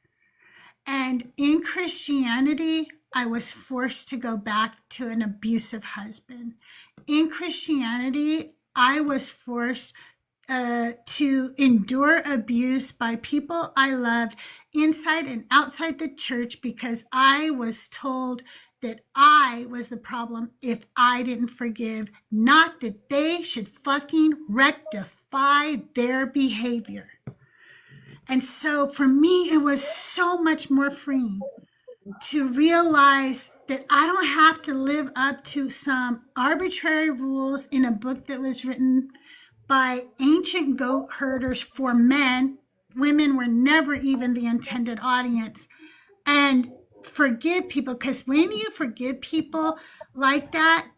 And in Christianity, I was forced to go back to an abusive husband. In Christianity, I was forced to endure abuse by people I loved inside and outside the church, because I was told that I was the problem if I didn't forgive, not that they should fucking rectify their behavior. And so for me, it was so much more freeing to realize that I don't have to live up to some arbitrary rules in a book that was written by ancient goat herders for men. Women were never even the intended audience. And forgive people, because when you forgive people like that,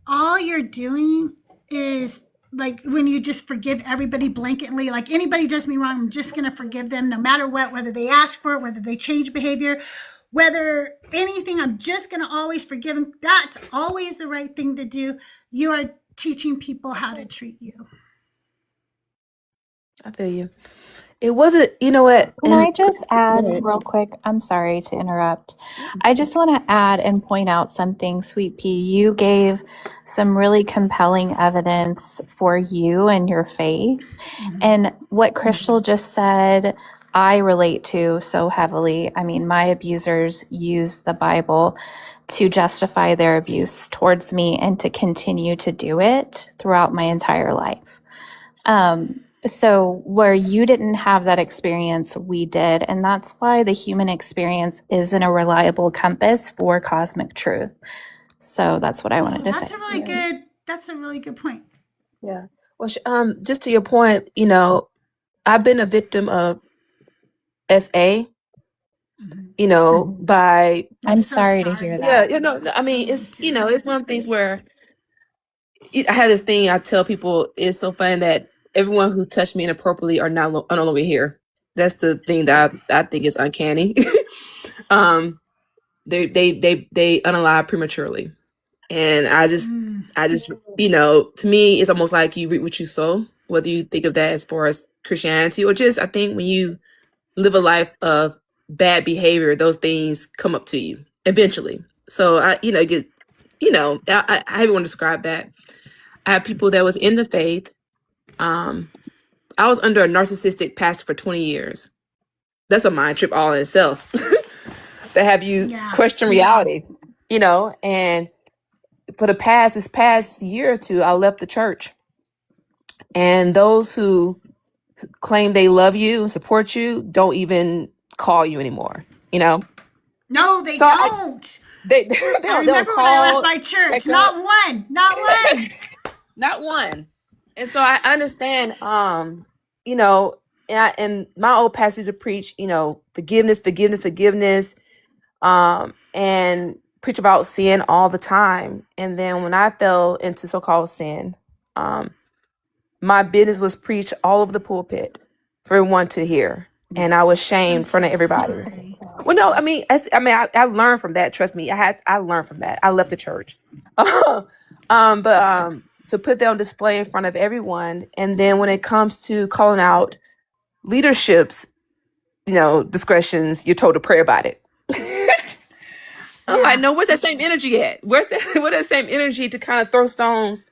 all you're doing is, like, when you just forgive everybody blanketly, like anybody does me wrong, I'm just going to forgive them no matter what, whether they ask for it, whether they change behavior, whether anything, I'm just going to always forgive them. That's always the right thing to do. You are teaching people how to treat you. I feel you. It wasn't, you know what? Can And I just add go ahead. real quick? I'm sorry to interrupt. I just want to add and point out something, Sweet Pea. You gave some really compelling evidence for you and your faith. And what Crystal just said, I relate to so heavily. I mean, my abusers use the Bible to justify their abuse towards me and to continue to do it throughout my entire life. So where you didn't have that experience, we did. And that's why the human experience isn't a reliable compass for cosmic truth. So that's what I wanted to say. That's a really good point. Yeah. Well, just to your point, you know, I've been a victim of SA, you know, by. I'm sorry to hear Yeah, that. you know, I mean, it's, you know, it's one of the things where I have this thing I tell people, it's so funny that everyone who touched me inappropriately are no longer here. That's the thing that I think is uncanny. They unalive prematurely, and I just, you know, to me, it's almost like you reap what you sow. Whether you think of that as far as Christianity or just, I think when you live a life of bad behavior, those things come up to you eventually. So I, you know, I even want to describe that. I have people that was in the faith. I was under a narcissistic pastor for 20 years. That's a mind trip all in itself. To have you question reality, and for this past year or two, I left the church. And those who claim they love you and support you don't even call you anymore, No, they So don't. they I don't remember when I left call, my church. check Not up, one. Not one. not one. And so I understand, and my old pastor used to preach, forgiveness, forgiveness, forgiveness, and preach about sin all the time. And then when I fell into so-called sin, my business was preached all over the pulpit for everyone to hear, and I was shamed in front of everybody. Sorry. Well, no, I learned from that. Trust me, I learned from that. I left the church, but to put that on display in front of everyone, and then when it comes to calling out leadership's, discretions, you're told to pray about it. I'm like, no, where's that same energy at? Where's that same energy to kind of throw stones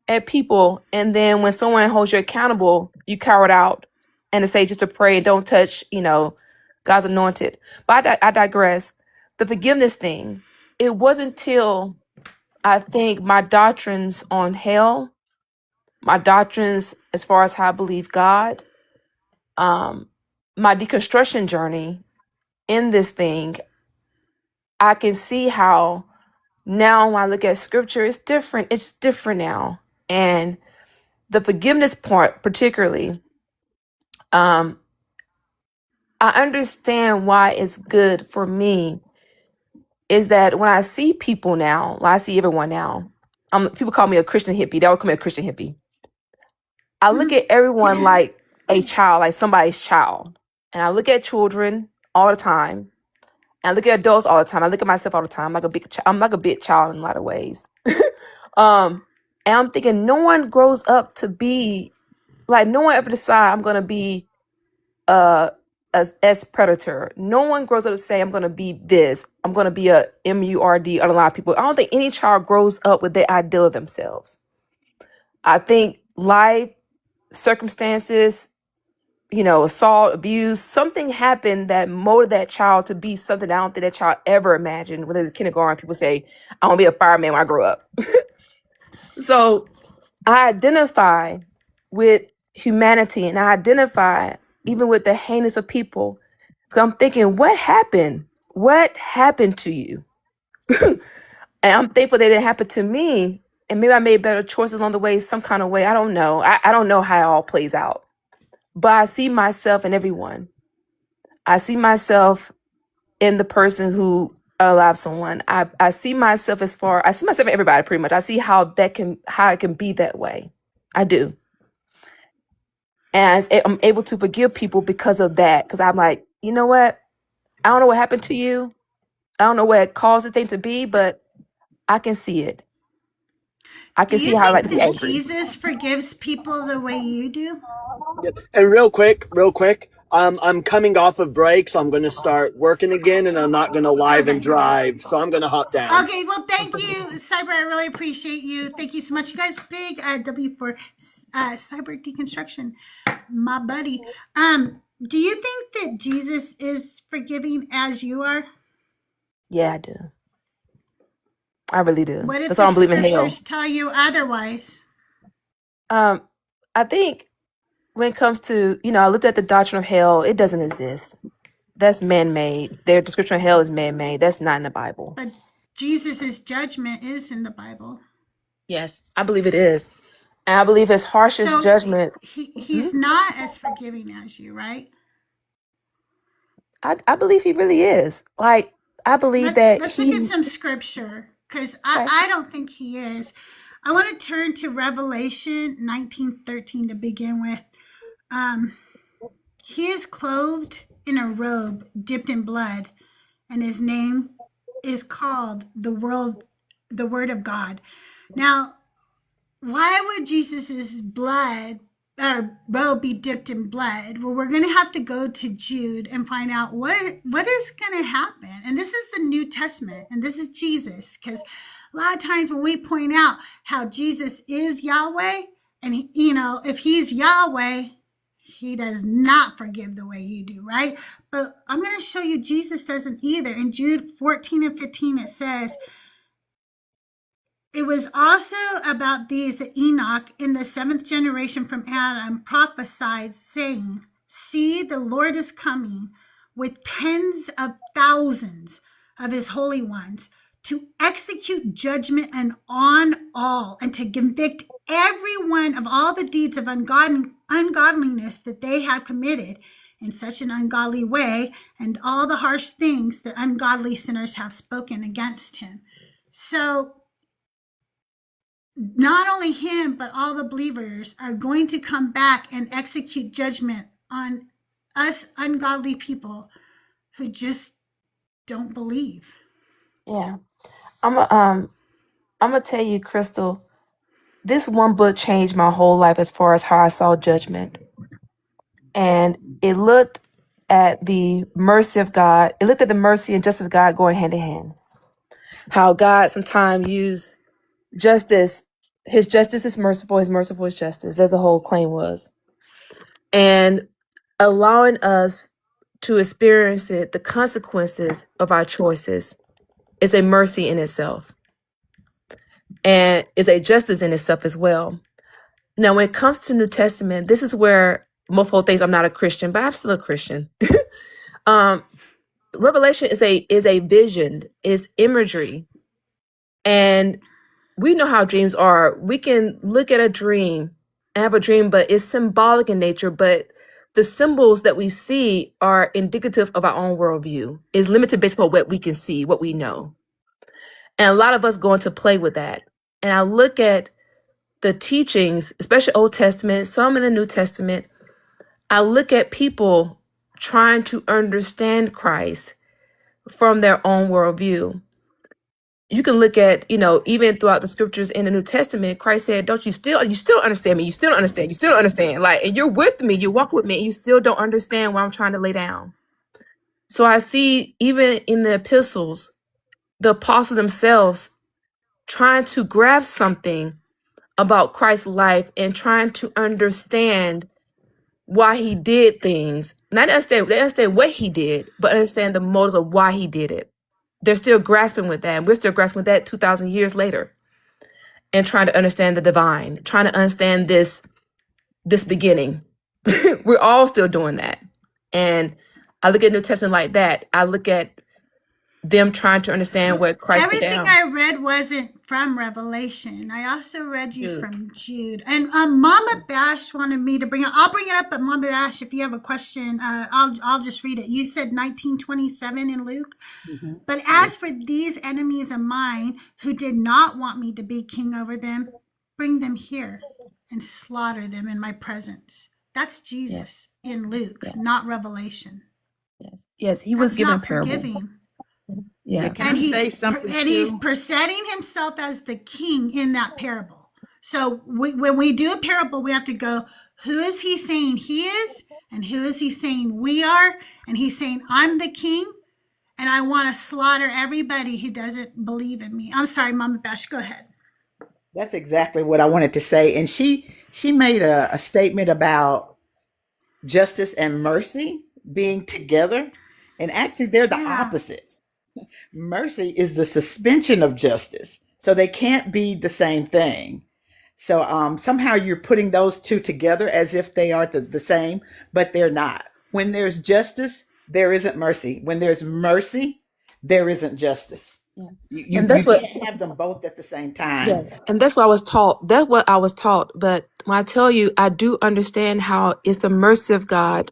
at people? And then when someone holds you accountable, you cower it out and to say just to pray and don't touch, God's anointed. But I digress. The forgiveness thing, it wasn't till I think my doctrines on hell, my doctrines as far as how I believe God, my deconstruction journey in this thing, I can see how now when I look at scripture, it's different. It's different now. And the forgiveness part, particularly, I understand why it's good for me is that when I see people now, when I see everyone now, people call me a Christian hippie. They would call me a Christian hippie. I look at everyone like a child, like somebody's child. And I look at children all the time. And I look at adults all the time. I look at myself all the time. I'm like a big child in a lot of ways. And I'm thinking no one grows up to be like, no one ever decide I'm going to be as predator. No one grows up to say I'm going to be this. I'm going to be a MURD on a lot of people. I don't think any child grows up with their ideal of themselves. I think life, circumstances, assault, abuse, something happened that molded that child to be something I don't think that child ever imagined. When they was in kindergarten, people say, I want to be a fireman when I grow up. So I identify with humanity, and I identify even with the heinous of people. So I'm thinking, what happened? What happened to you? And I'm thankful that it didn't happen to me. And maybe I made better choices on the way, some kind of way. I don't know. I don't know how it all plays out. But I see myself in everyone. I see myself in the person who allowed someone. I see myself I see myself in everybody pretty much. I see how it can be that way. I do. And I'm able to forgive people because of that. Because I'm like, you know what? I don't know what happened to you. I don't know what caused the thing to be, but I can see it. I can Do see you how I like think to be that angry. Jesus forgives people the way you do? Yep. And real quick, I'm coming off of break, so I'm going to start working again, and I'm not going to live and drive, so I'm going to hop down. Okay, well, thank you, Cyber. I really appreciate you. Thank you so much, you guys. Big W for Cyber Deconstruction, my buddy. Do you think that Jesus is forgiving as you are? Yeah, I do. I really do. What if That's why I the don't believe in hell. scriptures tell you otherwise? I think when it comes to, I looked at the doctrine of hell, it doesn't exist. That's man-made. Their description of hell is man-made. That's not in the Bible. But Jesus' judgment is in the Bible. Yes, I believe it is. And I believe his harshest judgment. He's not as forgiving as you, right? I believe he really is. Like, I believe that let's look at some scripture, because I don't think he is. I want to turn to Revelation 19:13 to begin with. He is clothed in a robe dipped in blood, and his name is called the Word of God. Now, why would Jesus's blood our robe be dipped in blood. Well, we're going to have to go to Jude and find out what is going to happen. And this is the New Testament, and this is Jesus, because a lot of times when we point out how Jesus is Yahweh, and if he's Yahweh, he does not forgive the way you do, right? But I'm going to show you Jesus doesn't either. In Jude 14 and 15, it says, it was also about these that Enoch, in the seventh generation from Adam, prophesied, saying, see, the Lord is coming with tens of thousands of his holy ones to execute judgment and on all, and to convict everyone of all the deeds of ungodliness that they have committed in such an ungodly way, and all the harsh things that ungodly sinners have spoken against him. So not only him, but all the believers are going to come back and execute judgment on us ungodly people who just don't believe. Yeah. I'm gonna tell you, Crystal, this one book changed my whole life as far as how I saw judgment. And it looked at the mercy of God. It looked at the mercy and justice of God going hand in hand. How God sometimes use justice. His justice is merciful. His merciful is justice. As the whole claim was. And allowing us to experience it, the consequences of our choices, is a mercy in itself. And is a justice in itself as well. Now, when it comes to New Testament, this is where most people think I'm not a Christian, but I'm still a Christian. Revelation is a vision, is imagery. And we know how dreams are. We can look at a dream and have a dream, but it's symbolic in nature. But the symbols that we see are indicative of our own worldview. It's limited based upon what we can see, what we know. And a lot of us go into play with that. And I look at the teachings, especially Old Testament, some in the New Testament. I look at people trying to understand Christ from their own worldview. You can look at, even throughout the scriptures in the New Testament, Christ said, you still understand me. You still don't understand. You still don't understand. And you're with me. You walk with me. And you still don't understand what I'm trying to lay down. So I see even in the epistles, the apostles themselves trying to grab something about Christ's life and trying to understand why he did things. Not understand, they understand what he did, but understand the motives of why he did it. They're still grasping with that. And we're still grasping with that 2,000 years later and trying to understand the divine, trying to understand this beginning. We're all still doing that. And I look at New Testament like that. I look at them trying to understand what Christ put Everything down. I read wasn't from Revelation. I also read you from Jude. And Mama Bash wanted me to bring it. I'll bring it up, but Mama Bash, if you have a question, I'll just read it. You said 1927 in Luke. Mm-hmm. But as for these enemies of mine who did not want me to be king over them, bring them here and slaughter them in my presence. That's Jesus in Luke, not Revelation. Yes, he was That's given not parable. forgiving. Yeah. Can I say something And too? he's presenting himself as the king in that parable. So when we do a parable, we have to go, who is he saying he is? And who is he saying we are? And he's saying, I'm the king, and I want to slaughter everybody who doesn't believe in me. I'm sorry, Mama Bash, go ahead. That's exactly what I wanted to say. And she made a statement about justice and mercy being together. And actually, they're the opposite. Mercy is the suspension of justice. So they can't be the same thing. So somehow you're putting those two together as if they are the same, but they're not. When there's justice, there isn't mercy. When there's mercy, there isn't justice. Yeah. You And that's what can't have them both at the same time. Yeah, and that's what I was taught. That's what I was taught. But when I tell you, I do understand how it's the mercy of God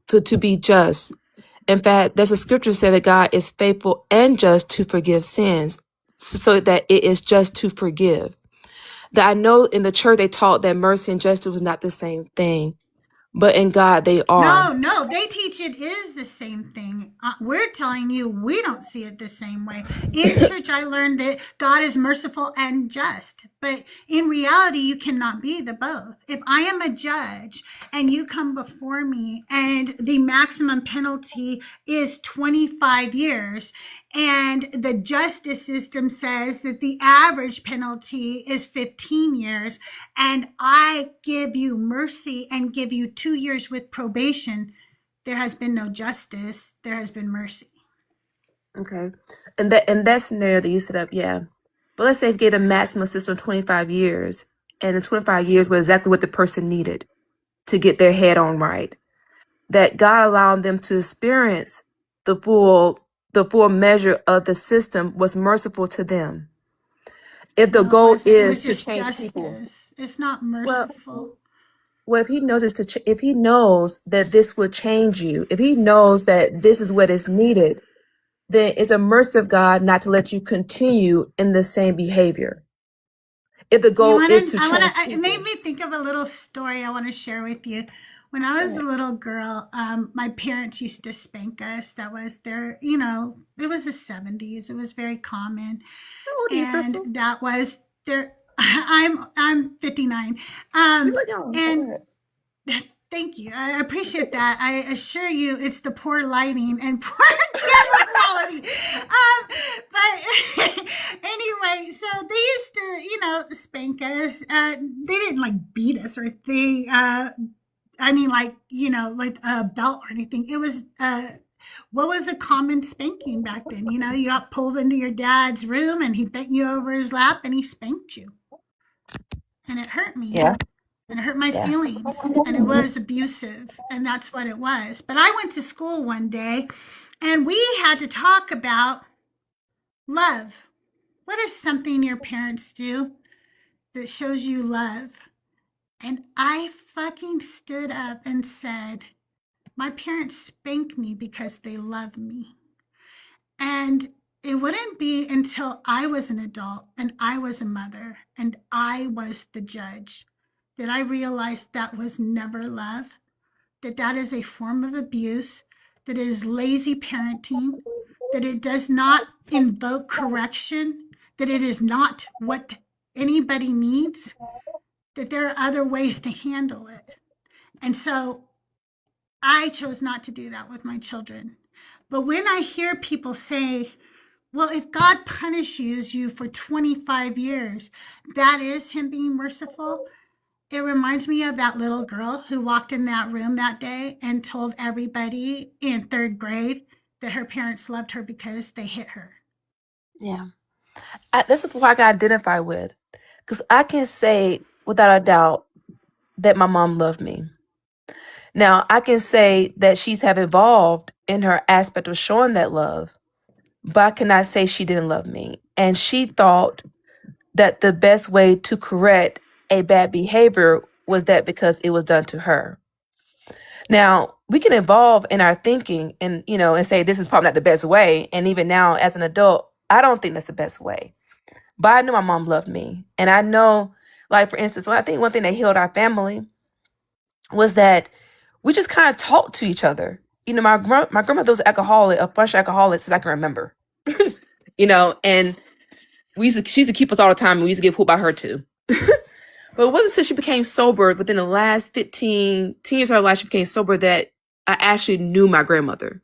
to be just. In fact, there's a scripture say that God is faithful and just to forgive sins, so that it is just to forgive. That I know in the church they taught that mercy and justice was not the same thing. but in God they are. No, they teach it is the same thing. We're telling you we don't see it the same way. In church, I learned that God is merciful and just, but in reality, you cannot be the both. If I am a judge and you come before me and the maximum penalty is 25 years, and the justice system says that the average penalty is 15 years, and I give you mercy and give you 2 years with probation, there has been no justice, there has been mercy. Okay. And that scenario that you set up, yeah. But let's say if you gave the maximum system 25 years, and the 25 years was exactly what the person needed to get their head on right. That God allowing them to experience the full measure of the system was merciful to them. If the goal is to change justice. people, It's not merciful. well, if he knows if he knows that this will change you, if he knows that this is what is needed, then it's a mercy of God not to let you continue in the same behavior. If the goal is to change people. It made me think of a little story I want to share with you. When I was a little girl, my parents used to spank us. That was their, it was the 70s. It was very common. How old are you, Crystal? And that was their, I'm 59. And thank you. I appreciate that. I assure you it's the poor lighting and poor camera quality. But anyway, so they used to, spank us. They didn't beat us or anything. Like a belt or anything. It was, what was a common spanking back then? You got pulled into your dad's room and he bent you over his lap and he spanked you. And it hurt me. Yeah. And it hurt my feelings, and it was abusive, and that's what it was. But I went to school one day, and we had to talk about love. What is something your parents do that shows you love? And I fucking stood up and said, my parents spank me because they love me. And it wouldn't be until I was an adult, and I was a mother, and I was the judge, that I realized that was never love, that is a form of abuse, that it is lazy parenting, that it does not invoke correction, that it is not what anybody needs, that there are other ways to handle it. And so I chose not to do that with my children. But when I hear people say, well, if God punishes you for 25 years, that is him being merciful. It reminds me of that little girl who walked in that room that day and told everybody in 3rd grade that her parents loved her because they hit her. Yeah. That's what I can identify with. Because I can say without a doubt that my mom loved me. Now, I can say that she's have evolved in her aspect of showing that love, but I cannot say she didn't love me. And she thought that the best way to correct a bad behavior was that because it was done to her. Now, we can evolve in our thinking and, and say this is probably not the best way. And even now as an adult, I don't think that's the best way. But I know my mom loved me. And I know, like, for instance, I think one thing that healed our family was that we just kind of talked to each other. My grandmother was an alcoholic, a bunch of alcoholics since I can remember. And she used to keep us all the time, and we used to get pulled by her too. But it wasn't until she became sober within the last 10 years of her life, she became sober, that I actually knew my grandmother,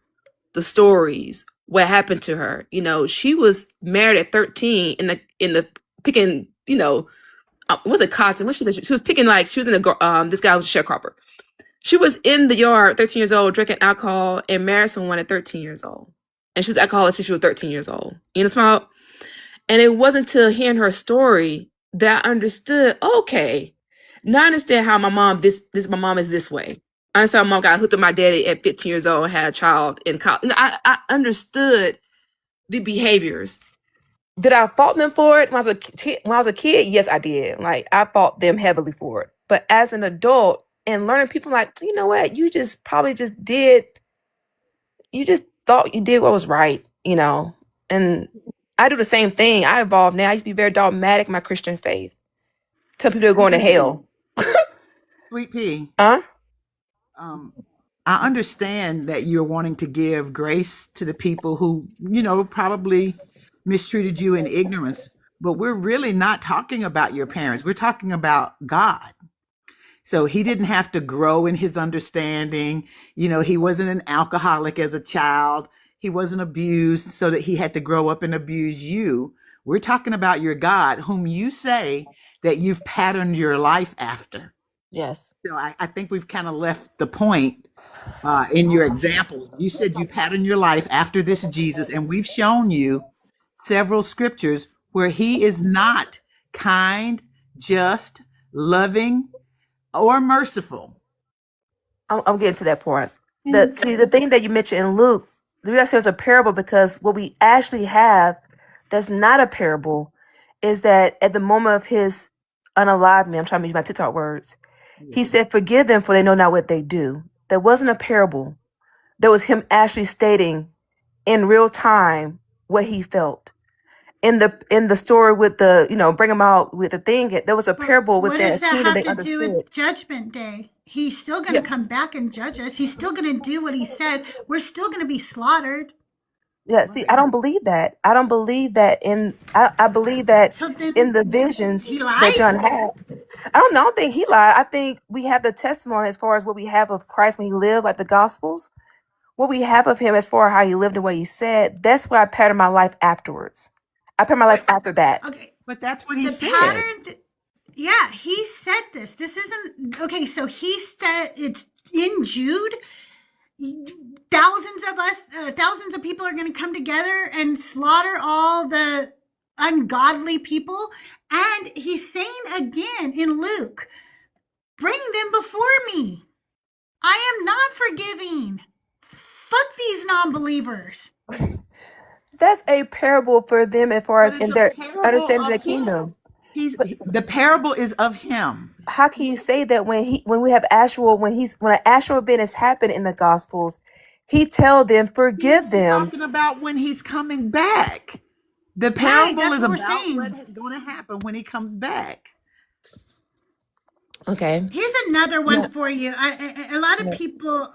the stories, what happened to her. She was married at 13 in the picking, was it cotton? What she said? She was picking, she was in this guy was a sharecropper. She was in the yard, 13 years old, drinking alcohol, and married someone at 13 years old. And she was alcoholic since she was 13 years old. You know what I'm talking about? And it wasn't until hearing her story that I understood, okay, now I understand how my mom is this way. I understand my mom got hooked up with my daddy at 15 years old and had a child in college. I understood the behaviors. Did I fault them for it when I was a kid? Yes, I did. I fought them heavily for it. But as an adult and learning, people you know what? You just probably you just thought you did what was right, And I do the same thing. I evolved now. I used to be very dogmatic in my Christian faith. Tell people they're going to hell. Sweet pea. Huh? I understand that you're wanting to give grace to the people who, probably mistreated you in ignorance, but we're really not talking about your parents. We're talking about God. So he didn't have to grow in his understanding. He wasn't an alcoholic as a child. He wasn't abused so that he had to grow up and abuse you. We're talking about your God, whom you say that you've patterned your life after. Yes. So I think we've kind of left the point in your examples. You said you pattern your life after this Jesus, and we've shown you several scriptures where he is not kind, just, loving, or merciful. I'm getting to that point. The thing that you mentioned in Luke, the reason I say it's a parable because what we actually have that's not a parable is that at the moment of his unalivement, I'm trying to use my TikTok words, he said, "Forgive them, for they know not what they do." That wasn't a parable. That was him actually stating in real time what he felt. In the story with the, bring him out with the thing, there was a parable with What the does that kingdom have they to do understood. with Judgment Day? He's still going to come back and judge us. He's still going to do what he said. We're still going to be slaughtered. Yeah, see, I don't believe that. I don't believe that I believe that So then in the visions he that lied? John had. I don't think he lied. I think we have the testimony as far as what we have of Christ when he lived, like the Gospels. What we have of him as far as how he lived and what he said, that's where I pattern my life afterwards. I pattern my life after that. Okay. But that's what he The said. pattern, yeah, he said this. This isn't, okay, so he said it's in Jude. Thousands of people are going to come together and slaughter all the ungodly people. And he's saying again in Luke, bring them before me. I am not forgiving. Fuck these non-believers. That's a parable for them as far as But it's in a their parable understanding of the kingdom. the parable is of him. How can you say that when we have when an actual event has happened in the Gospels, he tell them forgive He's them? talking about when he's coming back. The Right, parable that's is what we're about saying. what's going to happen when he comes back. Okay. Here's another one Yeah. for you. A lot of people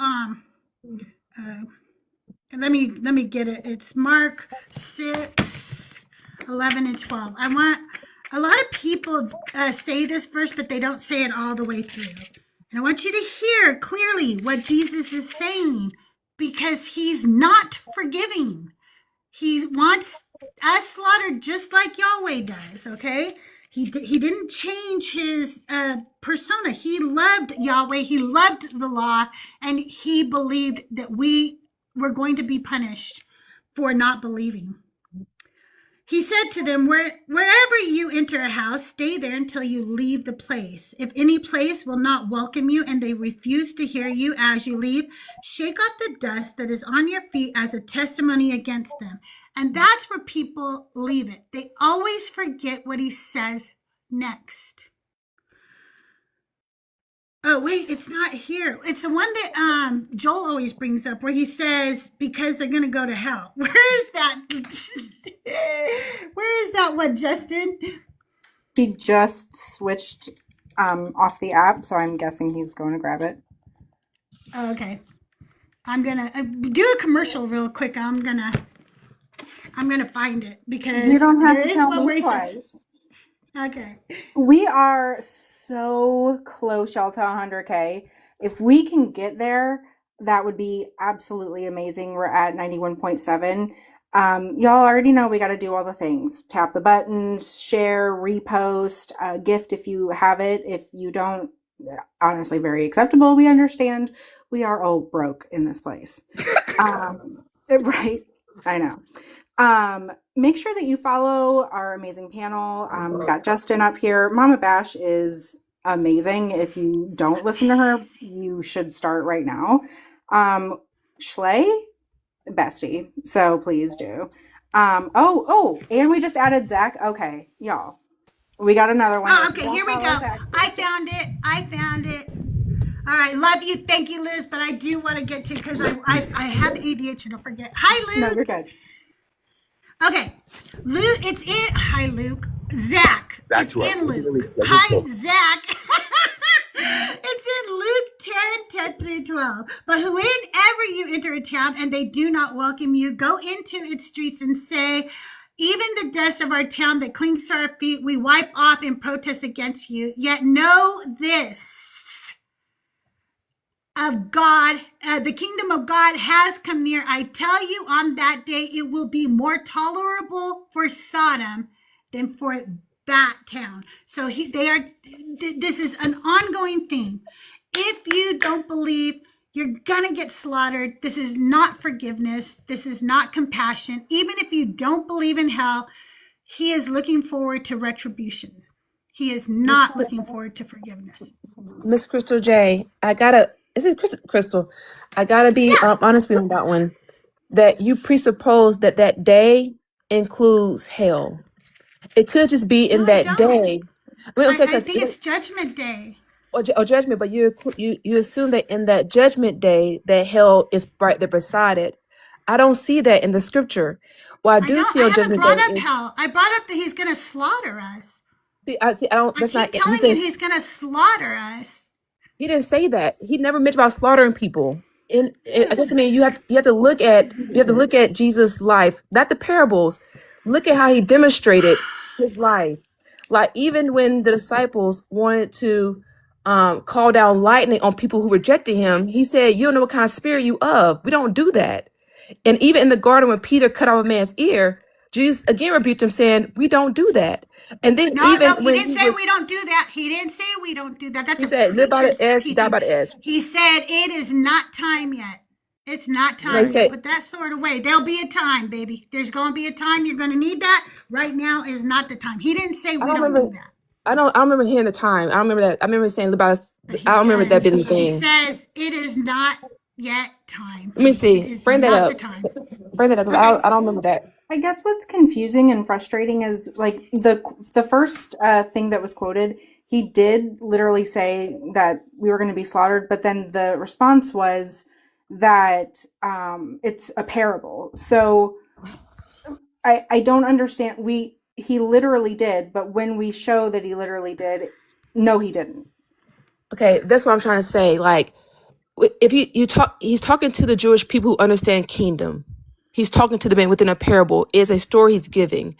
let me get it. It's Mark 6, 11, and 12. I want a lot of people say this verse, but they don't say it all the way through. And I want you to hear clearly what Jesus is saying, because he's not forgiving. He wants us slaughtered just like Yahweh does, okay? He didn't change his persona. He loved Yahweh. He loved the law, and he believed that we were going to be punished for not believing. He said to them, wherever you enter a house, stay there until you leave the place. If any place will not welcome you and they refuse to hear you as you leave, shake off the dust that is on your feet as a testimony against them. And that's where people leave it. They always forget what he says next. Oh, wait, it's not here. It's the one that Joel always brings up where he says, because they're going to go to hell. Where is that? Where is that one, Justin? He just switched off the app, so I'm guessing he's going to grab it. Oh, okay. I'm going to do a commercial real quick. I'm going to find it because You don't have there to is tell one where me he says- twice. Okay. We are so close, y'all, to 100K. If we can get there, that would be absolutely amazing. We're at 91.7. Y'all already know we got to do all the things. Tap the buttons, share, repost, gift if you have it. If you don't, honestly, very acceptable. We understand. We are all broke in this place. Right? I know. Make sure that you follow our amazing panel. We got Justin up here. Mama Bash is amazing. If you don't listen to her, you should start right now. Schley, bestie. So please do. And we just added Zach. Okay, y'all. We got another one. Oh, okay, here we go. I found it. All right, love you. Thank you, Liz. But I do want to get to, because I have ADHD, don't forget. Hi, Luke. No, you're good. Okay, Luke, it's in. Hi, Luke. Zach. That's It's in Luke. Hi, Zach. It's in Luke 10 through 12. But whenever you enter a town and they do not welcome you, go into its streets and say, even the dust of our town that clings to our feet, we wipe off in protest against you. Yet know this of God, the kingdom of God has come near. I tell you, on that day, it will be more tolerable for Sodom than for that town. So this is an ongoing thing. If you don't believe, you're gonna get slaughtered. This is not forgiveness. This is not compassion. Even if you don't believe in hell, he is looking forward to retribution. He is not looking forward to forgiveness. Miss CrystalJae, Crystal? I gotta be honest with you on that one. That you presuppose that day includes hell. It could just be in that day. I think it's Judgment Day. Or judgment, but you assume that in that Judgment Day that hell is right there beside it. I don't see that in the scripture. Well, I do see on Judgment Day. I brought up that he's going to slaughter us. I don't. That's not. Telling you he's going to slaughter us. He didn't say that. He never mentioned about slaughtering people. I mean, you have to look at Jesus' life, not the parables. Look at how he demonstrated his life. Like even when the disciples wanted to call down lightning on people who rejected him, he said, "You don't know what kind of spirit you of. We don't do that." And even in the garden when Peter cut off a man's ear, Jesus again rebuked him, saying, "We don't do that." And then he didn't say we don't do that. He didn't say we don't do that. He said, "Live by the S, die by the S." He said, "It is not time yet. It's not time yet. Put that sword away. There'll be a time, baby. There's going to be a time you're going to need that. Right now is not the time." He didn't say we don't do that. I don't remember hearing the time. I don't remember that. I remember saying live by the. I don't remember that being the thing. He says it is not yet time. Let me see. Bring that up. Bring that up. I don't remember that. I guess what's confusing and frustrating is like the first thing that was quoted, he did literally say that we were going to be slaughtered, but then the response was that it's a parable. So I don't understand. He literally did, but when we show that he literally did, no, he didn't. Okay, that's what I'm trying to say. Like, if you talk, he's talking to the Jewish people who understand kingdom. He's talking to the man within a parable. It's a story he's giving.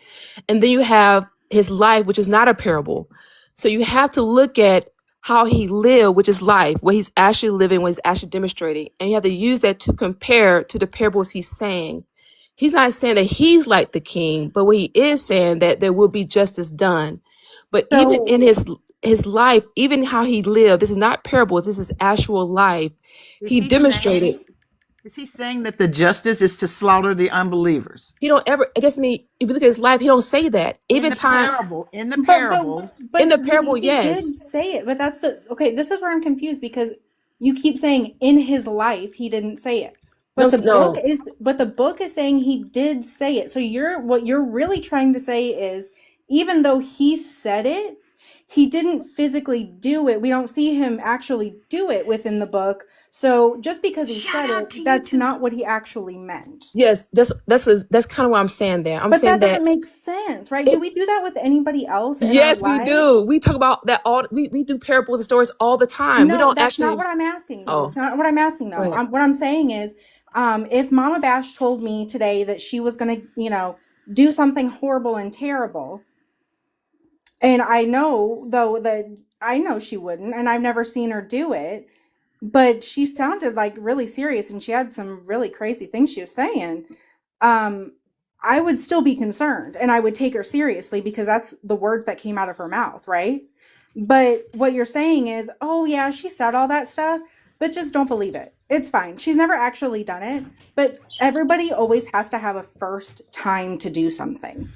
And then you have his life, which is not a parable. So you have to look at how he lived, which is life, what he's actually living, what he's actually demonstrating. And you have to use that to compare to the parables he's saying. He's not saying that he's like the king, but what he is saying that there will be justice done. But even in his life, even how he lived, this is not parables, this is actual life. He demonstrated. Is he saying that the justice is to slaughter the unbelievers? He don't ever. I guess if you look at his life, he don't say that. Even in the parable, yes, he did say it. But that's this is where I'm confused because you keep saying in his life he didn't say it, but the book is saying he did say it. So what you're really trying to say is even though he said it, he didn't physically do it. We don't see him actually do it within the book. So just because he said it, that's not what he actually meant. Yes, that's kind of what I'm saying there. But that doesn't make sense, right? Do we do that with anybody else? Yes, we do. We talk about that all. We do parables and stories all the time. No, we don't that's not what I'm asking. Though. It's not what I'm asking though. What I'm saying is, if Mama Bash told me today that she was going to, do something horrible and terrible. And I know, though, that I know she wouldn't, and I've never seen her do it, but she sounded like really serious, and she had some really crazy things she was saying. I would still be concerned, and I would take her seriously because that's the words that came out of her mouth, right? But what you're saying is, oh, yeah, she said all that stuff, but just don't believe it. It's fine. She's never actually done it, but everybody always has to have a first time to do something.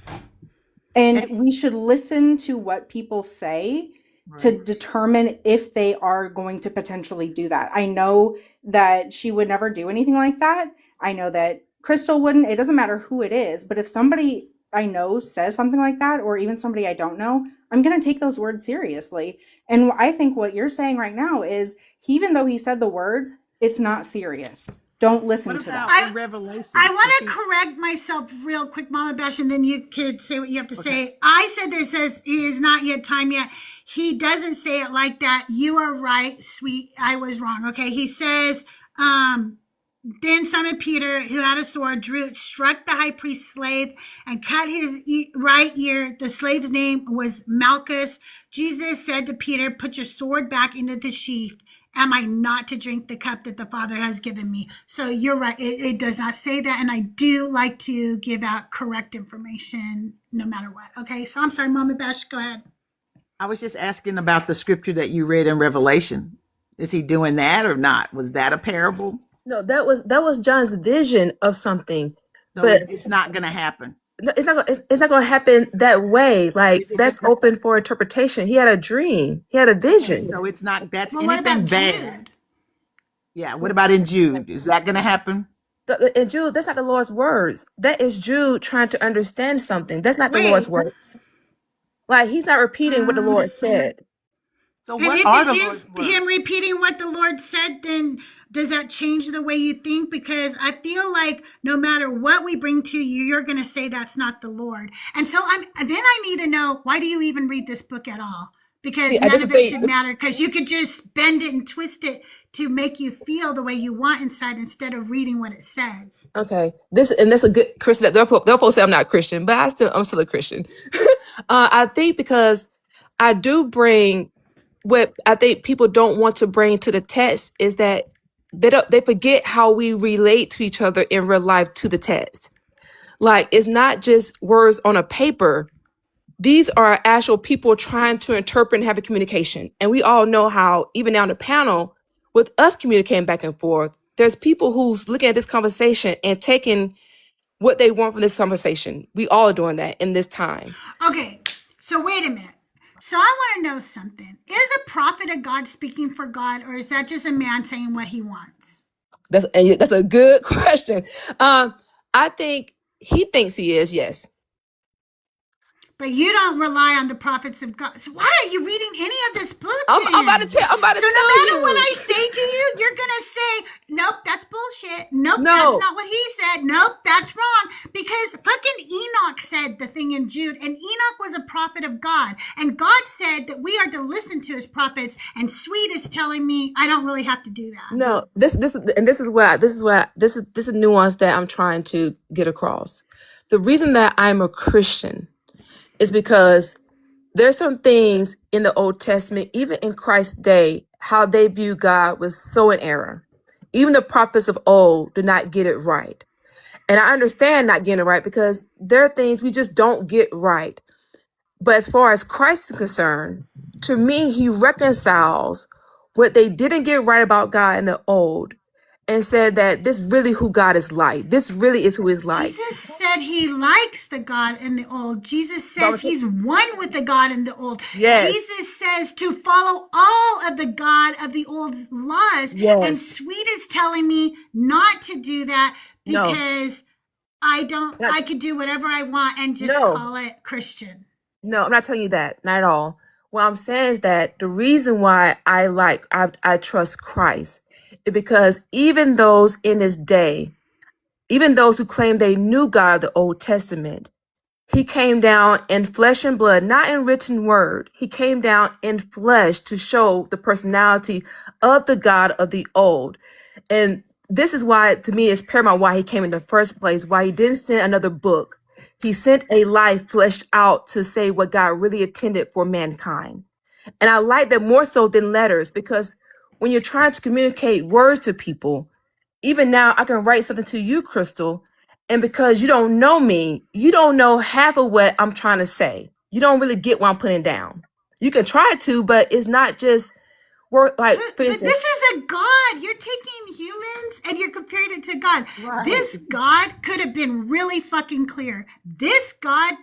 And we should listen to what people say to determine if they are going to potentially do that. I know that she would never do anything like that. I know that Crystal wouldn't. It doesn't matter who it is. But if somebody I know says something like that, or even somebody I don't know, I'm going to take those words seriously. And I think what you're saying right now is, even though he said the words, it's not serious. Don't listen What to about that. in Revelation? I want to correct myself real quick, Mama Bash, and then you could say what you have to say. I said this says it is not yet time yet. He doesn't say it like that. You are right, sweet. I was wrong. Okay. He says, then Simon Peter, who had a sword, drew it, struck the high priest's slave, and cut his right ear. The slave's name was Malchus. Jesus said to Peter, put your sword back into the sheath. Am I not to drink the cup that the Father has given me? So you're right. It does not say that. And I do like to give out correct information no matter what. Okay. So I'm sorry, Mama Bash, go ahead. I was just asking about the scripture that you read in Revelation. Is he doing that or not? Was that a parable? No, that was John's vision of something, So but it's not going to happen. it's not going to happen that way. Like, that's open for interpretation. He had a dream. He had a vision. So it's not, that's Well, what anything about bad. Jude? Yeah. What about in Jude? Is that going to happen? And Jude, that's not the Lord's words. That is Jude trying to understand something. That's not the Lord's words. Like, he's not repeating what the Lord said. So And what if are the it Lord's is words? him repeating what the Lord said, then does that change the way you think? Because I feel like no matter what we bring to you, you're going to say that's not the Lord. And so then I need to know, why do you even read this book at all? Because See, I none just of it believe- should matter, because you could just bend it and twist it to make you feel the way you want inside instead of reading what it says. Okay, that's a good Christian. They'll probably say I'm not Christian, but I'm still a Christian. I think because I do bring what I think people don't want to bring to the text is that they forget how we relate to each other in real life to the text. Like, it's not just words on a paper. These are actual people trying to interpret and have a communication. And we all know how, even down the panel, with us communicating back and forth, there's people who's looking at this conversation and taking what they want from this conversation. We all are doing that in this time. Okay, so wait a minute. So I want to know something. Is a prophet of God speaking for God, or is that just a man saying what he wants? That's a good question. I think he thinks he is, yes. But you don't rely on the prophets of God. So why are you reading any of this book? I'm about to tell So no matter you. what I say to you, you're gonna say, "Nope, that's bullshit. Nope, No. that's not what he said. Nope, that's wrong." Because fucking Enoch said the thing in Jude, and Enoch was a prophet of God, and God said that we are to listen to his prophets. And Sweet is telling me I don't really have to do that. No, this is nuance that I'm trying to get across. The reason that I'm a Christian is because there's some things in the Old Testament, even in Christ's day, how they view God was so in error. Even the prophets of old did not get it right. And I understand not getting it right because there are things we just don't get right. But as far as Christ is concerned, to me, he reconciles what they didn't get right about God in the old and said that this really who God is like. This really is who he's like. Jesus said he likes the God in the old. Jesus says he's one with the God in the old. Yes. Jesus says to follow all of the God of the old laws. Yes. And Sweet is telling me not to do that because I could do whatever I want and just call it Christian. No, I'm not telling you that. Not at all. What I'm saying is that the reason why I trust Christ is because even those in his day, even those who claim they knew God of the Old Testament, he came down in flesh and blood, not in written word. He came down in flesh to show the personality of the God of the old. And this is why, to me, it's paramount why he came in the first place, why he didn't send another book. He sent a life fleshed out to say what God really intended for mankind. And I like that more so than letters, because when you're trying to communicate words to people, even now I can write something to you, Crystal, and because you don't know me, you don't know half of what I'm trying to say. You don't really get what I'm putting down. You can try to, but it's not just work. Like, for But instance, this is a God. You're taking humans and you're comparing it to God. Right. This God could have been really fucking clear. This God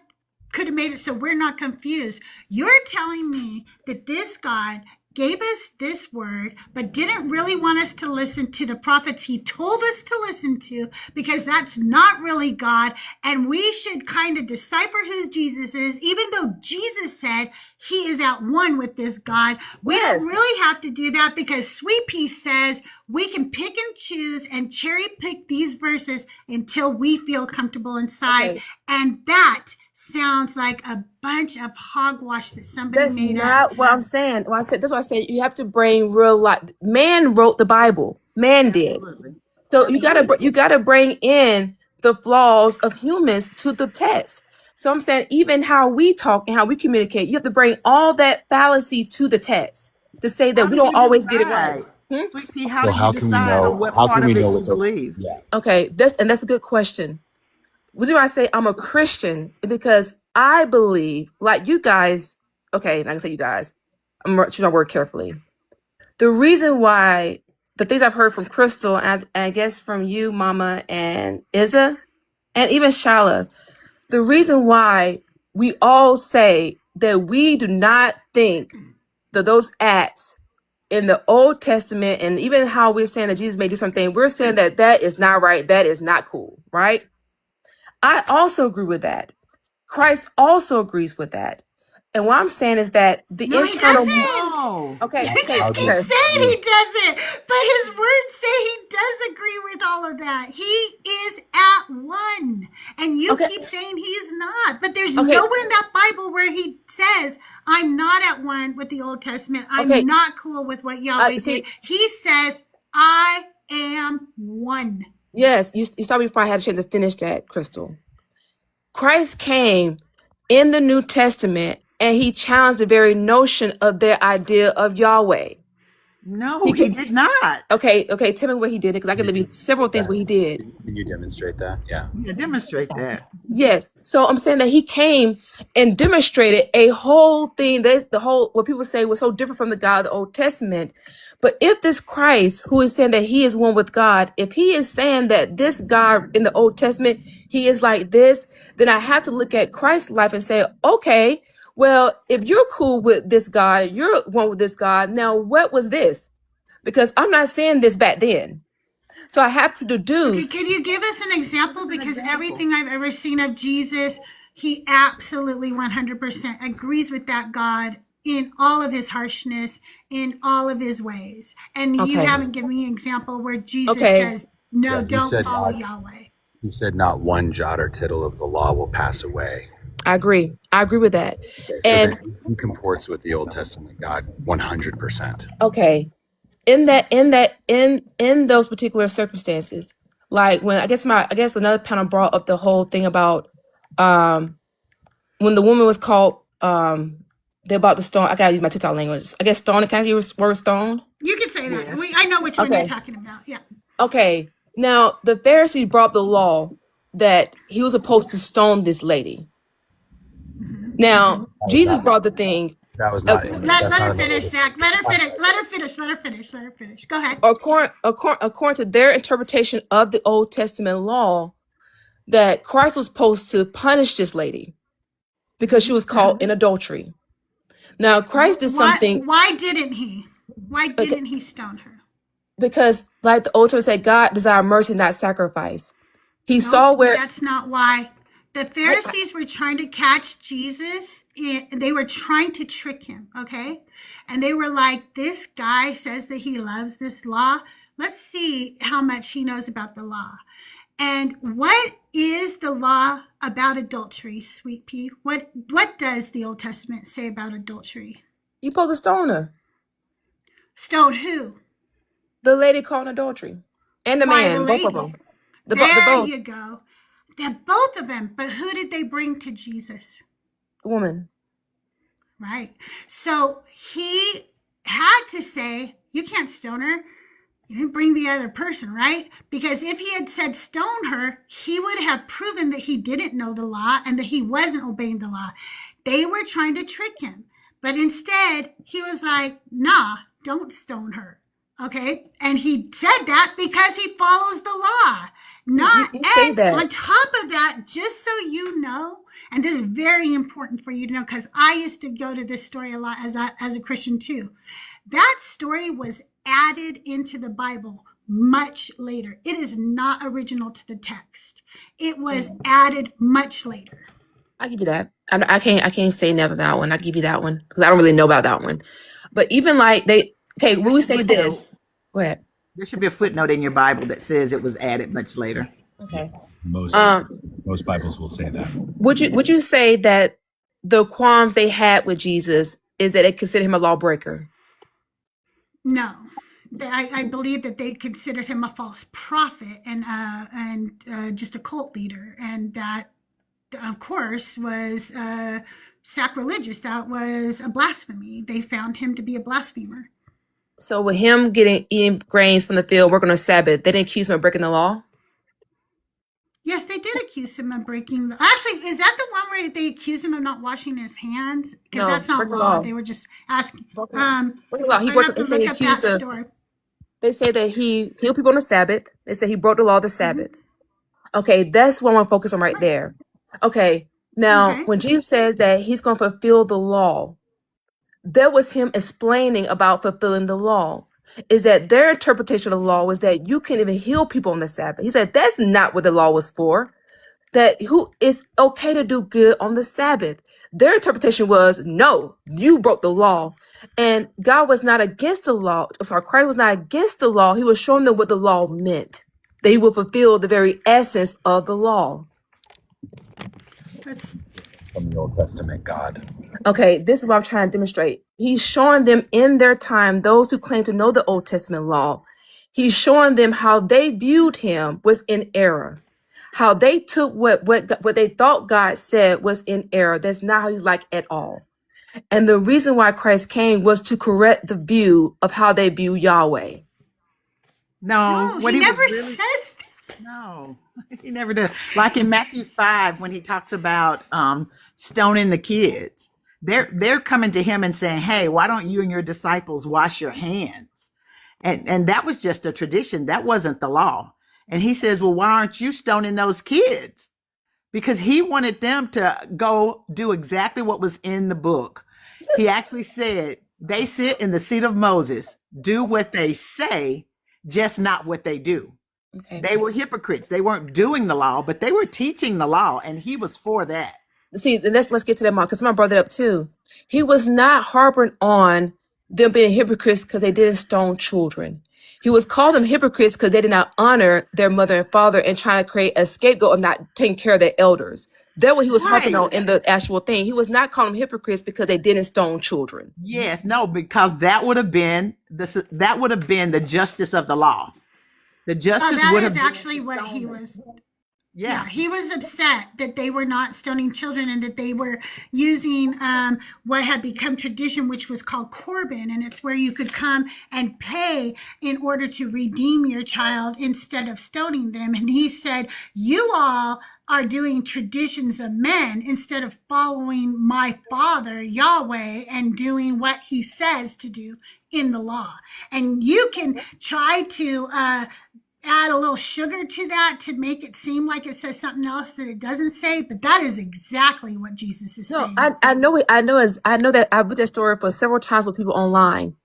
could have made it so we're not confused. You're telling me that this God gave us this word, but didn't really want us to listen to the prophets he told us to listen to, because that's not really God. And we should kind of decipher who Jesus is, even though Jesus said he is at one with this God. We don't really have to do that, because Sweet Pea says we can pick and choose and cherry pick these verses until we feel comfortable inside. Okay. And that sounds like a bunch of hogwash that somebody That's made not up. what I'm saying. Well, that's why I say you have to bring real life. Man wrote the Bible. Man did. So you gotta bring in the flaws of humans to the text. So I'm saying even how we talk and how we communicate, you have to bring all that fallacy to the text to say that we don't always get it right. Sweet Pea, how do you decide on what part of it you believe? Okay, that's a good question. The reason why I say I'm a Christian is because I believe, like you guys, okay, and I can say you guys, I'm choosing my word carefully. The reason why the things I've heard from Crystal, and I guess from you, Mama, and Izza, and even Shala, the reason why we all say that we do not think that those acts in the Old Testament, and even how we're saying that Jesus may do something, we're saying that that is not right, that is not cool, right? I also agree with that. Christ also agrees with that. And what I'm saying is that the internal. Okay. You just keep saying he doesn't, but his words say he does agree with all of that. He is at one, and you keep saying he's not. But there's nowhere in that Bible where he says, "I'm not at one with the Old Testament. I'm not cool with what Yahweh did." He says, "I am one." Yes, you stopped me before I had a chance to finish that, Crystal. Christ came in the New Testament and he challenged the very notion of their idea of Yahweh. No, he did not. Okay, tell me what he did, because I can give you several things what he did. Can you demonstrate that? Yeah, demonstrate that. Yes. So I'm saying that he came and demonstrated a whole thing. That's the whole, what people say was so different from the God of the Old Testament. But if this Christ, who is saying that he is one with God, if he is saying that this God in the Old Testament, he is like this, then I have to look at Christ's life and say, okay, well, if you're cool with this God, you're one with this God, now what was this? Because I'm not saying this back then. So I have to deduce. Okay, can you give us an example? Because everything I've ever seen of Jesus, he absolutely 100% agrees with that God in all of his harshness, in all of his ways. And you haven't given me an example where Jesus says, no, don't follow Yahweh. He said not one jot or tittle of the law will pass away. I agree with that. And he comports with the Old Testament God 100%. Okay. In those particular circumstances, like when I guess another panel brought up the whole thing about when the woman was called they're about to stone. I gotta use my TikTok language. I guess stone. Can I use the word stone? You can say that. I know which one you're talking about. Yeah. Okay. Now the Pharisees brought up the law that he was supposed to stone this lady. Now Jesus brought the thing. That was not. Let her finish, Zach. Let her finish. Go ahead. According to their interpretation of the Old Testament law, that Christ was supposed to punish this lady because she was caught in adultery. Now Christ did something. Why didn't he? Why didn't he stone her? Because, like the Old Testament said, God desired mercy, not sacrifice. He saw where. That's not why. The Pharisees were trying to catch Jesus. They were trying to trick him, okay? And they were like, this guy says that he loves this law. Let's see how much he knows about the law. And what is the law about adultery, Sweet Pea? What does the Old Testament say about adultery? You supposed to stone her. Stone who? The lady caught in adultery. And the man, both of them. There you go. They're both of them. But who did they bring to Jesus? The woman. Right. So he had to say, you can't stone her. You didn't bring the other person, right? Because if he had said stone her, he would have proven that he didn't know the law and that he wasn't obeying the law. They were trying to trick him. But instead, he was like, nah, don't stone her. Okay? And he said that because he follows the law. Not you say that. On top of that, just so you know, and this is very important for you to know because I used to go to this story a lot as a Christian too. That story was added into the Bible much later. It is not original to the text. It was added much later. I give you that. I can't say never that one. I give you that one because I don't really know about that one. But even like when we say this, go ahead. There should be a footnote in your Bible that says it was added much later. Okay. Most Bibles will say that. Would you say that the qualms they had with Jesus is that they consider him a lawbreaker? No. I believe that they considered him a false prophet and just a cult leader, and that, of course, was sacrilegious. That was a blasphemy. They found him to be a blasphemer. So with him eating grains from the field, working on Sabbath, they didn't accuse him of breaking the law? Yes, they did accuse him of breaking the... Actually, is that the one where they accused him of not washing his hands? Because No, that's not break the law. law. They were just asking. Break the law. I have to look up that story. They say that he healed people on the Sabbath. They say he broke the law of the Sabbath. Okay, that's what I want to focus on right there. Okay, now when Jesus says that he's going to fulfill the law, that was him explaining about fulfilling the law. Is that their interpretation of the law was that you can't even heal people on the Sabbath. He said that's not what the law was for. That it's okay to do good on the Sabbath. Their interpretation was, no, you broke the law. And God was not against the law. Christ was not against the law. He was showing them what the law meant. That he would fulfill the very essence of the law. From the Old Testament God. Okay, this is what I'm trying to demonstrate. He's showing them in their time, those who claim to know the Old Testament law, he's showing them how they viewed him was in error. How they took what they thought God said was in error. That's not how he's like at all. And the reason why Christ came was to correct the view of how they view Yahweh. No, he never says that. No, he never did. Like in Matthew 5, when he talks about stoning the kids, they're coming to him and saying, hey, why don't you and your disciples wash your hands? And that was just a tradition. That wasn't the law. And he says, well, why aren't you stoning those kids? Because he wanted them to go do exactly what was in the book. He actually said, they sit in the seat of Moses, do what they say, just not what they do. Okay. They were hypocrites. They weren't doing the law, but they were teaching the law, and he was for that. See, let's get to that, Mark, because someone brought that up too. He was not harping on them being hypocrites because they didn't stone children. He was calling them hypocrites because they did not honor their mother and father and trying to create a scapegoat of not taking care of their elders. That's what he was harping on in the actual thing. He was not calling them hypocrites because they didn't stone children. Yes, no, because that would have been the justice of the law. The justice would have been actually what he was. Yeah, he was upset that they were not stoning children and that they were using what had become tradition, which was called Corban. And it's where you could come and pay in order to redeem your child instead of stoning them. And he said, you all are doing traditions of men instead of following my Father, Yahweh, and doing what he says to do in the law. And you can try to add a little sugar to that to make it seem like it says something else that it doesn't say, but that is exactly what Jesus is saying. I know that I've read that story for several times with people online.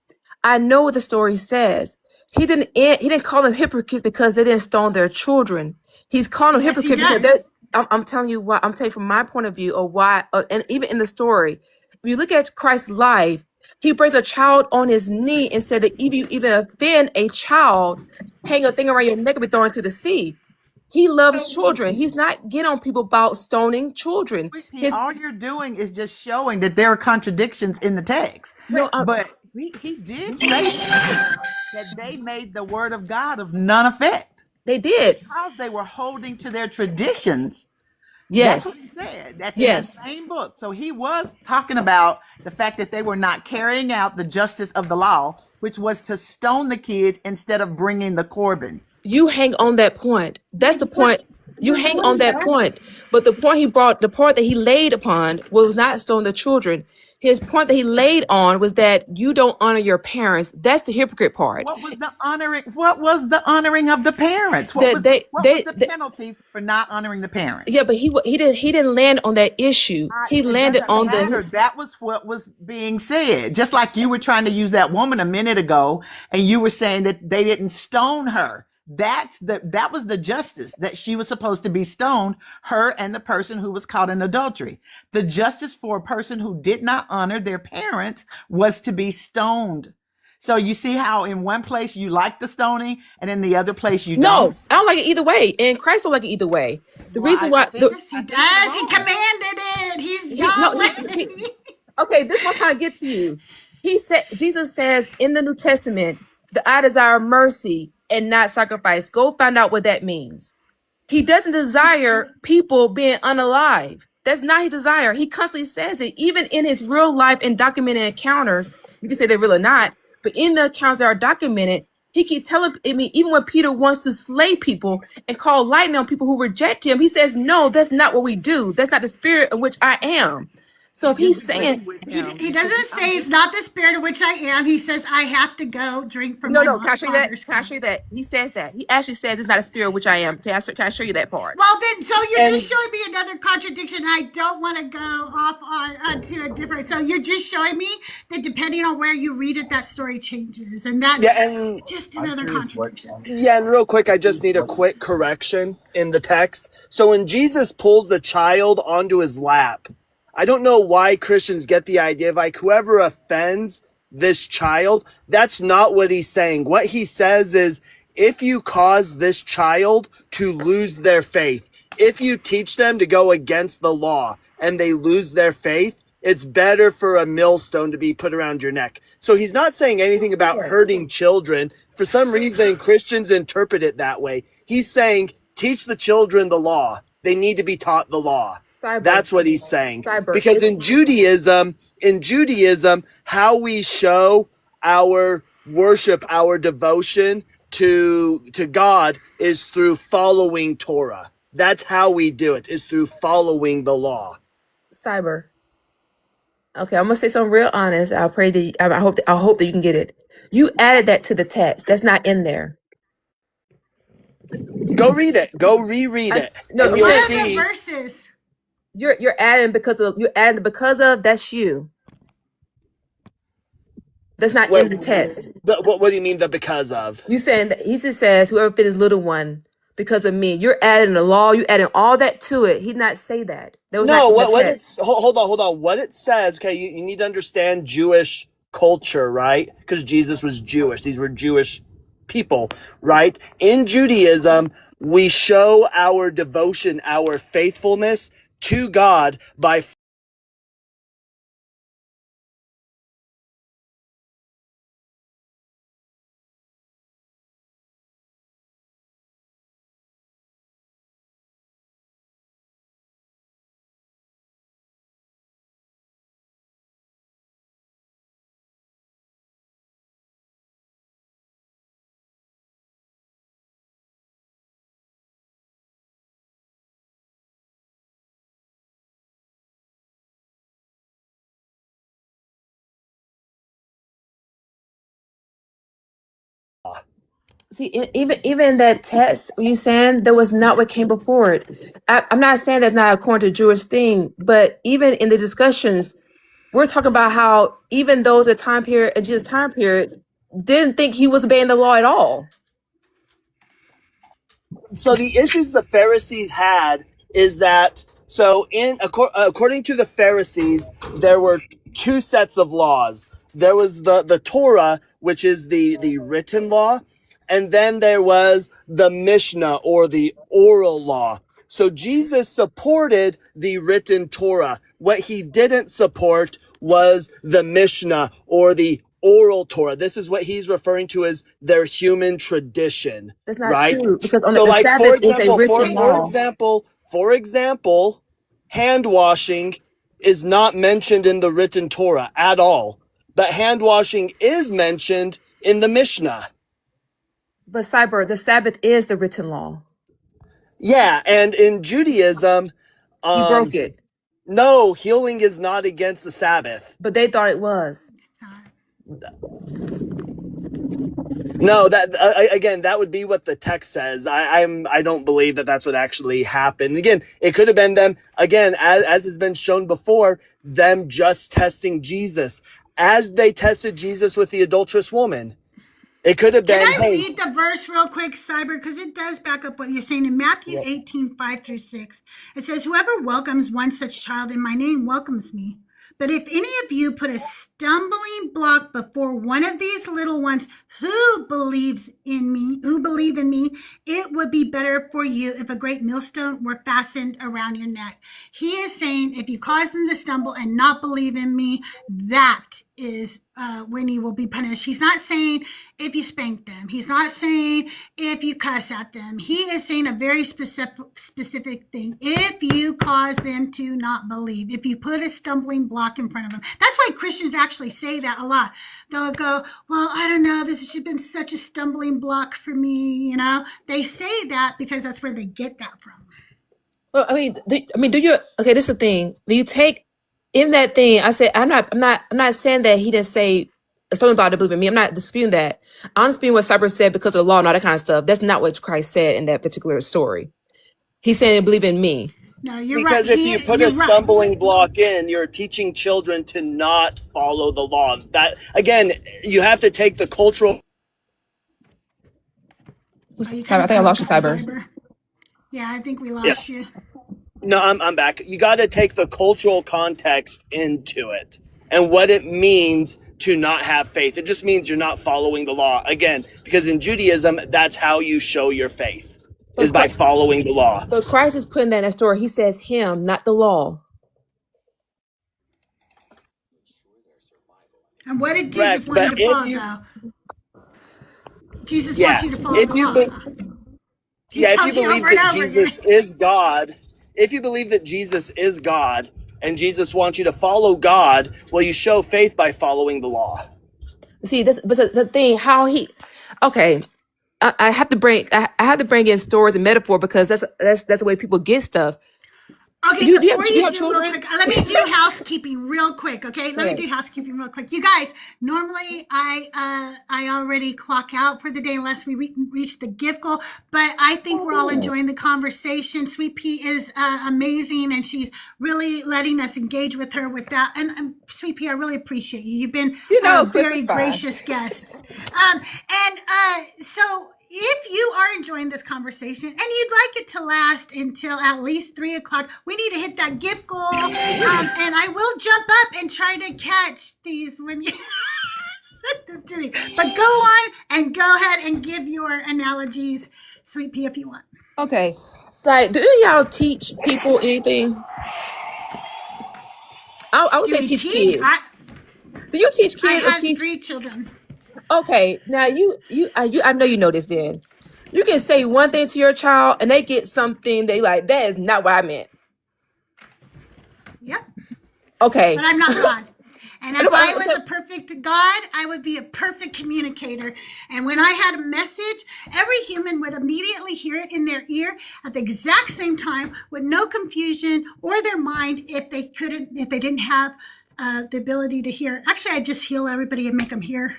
I know what the story says. He didn't call them hypocrites because they didn't stone their children. He's calling them hypocrites because I'm telling you why. I'm telling you from my point of view of why, and even in the story, if you look at Christ's life, he brings a child on his knee and said that if you even offend a child, hang a thing around your neck and be thrown into the sea. He loves children. He's not getting on people about stoning children. All you're doing is just showing that there are contradictions in the text. But he did say that they made the word of God of none effect. They did. Because they were holding to their traditions. Yes. That's what he said. That's in the same book. So he was talking about the fact that they were not carrying out the justice of the law, which was to stone the kids instead of bringing the Corban. You hang on that point. That's the point. You hang on that point, but the point that he laid upon was not stone the children. His point that he laid on was that you don't honor your parents. That's the hypocrite part. What was the honoring? What was the honoring of the parents? What That was they what they, was the they penalty for not honoring the parents? yeah, but he didn't land on that issue. He It landed doesn't on matter. That was what was being said. Just like you were trying to use that woman a minute ago, and you were saying that they didn't stone her. That was the justice, that she was supposed to be stoned, her and the person who was caught in adultery. The justice for a person who did not honor their parents was to be stoned. So you see how in one place you like the stoning and in the other place you No, don't? I don't like it either way, and Christ don't like it either way. The reason why Yes, he does. He commanded it. He's Yahweh. okay, this one trying to get to you. Jesus says in the New Testament that I desire mercy and not sacrifice. Go find out what that means. He doesn't desire people being unalive. That's not his desire. He constantly says it, even in his real life and documented encounters. You can say they're real or not, but in the accounts that are documented, he keep telling. I mean, even when Peter wants to slay people and call lightning on people who reject him, he says, "No, that's not what we do. That's not the spirit in which I am." So if he's saying He doesn't say it's not the spirit of which I am. He says I have to go drink from no, my can I show you that? father's Can I show you that? He says that. He actually says it's not a spirit which I am. Can I show you that part? Well, then, so you're And- just showing me another contradiction. I don't want to go off onto a different. So you're just showing me that depending on where you read it, that story changes, and that's just another contradiction. Yeah, and real quick, I just need a quick correction in the text. So when Jesus pulls the child onto his lap, I don't know why Christians get the idea of like whoever offends this child, that's not what he's saying. What he says is if you cause this child to lose their faith, if you teach them to go against the law and they lose their faith, it's better for a millstone to be put around your neck. So he's not saying anything about hurting children. For some reason, Christians interpret it that way. He's saying, teach the children the law. They need to be taught the law. That's what he's saying. Because in Judaism, how we show our worship, our devotion to God is through following Torah. That's how we do it, is through following the law. Cyber. Okay, I'm gonna say something real honest. I'll pray that I hope that you can get it. You added that to the text. That's not in there. Go read it. Go reread it. No, and I'm you'll saying- see. Verses. You're adding because of that's you. That's not in the text. What do you mean the because of? You saying that he just says whoever fit his little one because of me. You're adding the law. You adding all that to it. He did not say that. That was No, not in the what text. it's hold on. What it says, okay, you need to understand Jewish culture, right? Because Jesus was Jewish. These were Jewish people, right? In Judaism, we show our devotion, our faithfulness to God by See, even in that text, you saying that was not what came before it. I'm not saying that's not according to Jewish thing, but even in the discussions, we're talking about how even those at time period, at Jesus' time period, didn't think he was obeying the law at all. So the issues the Pharisees had is that according to the Pharisees, there were two sets of laws. There was the Torah, which is the written law, and then there was the Mishnah or the oral law. So Jesus supported the written Torah. What he didn't support was the Mishnah or the oral Torah. This is what he's referring to as their human tradition. That's not right? true because on So, the like, Sabbath is a written law. For example, hand washing is not mentioned in the written Torah at all, but hand washing is mentioned in the Mishnah. But Cyber, the Sabbath is the written law. Yeah, and in Judaism, You broke it, no, healing is not against the Sabbath. but they thought it was. No, that again, that would be what the text says. I don't believe that that's what actually happened. Again, it could have been them. Again, as has been shown before, them just testing Jesus, as they tested Jesus with the adulterous woman. It could have been. Can I read the verse real quick, Cyber? Because it does back up what you're saying. In Matthew 18:5-6, it says, "Whoever welcomes one such child in my name welcomes me. But if any of you put a stumbling block before one of these little ones who believe in me, it would be better for you if a great millstone were fastened around your neck." He is saying, if you cause them to stumble and not believe in me, that is when you will be punished. He's not saying if you spank them. He's not saying if you cuss at them. He is saying a very specific thing. If you cause them to not believe, if you put a stumbling block in front of them. That's why Christians actually say that a lot. They'll go, well, I don't know, this has been such a stumbling block for me, you know. They say that because that's where they get that from. Well, I mean, do you? Okay, this is the thing. Do you take in that thing? I said, I'm not saying that he didn't say a stolen about to believe in me. I'm not disputing that. I'm disputing what Cyber said because of the law and all that kind of stuff. That's not what Christ said in that particular story. He's saying, believe in me. No, you're because right. if you put a stumbling block in, you're teaching children to not follow the law. That again, you have to take the cultural. Cyber, I think I lost you, Cyber. Yeah, I think we lost you. No, I'm back. You got to take the cultural context into it and what it means to not have faith. It just means you're not following the law. Again, because in Judaism, that's how you show your faith, is by following the law. But Christ is putting that in that story. He says him, not the law. And what did Jesus want you to follow, though? Jesus wants you to follow the law. If you believe that Jesus is God, if you believe that Jesus is God and Jesus wants you to follow God, well, you show faith by following the law. See, this but the thing, how he, okay, I have to bring in stories and metaphor because that's the way people get stuff. Okay, do you have children? Real quick, let me do housekeeping real quick. Okay, let me do housekeeping real quick. You guys, normally I already clock out for the day unless we reach the gift goal. But I think we're all enjoying the conversation. Sweet Pea is amazing, and she's really letting us engage with her with that. And Sweet Pea, I really appreciate you. You've been a very gracious guest. So. If you are enjoying this conversation and you'd like it to last until at least 3 o'clock, we need to hit that gift goal. And I will jump up and try to catch these when you send them to me. But go on and go ahead and give your analogies, Sweet Pea, if you want. Okay. Like, do any of y'all teach people anything? I would say teach kids. Do you teach kids or teach 3 children? Okay, now I know you know this. Then you can say one thing to your child, and they get something they like. That is not what I meant. Yep. Okay. But I'm not God. And if I was a perfect God, I would be a perfect communicator. And when I had a message, every human would immediately hear it in their ear at the exact same time, with no confusion or their mind if they didn't have the ability to hear. Actually, I just heal everybody and make them hear.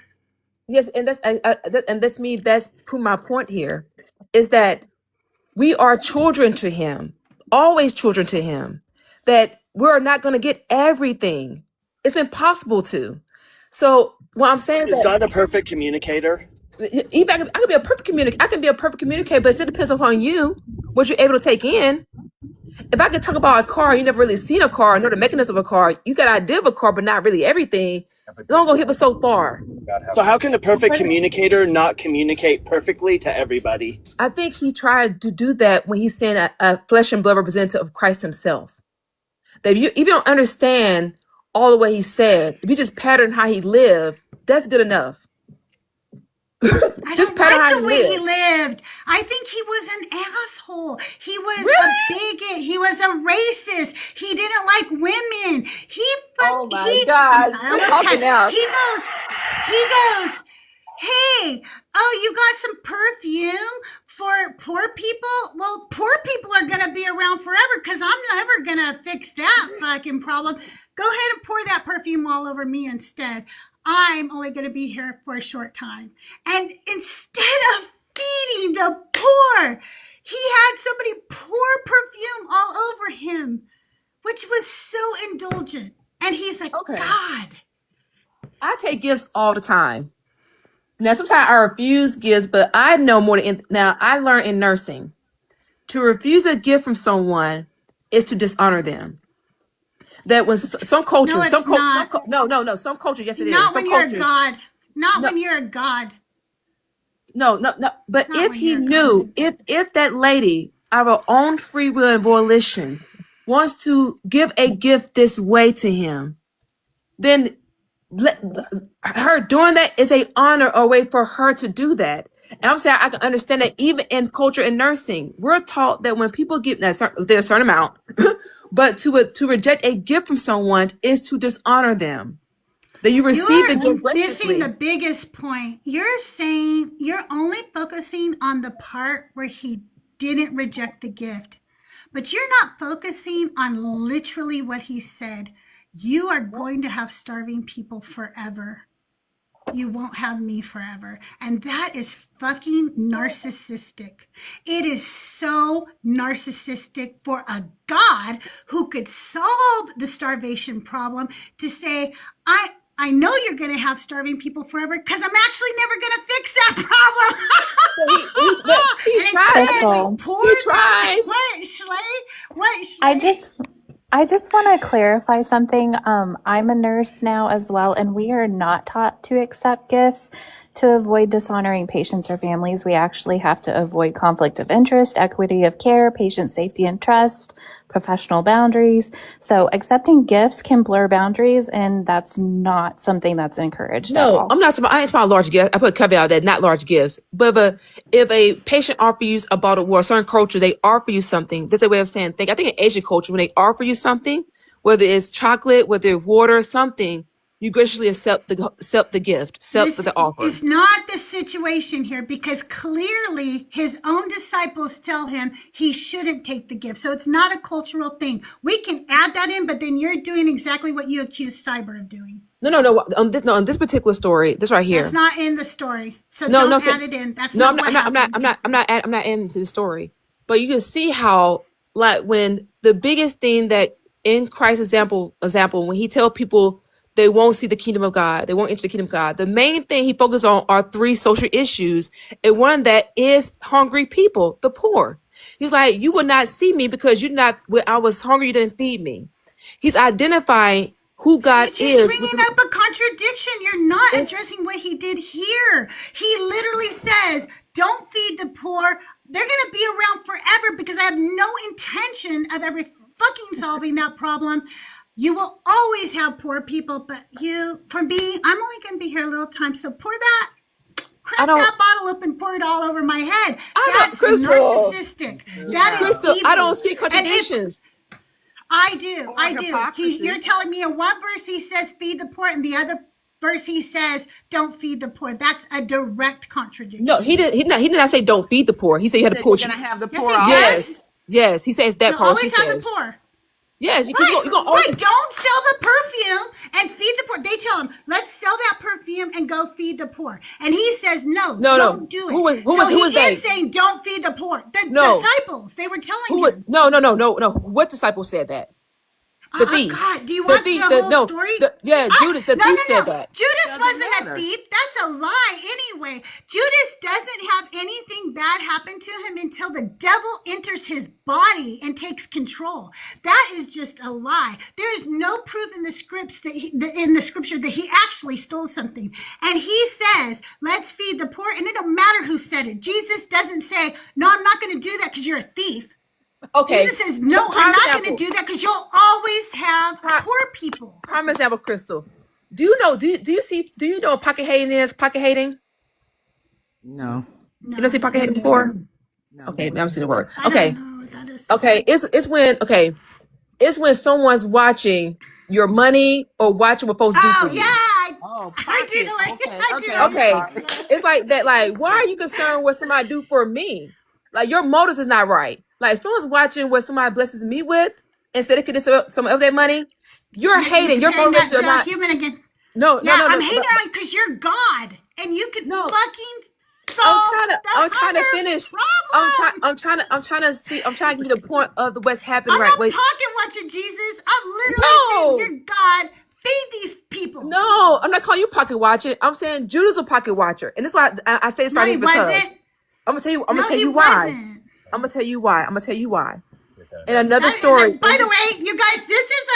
Yes, and that's me. That's prove my point here, is that we are children to Him, always children to Him. That we're not going to get everything. It's impossible to. So what I'm saying is God a perfect communicator? Even I can be a perfect communicator. I can be a perfect communicator, but it still depends upon you what you're able to take in. If I could talk about a car, you never really seen a car, know the mechanism of a car. You got an idea of a car, but not really everything. It's not gonna hit us so far. So how can a perfect communicator not communicate perfectly to everybody? I think he tried to do that when he sent a flesh and blood representative of Christ Himself. That if you don't understand all the way He said, if you just pattern how He lived, that's good enough. I just don't like the way he lived. I think he was an asshole. He was a bigot. He was a racist. He didn't like women. Oh my God! We're talking now. He goes, hey, oh, you got some perfume for poor people, well, poor people are going to be around forever because I'm never going to fix that fucking problem. Go ahead and pour that perfume all over me instead. I'm only going to be here for a short time. And instead of feeding the poor, he had somebody pour perfume all over him, which was so indulgent. And he's like, Okay. God. I take gifts all the time. Now, sometimes I refuse gifts, but I know more than now. I learned in nursing to refuse a gift from someone is to dishonor them. That was some cultures, No, it's not. no, some cultures, yes, it is. Not Some when you're a cultures, God. Not no, when you're a God. no. But Not if when he you're a knew, God. if that lady, of her own free will and volition, wants to give a gift this way to him, then her doing that is a honor or way for her to do that. And I'm saying I can understand that even in culture and nursing, we're taught that when people give there's a certain amount, but to reject a gift from someone is to dishonor them. That you receive the You're gift missing the graciously. biggest point. You're saying you're only focusing on the part where he didn't reject the gift, but you're not focusing on literally what he said. You are going to have starving people forever. You won't have me forever. And that is fucking narcissistic. It is so narcissistic for a God who could solve the starvation problem to say, I know you're going to have starving people forever because I'm actually never going to fix that problem. He And tries. instead, we Crystal, pour He them. tries. What, Schley? What, I Schley? just want to clarify something. I'm a nurse now as well, and we are not taught to accept gifts to avoid dishonoring patients or families. We actually have to avoid conflict of interest, equity of care, patient safety and trust, professional boundaries. So accepting gifts can blur boundaries, and that's not something that's encouraged at No, all. I'm not. I ain't talking about large gifts. I put a caveat that not large gifts. But if a patient offers you a bottle of water, certain cultures they offer you something. That's a way of saying think. I think in Asian culture when they offer you something, whether it's chocolate, whether it's water, something, you graciously accept the gift, accept This the offer. is not the situation here because clearly his own disciples tell him he shouldn't take the gift. So it's not a cultural thing. We can add that in, but then you're doing exactly what you accused Cyber of doing. No. On this particular story, this right here. That's not in the story. So No, don't no, add it in. That's no. not what happened. I'm not into the story. But you can see how, like, when the biggest thing that in Christ's example, when he tell people they won't see the kingdom of God, they won't enter the kingdom of God. The main thing he focused on are 3 social issues, and one of that is hungry people, the poor. He's like, you will not see me because you're not. When I was hungry, you didn't feed me. He's identifying who God She's is. bringing up a contradiction. You're not addressing what he did here. He literally says, don't feed the poor. They're going to be around forever because I have no intention of ever fucking solving that problem. You will always have poor people, but for me, I'm only going to be here a little time. So pour that, crack that bottle up and pour it all over my head. That's narcissistic. That is Crystal, evil. I don't see contradictions. I do. You're telling me in one verse he says feed the poor, and the other verse he says don't feed the poor. That's a direct contradiction. No, he did not say don't feed the poor. He said you had to poor. You're gonna have the poor. Yes. He says that You'll part. always have the poor. Yes, Right, you're gonna always. right. Don't sell the perfume and feed the poor. They tell him, let's sell that perfume and go feed the poor. And he says, no, don't do it. Who was they? He is saying, don't feed the poor. The disciples, they were telling him. No. What disciple said that? The thief. God, do you want the whole story? Judas, the thief said that. Judas wasn't a thief. That's a lie anyway. Judas doesn't have anything bad happen to him until the devil enters his body and takes control. That is just a lie. There is no proof in the scripts in the scripture that he actually stole something. And he says, let's feed the poor. And it don't matter who said it. Jesus doesn't say, no, I'm not going to do that because you're a thief. Okay. Jesus says, no, I'm not going to do that because you'll always have poor people. Prime example, Crystal. Do you know what pocket hating is? Pocket hating? No. You don't see pocket hating before? No. Okay, never seen the word. I Okay. don't know what that is. Okay. It's when someone's watching your money or watching what folks do for you. Yeah. I do know it. Okay. Okay. It's like that, like, why are you concerned what somebody do for me? Like your motives is not right. Like someone's watching what somebody blesses me with, instead they could just some of their money. You're hating. Your comparing that motives are to a not. human again. No, Yeah, no. I'm hating on because you're God, and you could No. fucking solve I'm trying to other finish. problem. I'm trying to give you the point of what's happening I'm right. not Wait. pocket watching, Jesus. I'm literally No. saying you're God. Feed these people. No, I'm not calling you pocket watching. I'm saying Judah's a pocket watcher, and this is why I say this No, he because wasn't. I'm gonna tell you. No, he why. wasn't. I'm gonna tell you why. In another story. By the way, you guys, this is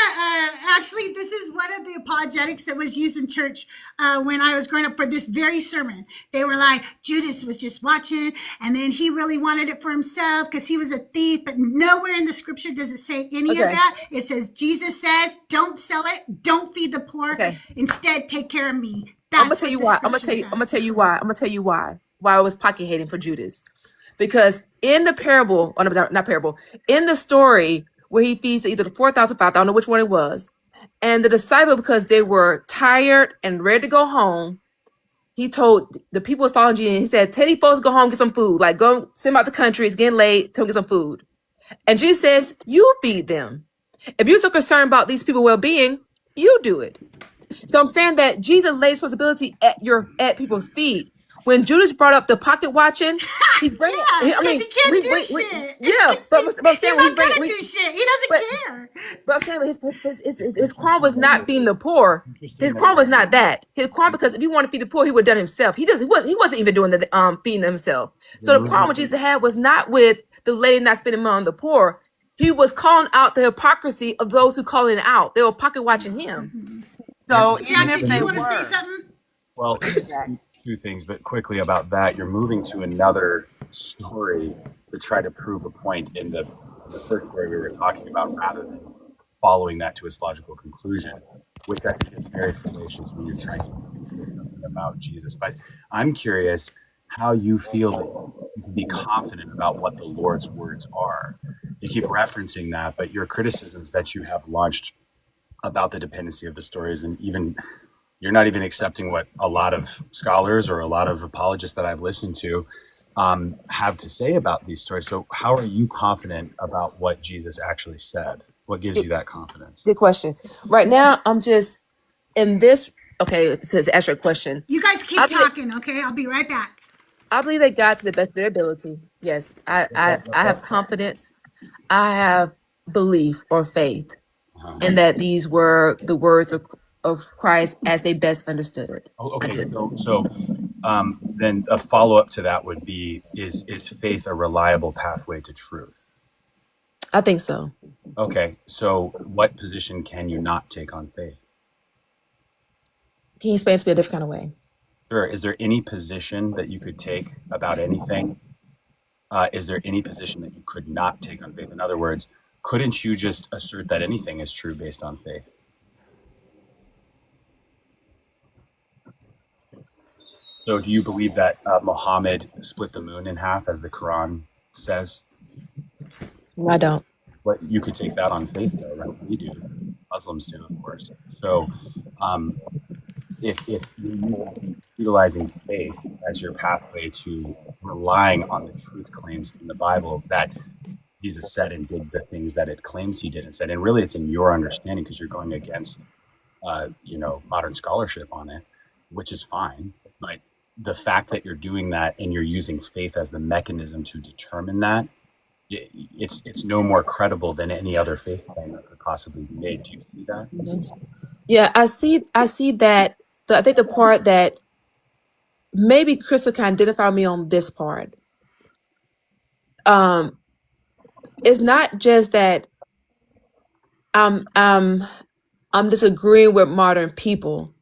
actually this is one of the apologetics that was used in church when I was growing up for this very sermon. They were like, Judas was just watching, and then he really wanted it for himself because he was a thief. But nowhere in the scripture does it say any of that. It says Jesus says, "Don't sell it, don't feed the poor. Okay. Instead, take care of me." I'm gonna tell you why. I'm gonna tell you why. Why I was pocket hating for Judas. Because in the parable, or not parable, in the story where he feeds either the 4,000, 5,000, I don't know which one it was, and the disciple, because they were tired and ready to go home, he told the people was following Jesus, and he said, "Tell these folks go home, get some food. Like, go send them out the country. It's getting late. Tell them get some food." And Jesus says, "You feed them. If you're so concerned about these people's well-being, you do it." So I'm saying that Jesus lays responsibility at people's feet. When Judas brought up the pocket watching, he's bringing. He can't do shit. Yeah, but I'm saying he's not gonna do shit. He doesn't care. But I'm saying his crime was not being the poor. His crime was not that. His crime, because if he wanted to feed the poor, he would have done it himself. He wasn't even doing the feeding himself. So the problem Jesus had was not with the lady not spending money on the poor. He was calling out the hypocrisy of those who calling it out. They were pocket watching him. So Jack, did you want to say something? Well, two things, but quickly about that, you're moving to another story to try to prove a point in the first story we were talking about, rather than following that to its logical conclusion, which I think is very fallacious when you're trying to say something about Jesus. But I'm curious how you feel that you can be confident about what the Lord's words are. You keep referencing that, but your criticisms that you have launched about the dependency of the stories, and even you're not even accepting what a lot of scholars or a lot of apologists that I've listened to have to say about these stories. So how are you confident about what Jesus actually said? What gives you that confidence? Good question. Right now, I'm just in this. Okay, to answer your question, You guys keep talking, okay? I'll be right back. I believe they got to the best of their ability. Yes, I have confidence. I have belief or faith in that these were the words of Christ as they best understood it. Okay, so then a follow-up to that would be, is faith a reliable pathway to truth? I think so. Okay, so what position can you not take on faith? Can you explain it to me a different kind of way? Sure. Is there any position that you could take about anything? Is there any position that you could not take on faith? In other words, couldn't you just assert that anything is true based on faith? So do you believe that Muhammad split the moon in half, as the Quran says? No, I don't. But you could take that on faith, though, right? We do. Muslims do, of course. So if you're utilizing faith as your pathway to relying on the truth claims in the Bible that Jesus said and did the things that it claims he did and said, and really it's in your understanding because you're going against modern scholarship on it, which is fine. But the fact that you're doing that and you're using faith as the mechanism to determine that, it's no more credible than any other faith claim that could possibly be made. Do you see that? Yeah, I see that. I think the part that maybe Crystal can identify me on this part. It's not just that I'm disagreeing with modern people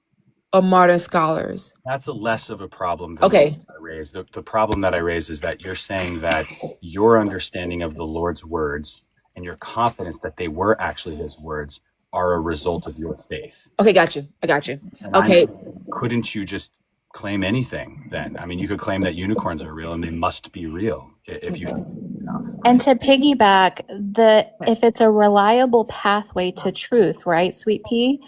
or modern scholars. That's a less of a problem than Okay. what I raised. The problem that I raised is that you're saying that your understanding of the Lord's words and your confidence that they were actually his words are a result of your faith. Okay, got you. I got you. And Okay. Couldn't you just claim anything then? I mean, you could claim that unicorns are real and they must be real if you enough. And to piggyback, if it's a reliable pathway to truth, right, Sweet Pea,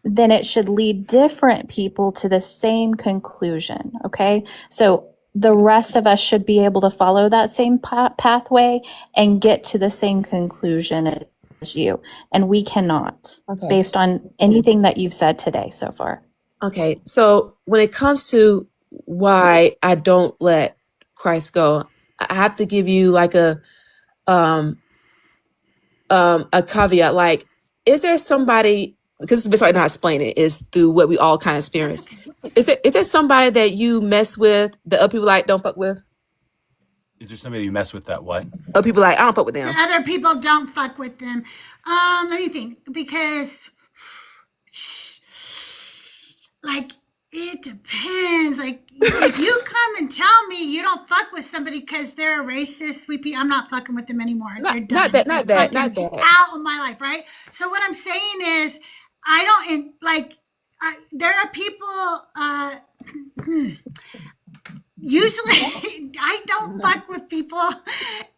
then it should lead different people to the same conclusion. Okay. So the rest of us should be able to follow that same pathway and get to the same conclusion as you. And we cannot, Okay. based on anything that you've said today so far. Okay. So when it comes to why I don't let Christ go, I have to give you like a caveat. Like, is there somebody, because the best way I know how to explain it is through what we all kind of experience. Is there somebody that you mess with that other people like don't fuck with? Is there somebody you mess with that what? Other people like, I don't fuck with them. The other people don't fuck with them. Let me think, because like it depends. Like if you come and tell me you don't fuck with somebody because they're a racist, sweepy, I'm not fucking with them anymore. They're done. Not that. Out of my life, right? So what I'm saying is, I don't like. There are people. Usually, I don't fuck with people,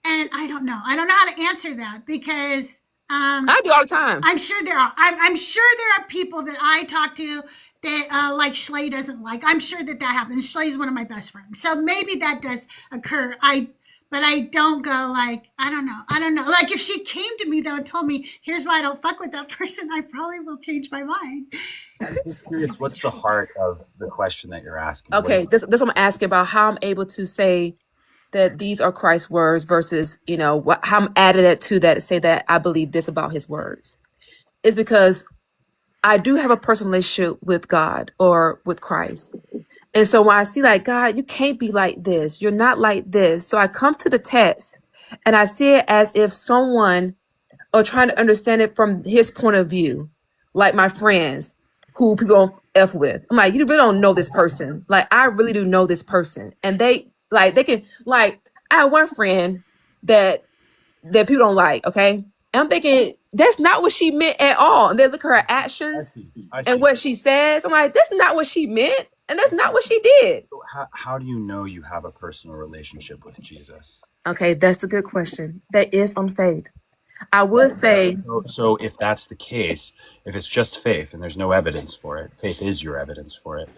and I don't know. I don't know how to answer that because I do all the time. I'm sure there are. I'm sure there are people that I talk to that like Schley doesn't like. I'm sure that happens. Schley's one of my best friends, so maybe that does occur. But I don't go like, I don't know. Like if she came to me though and told me, here's why I don't fuck with that person, I probably will change my mind. I'm just curious, what's the heart of the question that you're asking? Okay, this what I'm asking about, how I'm able to say that these are Christ's words versus, how I'm adding it to that to say that I believe this about his words. Is because I do have a personal relationship with God or with Christ. And so when I see like, God, you can't be like this. You're not like this. So I come to the text and I see it as if someone are trying to understand it from his point of view, like my friends who people don't F with. I'm like, you really don't know this person. Like, I really do know this person. And they can, I have one friend that people don't like, okay? And I'm thinking, that's not what she meant at all. And they look at her actions and what she says. I'm like, that's not what she meant. And that's not what she did. So how do you know you have a personal relationship with Jesus? Okay, that's a good question. That is on faith. I would say. So if that's the case, if it's just faith and there's no evidence for it, faith is your evidence for it,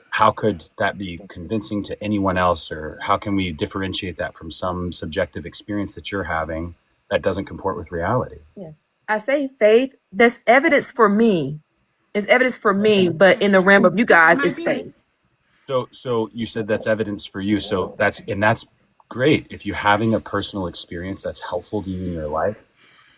how could that be convincing to anyone else? Or how can we differentiate that from some subjective experience that you're having that doesn't comport with reality? Yeah, I say faith. That's evidence for me. It's evidence for me, but in the realm of you guys, it's faith. So you said that's evidence for you. So that's great. If you're having a personal experience that's helpful to you in your life,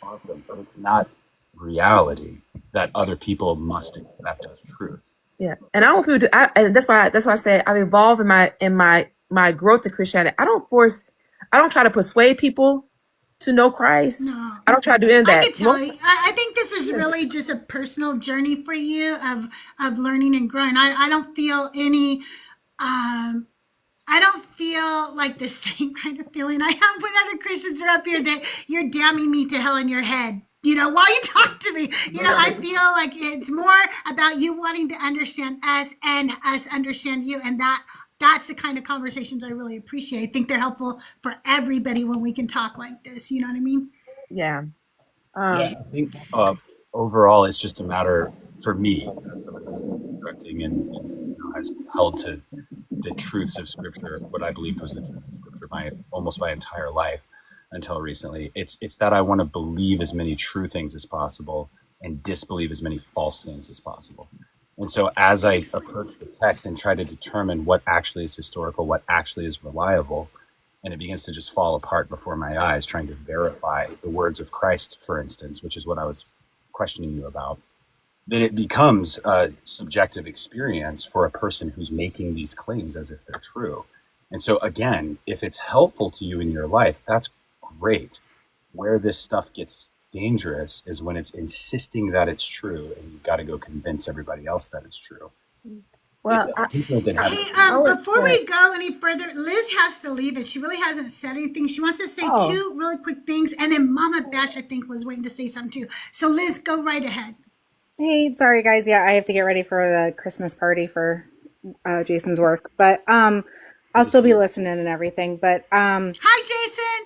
awesome. But it's not reality that other people must accept as truth. Yeah, and I don't want people to. And that's why I say I've evolved in my growth in Christianity. I don't try to persuade people to know Christ. No. I don't try to do any of that. I think this is really just a personal journey for you of learning and growing. I don't feel any, I don't feel like the same kind of feeling I have when other Christians are up here that you're damning me to hell in your head. While you talk to me, I feel like it's more about you wanting to understand us and us understand you. And that's the kind of conversations I really appreciate. I think they're helpful for everybody when we can talk like this. You know what I mean? Yeah. I think overall, it's just a matter for me, as someone who's constructing and has held to the truths of Scripture, what I believed was the truth of Scripture almost my entire life until recently. It's that I want to believe as many true things as possible and disbelieve as many false things as possible. And so as I approach the text and try to determine what actually is historical, what actually is reliable, and it begins to just fall apart before my eyes, trying to verify the words of Christ, for instance, which is what I was questioning you about, then it becomes a subjective experience for a person who's making these claims as if they're true. And so again, if it's helpful to you in your life, that's great. Where this stuff gets dangerous is when it's insisting that it's true and you've got to go convince everybody else that it's true. Well, before we go any further, Liz has to leave and she really hasn't said anything. She wants to say two really quick things, and then Mama Bash, I think, was waiting to say something too. So Liz, go right ahead. Hey, sorry guys. Yeah, I have to get ready for the Christmas party for Jason's work, but I'll still be listening and everything. But hi, Jason.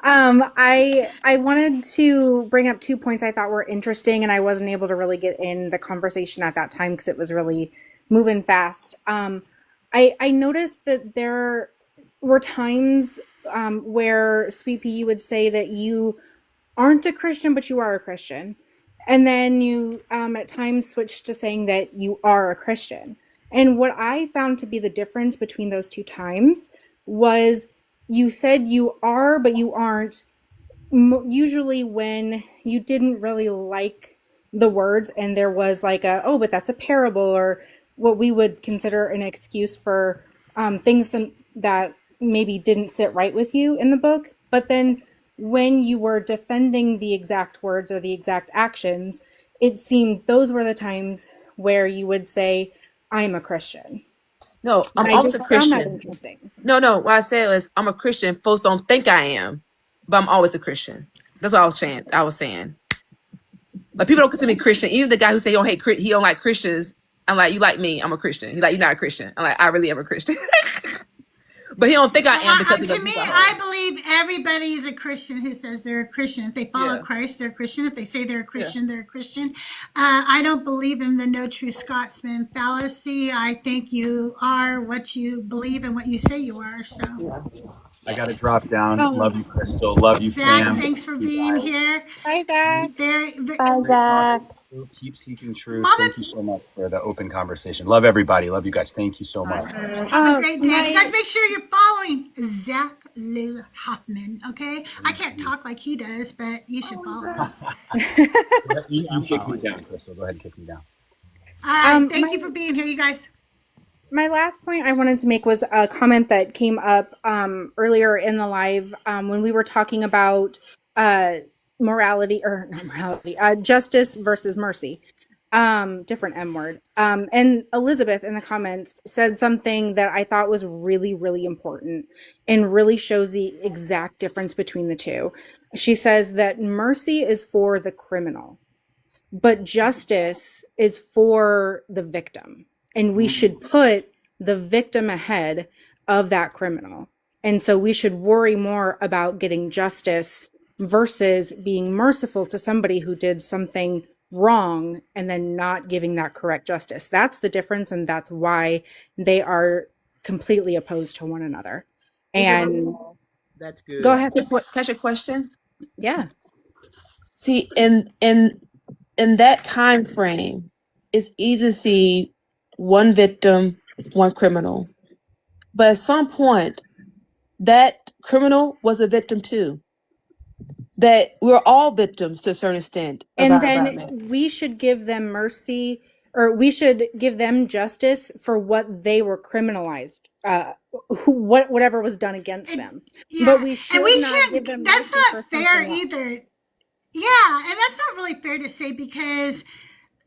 I wanted to bring up 2 points I thought were interesting, and I wasn't able to really get in the conversation at that time because it was really moving fast. I noticed that there were times where Sweet Pea, you would say that you aren't a Christian, but you are a Christian. And then you at times switched to saying that you are a Christian. And what I found to be the difference between those two times was you said you are, but you aren't, usually when you didn't really like the words and there was like a, oh, but that's a parable, or what we would consider an excuse for things that maybe didn't sit right with you in the book. But then when you were defending the exact words or the exact actions, it seemed those were the times where you would say, I'm a Christian. No, I'm And I always a just found that Christian. interesting. No. What I said was I'm a Christian. Folks don't think I am, but I'm always a Christian. That's what I was saying. Like people don't consider me Christian. Even the guy who say he don't like Christians. I'm like, you like me? I'm a Christian. He's like, you're not a Christian. I'm like, I really am a Christian. But he don't think I am because To me, I believe everybody is a Christian who says they're a Christian. If they follow Christ, they're a Christian. If they say they're a Christian, they're a Christian. I don't believe in the no true Scotsman fallacy. I think you are what you believe and what you say you are. So I got to drop down. Love you, Crystal. Love you, Zach, fam. thanks for being here. Bye, Zach. Bye, Zach. Keep seeking truth. Thank you so much for the open conversation. Love everybody. Love you guys. Thank you so much. Have a great day. You guys make sure you're following Zach Liz Hoffman, okay? I can't talk like he does, but you should follow him. You kick me down, Crystal. Go ahead and kick me down. All right, thank you for being here, you guys. My last point I wanted to make was a comment that came up earlier in the live when we were talking about justice versus mercy. Different M word. And Elizabeth in the comments said something that I thought was really, really important and really shows the exact difference between the two. She says that mercy is for the criminal, but justice is for the victim. And we should put the victim ahead of that criminal. And so we should worry more about getting justice versus being merciful to somebody who did something wrong and then not giving that correct justice. That's the difference, and that's why they are completely opposed to one another. And that's good. Go ahead. Catch a question. Yeah. See, in that time frame, it's easy to see one victim, one criminal. But at some point, that criminal was a victim too. That we're all victims to a certain extent. And then we should give them mercy, or we should give them justice for what they were criminalized, whatever was done against them. Yeah. But we should and not give them that's mercy not for fair something else. either. Yeah, and that's not really fair to say, because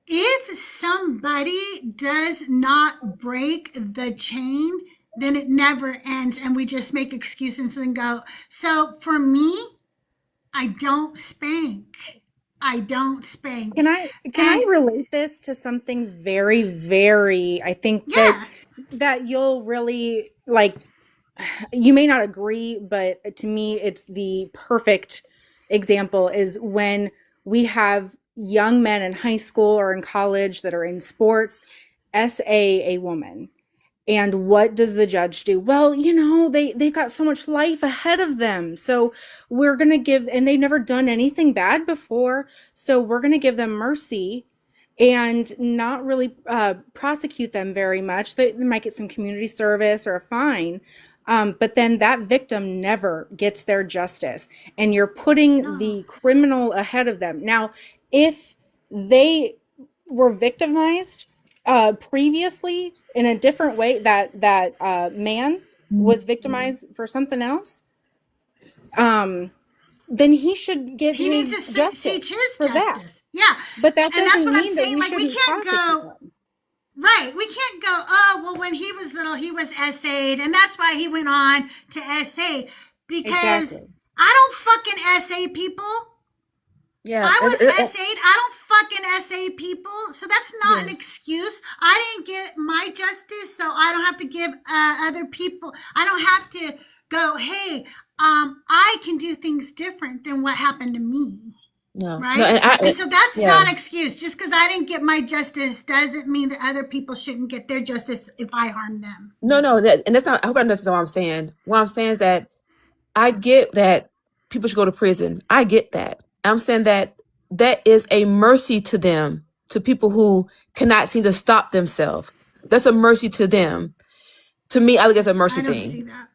if somebody does not break the chain, then it never ends, and we just make excuses and go. So for me, I don't spank. Can I relate this to something very, very, I think that you'll really like, you may not agree, but to me, it's the perfect example is when we have young men in high school or in college that are in sports, SA a woman. And what does the judge do? Well, they've got so much life ahead of them. So we're going to give, and they've never done anything bad before. So we're going to give them mercy and not really prosecute them very much. They might get some community service or a fine. But then that victim never gets their justice. And you're putting the criminal ahead of them. Now, if they were victimized previously in a different way, that man was victimized for something else, then he should get needs to justice seek his for justice. that. Yeah, but that and that's doesn't what I'm mean that saying. Like, we can't go. Right, we can't go, oh, well, when he was little, he was SA'd, and that's why he went on to SA, because I don't fucking SA people. Yeah, I was SA'd. I don't fucking SA people, so that's not an excuse. I didn't get my justice, so I don't have to give other people. I don't have to go, hey, I can do things different than what happened to me. No, no, right? and And so that's yeah, not an excuse. Just because I didn't get my justice doesn't mean that other people shouldn't get their justice if I harm them. no, and that's not. I hope I understand what I'm saying. What I'm saying is that I get that people should go to prison. I get that. I'm saying that that is a mercy to them, to people who cannot seem to stop themselves. That's a mercy to them. To me, I look at it as a mercy I don't see thing. that.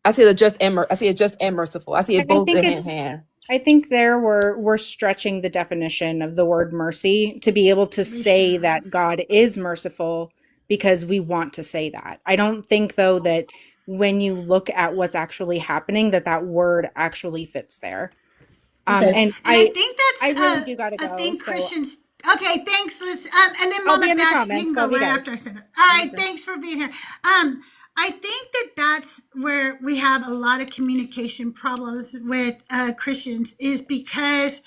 I see it just and I see it just and merciful. I see it I both think hand in it's hand. I think there we're stretching the definition of the word mercy to be able to say that God is merciful because we want to say that. I don't think though that when you look at what's actually happening that word actually fits there. Okay. And I think I that's really do gotta a go. thing So Christians. Okay, thanks, Liz. And then I'll Mama be in the Bash, you comments. can go Love you right guys. after I said that. All right, thanks for being here. I think that that's where we have a lot of communication problems with Christians is because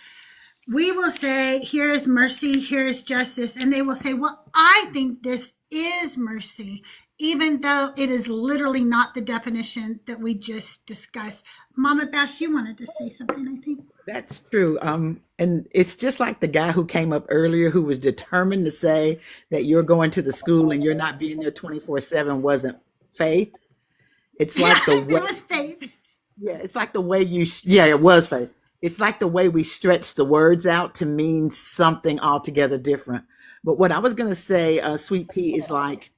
we will say, here is mercy, here is justice. And they will say, well, I think this is mercy, even though it is literally not the definition that we just discussed. Mama Bash, you wanted to say something, I think. That's true. And it's just like the guy who came up earlier who was determined to say that you're going to the school and you're not being there 24/7 wasn't faith. It's like the way it was faith. Yeah, it's like the way yeah, it was faith. It's like the way we stretch the words out to mean something altogether different. But what I was going to say, Sweet Pea, is like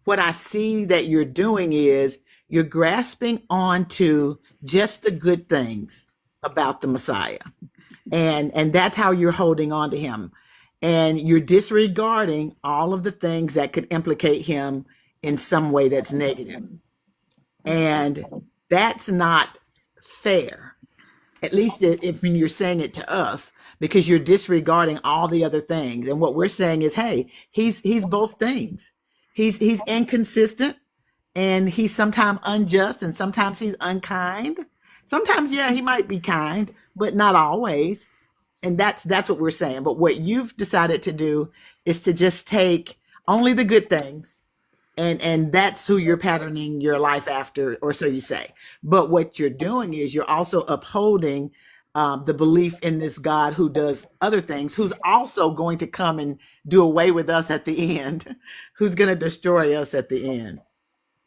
what I see that you're doing is you're grasping onto just the good things about the Messiah. And that's how you're holding on to him. And you're disregarding all of the things that could implicate him in some way that's negative. And that's not fair, at least if you're saying it to us, because you're disregarding all the other things. And what we're saying is, hey, he's both things. He's inconsistent, and he's sometimes unjust, and sometimes he's unkind. Sometimes, yeah, he might be kind, but not always. And that's what we're saying. But what you've decided to do is to just take only the good things, and that's who you're patterning your life after, or so you say. But what you're doing is you're also upholding the belief in this God who does other things, who's also going to come and do away with us at the end, who's going to destroy us at the end.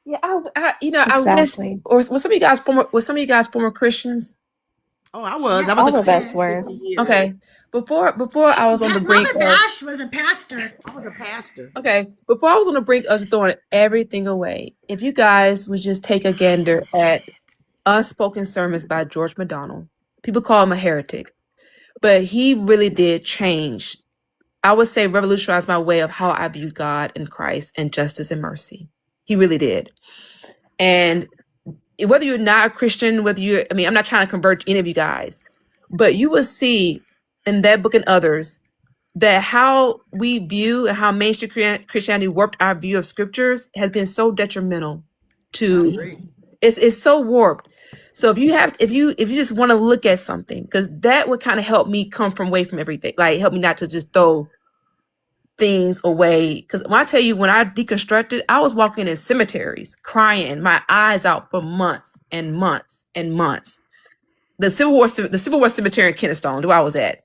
Yeah, I wish, Exactly. or were some of you guys former Christians? Oh, I was. Yeah, I was All a of us Christian were. for years. Okay, before I was on the brink Mama of Bash was a pastor. I was a pastor. okay, before I was on the brink of throwing everything away. If you guys would just take a gander at Unspoken Sermons by George MacDonald, people call him a heretic, but he really did change. I would say revolutionize my way of how I view God and Christ and justice and mercy. He really did. And whether you're not a Christian, I'm not trying to convert any of you guys, but you will see in that book and others that how we view and how mainstream Christianity warped our view of scriptures has been so detrimental to it's so warped. So if you just want to look at something, because that would kind of help me come from away from everything, like help me not to just throw things away. Because when I tell you, when I deconstructed, I was walking in cemeteries, crying my eyes out for months and months and months. The Civil War Cemetery in Kennesaw, where I was at.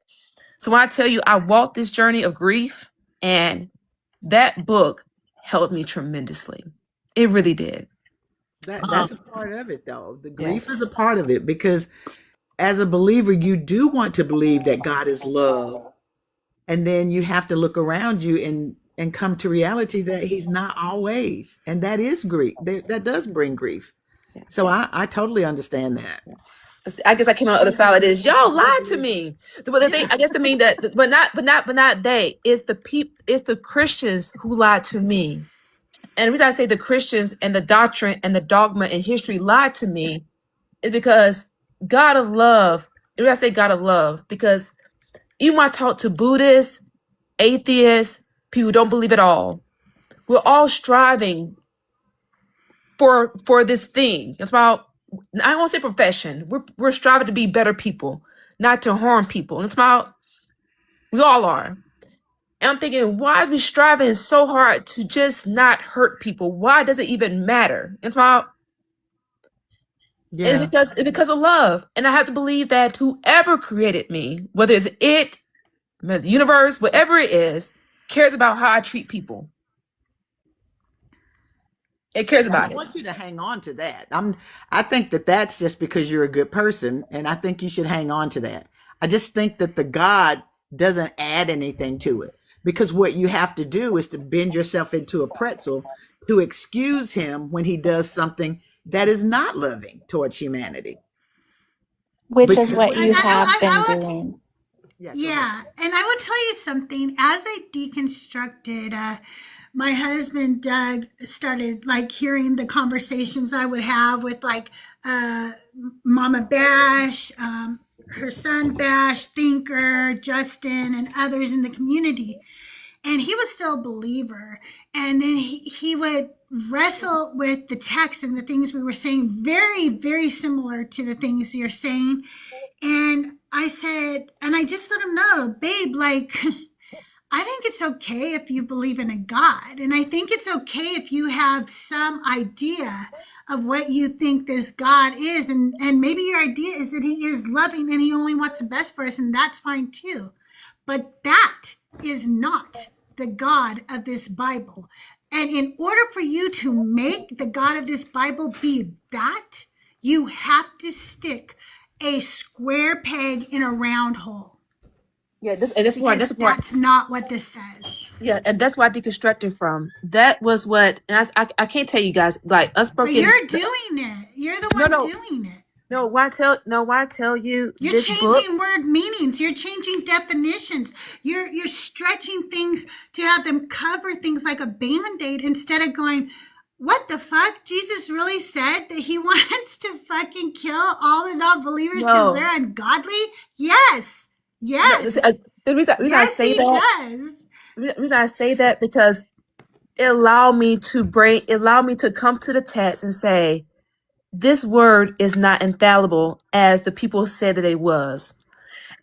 So when I tell you, I walked this journey of grief, and that book helped me tremendously. It really did. That's a part of it, though. The grief is a part of it, because as a believer, you do want to believe that God is love. And then you have to look around you and come to reality that he's not always. And that is grief. That does bring grief. So I totally understand that. I guess I came on the other side like this. Y'all lied to me. But the thing, I guess, to mean that, but not they. It's the Christians who lied to me. And the reason I say the Christians and the doctrine and the dogma and history lied to me is because God of love. And I say God of love because even when I talk to Buddhists, atheists, people who don't believe at all, we're all striving for this thing. It's about, I don't want to say profession. We're striving to be better people, not to harm people. It's about, we all are. And I'm thinking, why are we striving so hard to just not hurt people? Why does it even matter? It's about, Yeah. it's because of love. And I have to believe that whoever created me, whether it's it, the universe, whatever it is, cares about how I treat people. It cares And I about it. want you to hang on to that. I think that that's just because you're a good person, and I think you should hang on to that. I just think that the God doesn't add anything to it, because what you have to do is to bend yourself into a pretzel to excuse him when he does something that is not loving towards humanity. Which is Because what what you you have I been would, doing. yeah, go ahead. yeah, and I will tell you something. As I deconstructed, my husband Doug started like hearing the conversations I would have with like Mama Bash, her son Bash, Thinker, Justin, and others in the community. And he was still a believer. And then he would wrestle with the text and the things we were saying, very, very similar to the things you're saying. And I said, and I just let him know, babe, like, I think it's okay if you believe in a God. And I think it's okay if you have some idea of what you think this God is. And maybe your idea is that he is loving and he only wants the best for us. And that's fine too. But that is not the God of this Bible. And in order for you to make the God of this Bible be that, you have to stick a square peg in a round hole. Yeah, that's That's not what this says. Yeah, and that's why I deconstructed from. That was what, and I can't tell you guys, like unspoken. But you're doing it. You're the one doing it. No, why tell you You're this changing book? word meanings. You're changing definitions. You're stretching things to have them cover things like a band-aid instead of going, what the fuck? Jesus really said that he wants to fucking kill all the non-believers because they're ungodly? Yes. Yes. The reason I say that, the reason I say that because it allowed me to come to the text and say, this word is not infallible as the people said that it was.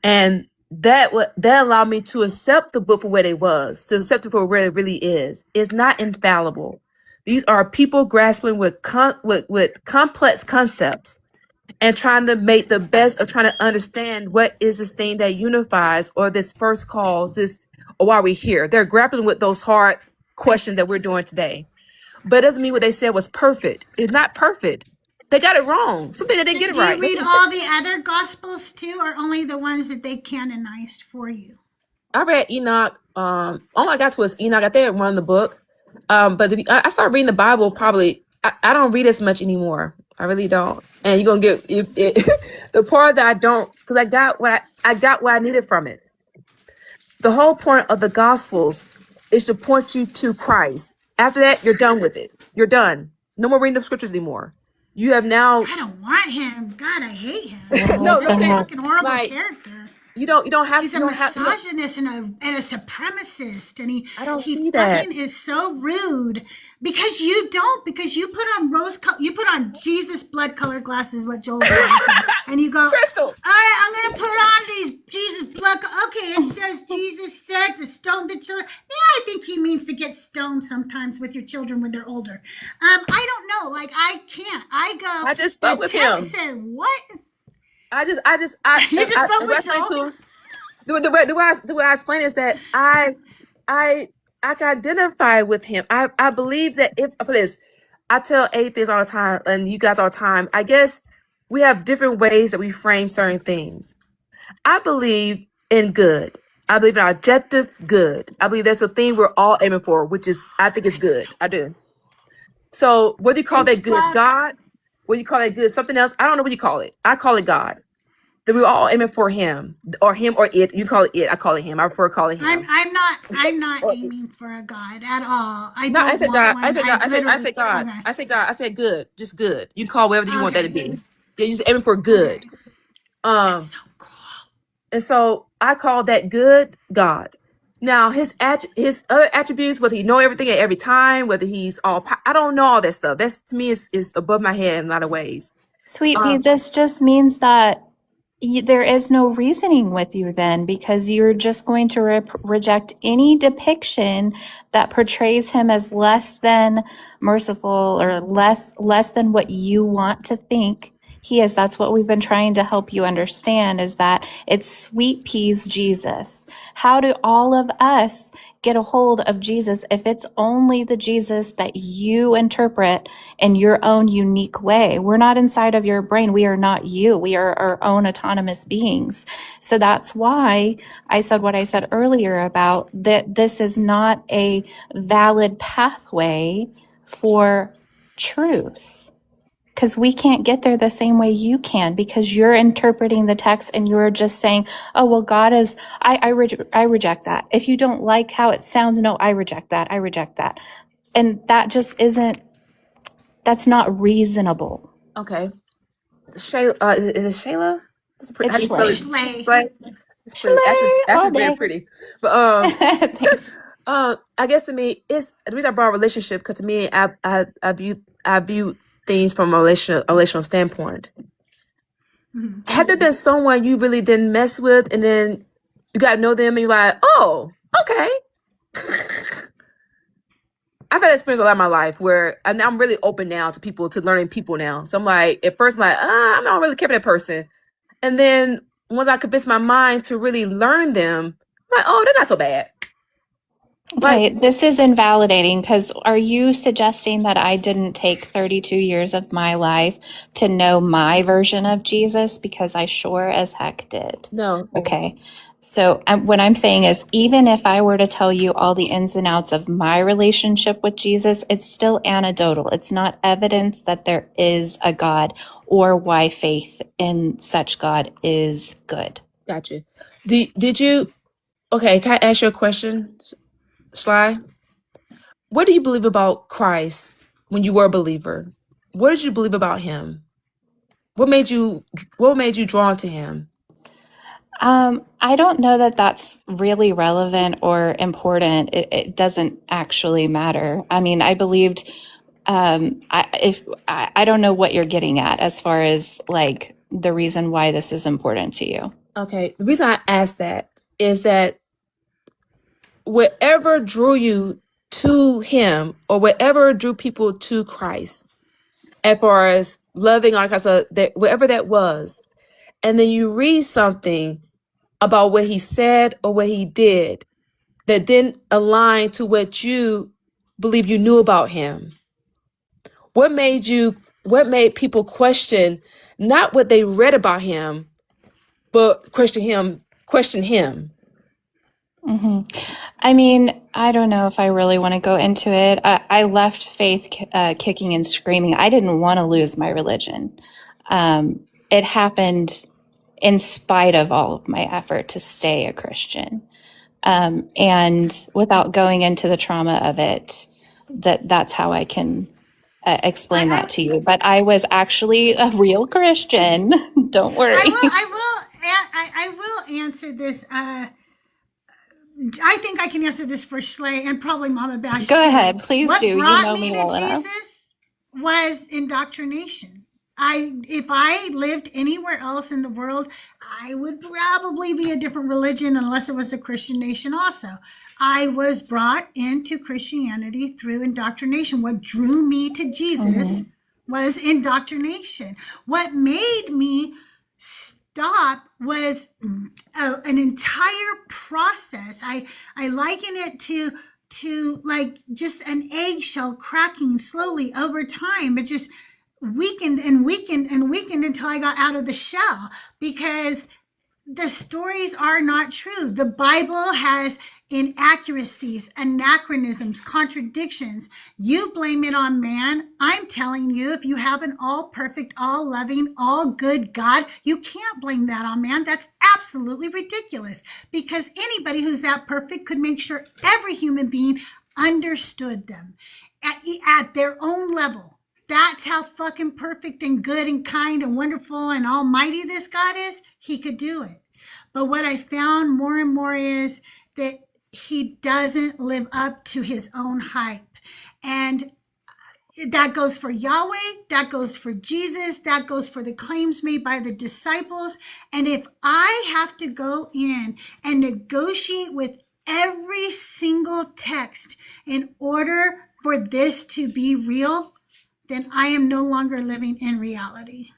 And that allowed me to accept the book for what it was, to accept it for where it really is. It's not infallible. These are people grasping with complex concepts and trying to make the best of trying to understand what is this thing that unifies or this first cause, this or why we're here. They're grappling with those hard questions that we're doing today. But it doesn't mean what they said was perfect. It's not perfect. They got it wrong. Something they didn't get it right. Do you read all the other gospels too, or only the ones that they canonized for you? I read Enoch. All I got to was Enoch. I think I run the book. But I started reading the Bible probably. I don't read as much anymore. I really don't. And you're gonna get the part that I don't, because I got what I needed from it. The whole point of the Gospels is to point you to Christ. After that, you're done with it. You're done. No more reading the scriptures anymore. You have now. I don't want him. God, I hate him. No, He's I'm a saying, fucking horrible like, character. You don't have. He's a misogynist and a supremacist, and he see that. fucking is so rude. Because you put on Jesus blood colored glasses, what Joel said, and you go, Crystal, all right, I'm gonna put on these Jesus blood. Okay, it says Jesus said to stone the children. Yeah, I think he means to get stoned sometimes with your children when they're older. I don't know, like I can't. I just spoke with him. Said what? You just spoke with Joel? The way I explain is that I can identify with him. I believe that I tell atheists all the time, and you guys all the time, I guess we have different ways that we frame certain things. I believe in good. I believe in objective good. I believe that's a thing we're all aiming for, which is, I think it's good. I do. So whether you call that good God, whether you call that good something else, I don't know what you call it. I call it God. That we're all aiming for him or it. You call it it. I call it him. I prefer calling him. I'm not aiming for a God at all. I said God. I said God. I said God. I said good. Just good. You can call whatever you want that to be. You're just aiming for good. That's so cool. And so I call that good God. Now his other attributes, whether he know everything at every time, whether he's I don't know all that stuff. That's to me is above my head in a lot of ways. Sweet pea, this just means that there is no reasoning with you then, because you're just going to reject any depiction that portrays him as less than merciful or less than what you want to think He is. That's what we've been trying to help you understand, is that it's sweet peas Jesus. How do all of us get a hold of Jesus if it's only the Jesus that you interpret in your own unique way? We're not inside of your brain. We are not you. We are our own autonomous beings. So that's why I said what I said earlier about that this is not a valid pathway for truth. Because we can't get there the same way you can, because you're interpreting the text and you're just saying, oh, well, God is, I reject that. If you don't like how it sounds, no, I reject that. I reject that. And that just isn't, that's not reasonable. Okay. Shayla, is it Shayla? It's pretty. How do It's you spell it? Shlay. Shlay. It's pretty. Shlay That's all just very day. pretty. But Thanks. I guess to me, it's the reason I brought relationship, because to me, I view things from a relational standpoint. Had there been someone you really didn't mess with, and then you got to know them, and you're like, oh, okay. I've had that experience a lot in my life where I'm really open now to people, to learning people now. So I'm like, at first I'm like, I'm not really care for that person. And then once I convince my mind to really learn them, I'm like, oh, they're not so bad. Okay, this is invalidating, because are you suggesting that I didn't take 32 years of my life to know my version of Jesus? Because I sure as heck did. No. Okay. So what I'm saying is, even if I were to tell you all the ins and outs of my relationship with Jesus, it's still anecdotal. It's not evidence that there is a God or why faith in such God is good. Gotcha. Did you, okay, can I ask you a question, Sly? What do you believe about Christ when you were a believer? What did you believe about him? What made you drawn to him? I don't know that that's really relevant or important. It doesn't actually matter. I mean, I believed, I don't know what you're getting at as far as like the reason why this is important to you. Okay, the reason I asked that is that whatever drew you to him, or whatever drew people to Christ, as far as loving, like I said, that whatever that was, and then you read something about what he said or what he did that didn't align to what you believe you knew about him. What made people question not what they read about him, but question him? hmm I mean, I don't know if I really want to go into it. I left faith kicking and screaming. I didn't want to lose my religion. It happened in spite of all of my effort to stay a Christian. And without going into the trauma of it, that's how I can explain that to you. But I was actually a real Christian. Don't worry. I will answer this. I think I can answer this for Schley and probably Mama Bash Go too. ahead, please What do. You brought know me me to well enough. Jesus was indoctrination. If I lived anywhere else in the world, I would probably be a different religion unless it was a Christian nation also. I was brought into Christianity through indoctrination. What drew me to Jesus was indoctrination. What made me stop was an entire process. I liken it to like just an eggshell cracking slowly over time. It just weakened and weakened and weakened until I got out of the shell, because the stories are not true. The Bible has inaccuracies, anachronisms, contradictions. You blame it on man. I'm telling you, if you have an all perfect, all loving, all good God, you can't blame that on man. That's absolutely ridiculous, because anybody who's that perfect could make sure every human being understood them at their own level. That's how fucking perfect and good and kind and wonderful and almighty this God is. He could do it. But what I found more and more is that he doesn't live up to his own hype. And that goes for Yahweh, that goes for Jesus, that goes for the claims made by the disciples. And if I have to go in and negotiate with every single text in order for this to be real, then I am no longer living in reality.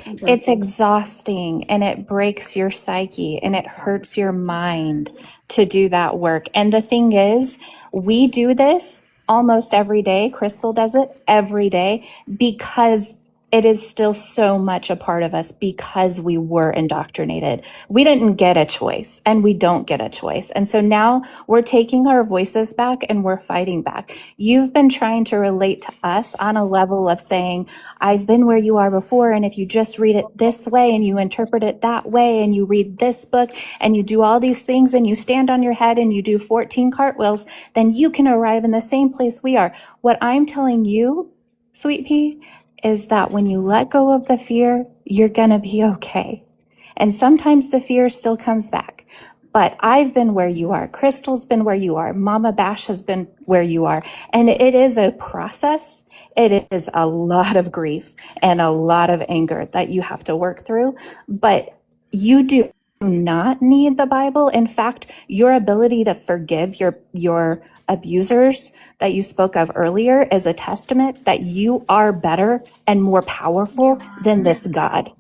Okay. It's exhausting and it breaks your psyche and it hurts your mind to do that work. And the thing is, we do this almost every day. Crystal does it every day because it is still so much a part of us because we were indoctrinated. We didn't get a choice and we don't get a choice. And so now we're taking our voices back and we're fighting back. You've been trying to relate to us on a level of saying, I've been where you are before. And if you just read it this way and you interpret it that way and you read this book and you do all these things and you stand on your head and you do 14 cartwheels, then you can arrive in the same place we are. What I'm telling you, Sweet Pea, is that when you let go of the fear, you're going to be okay. And sometimes the fear still comes back. But I've been where you are. Crystal's been where you are. Mama Bash has been where you are. And it is a process. It is a lot of grief and a lot of anger that you have to work through. But you do not need the Bible. In fact, your ability to forgive your abusers that you spoke of earlier is a testament that you are better and more powerful than this God.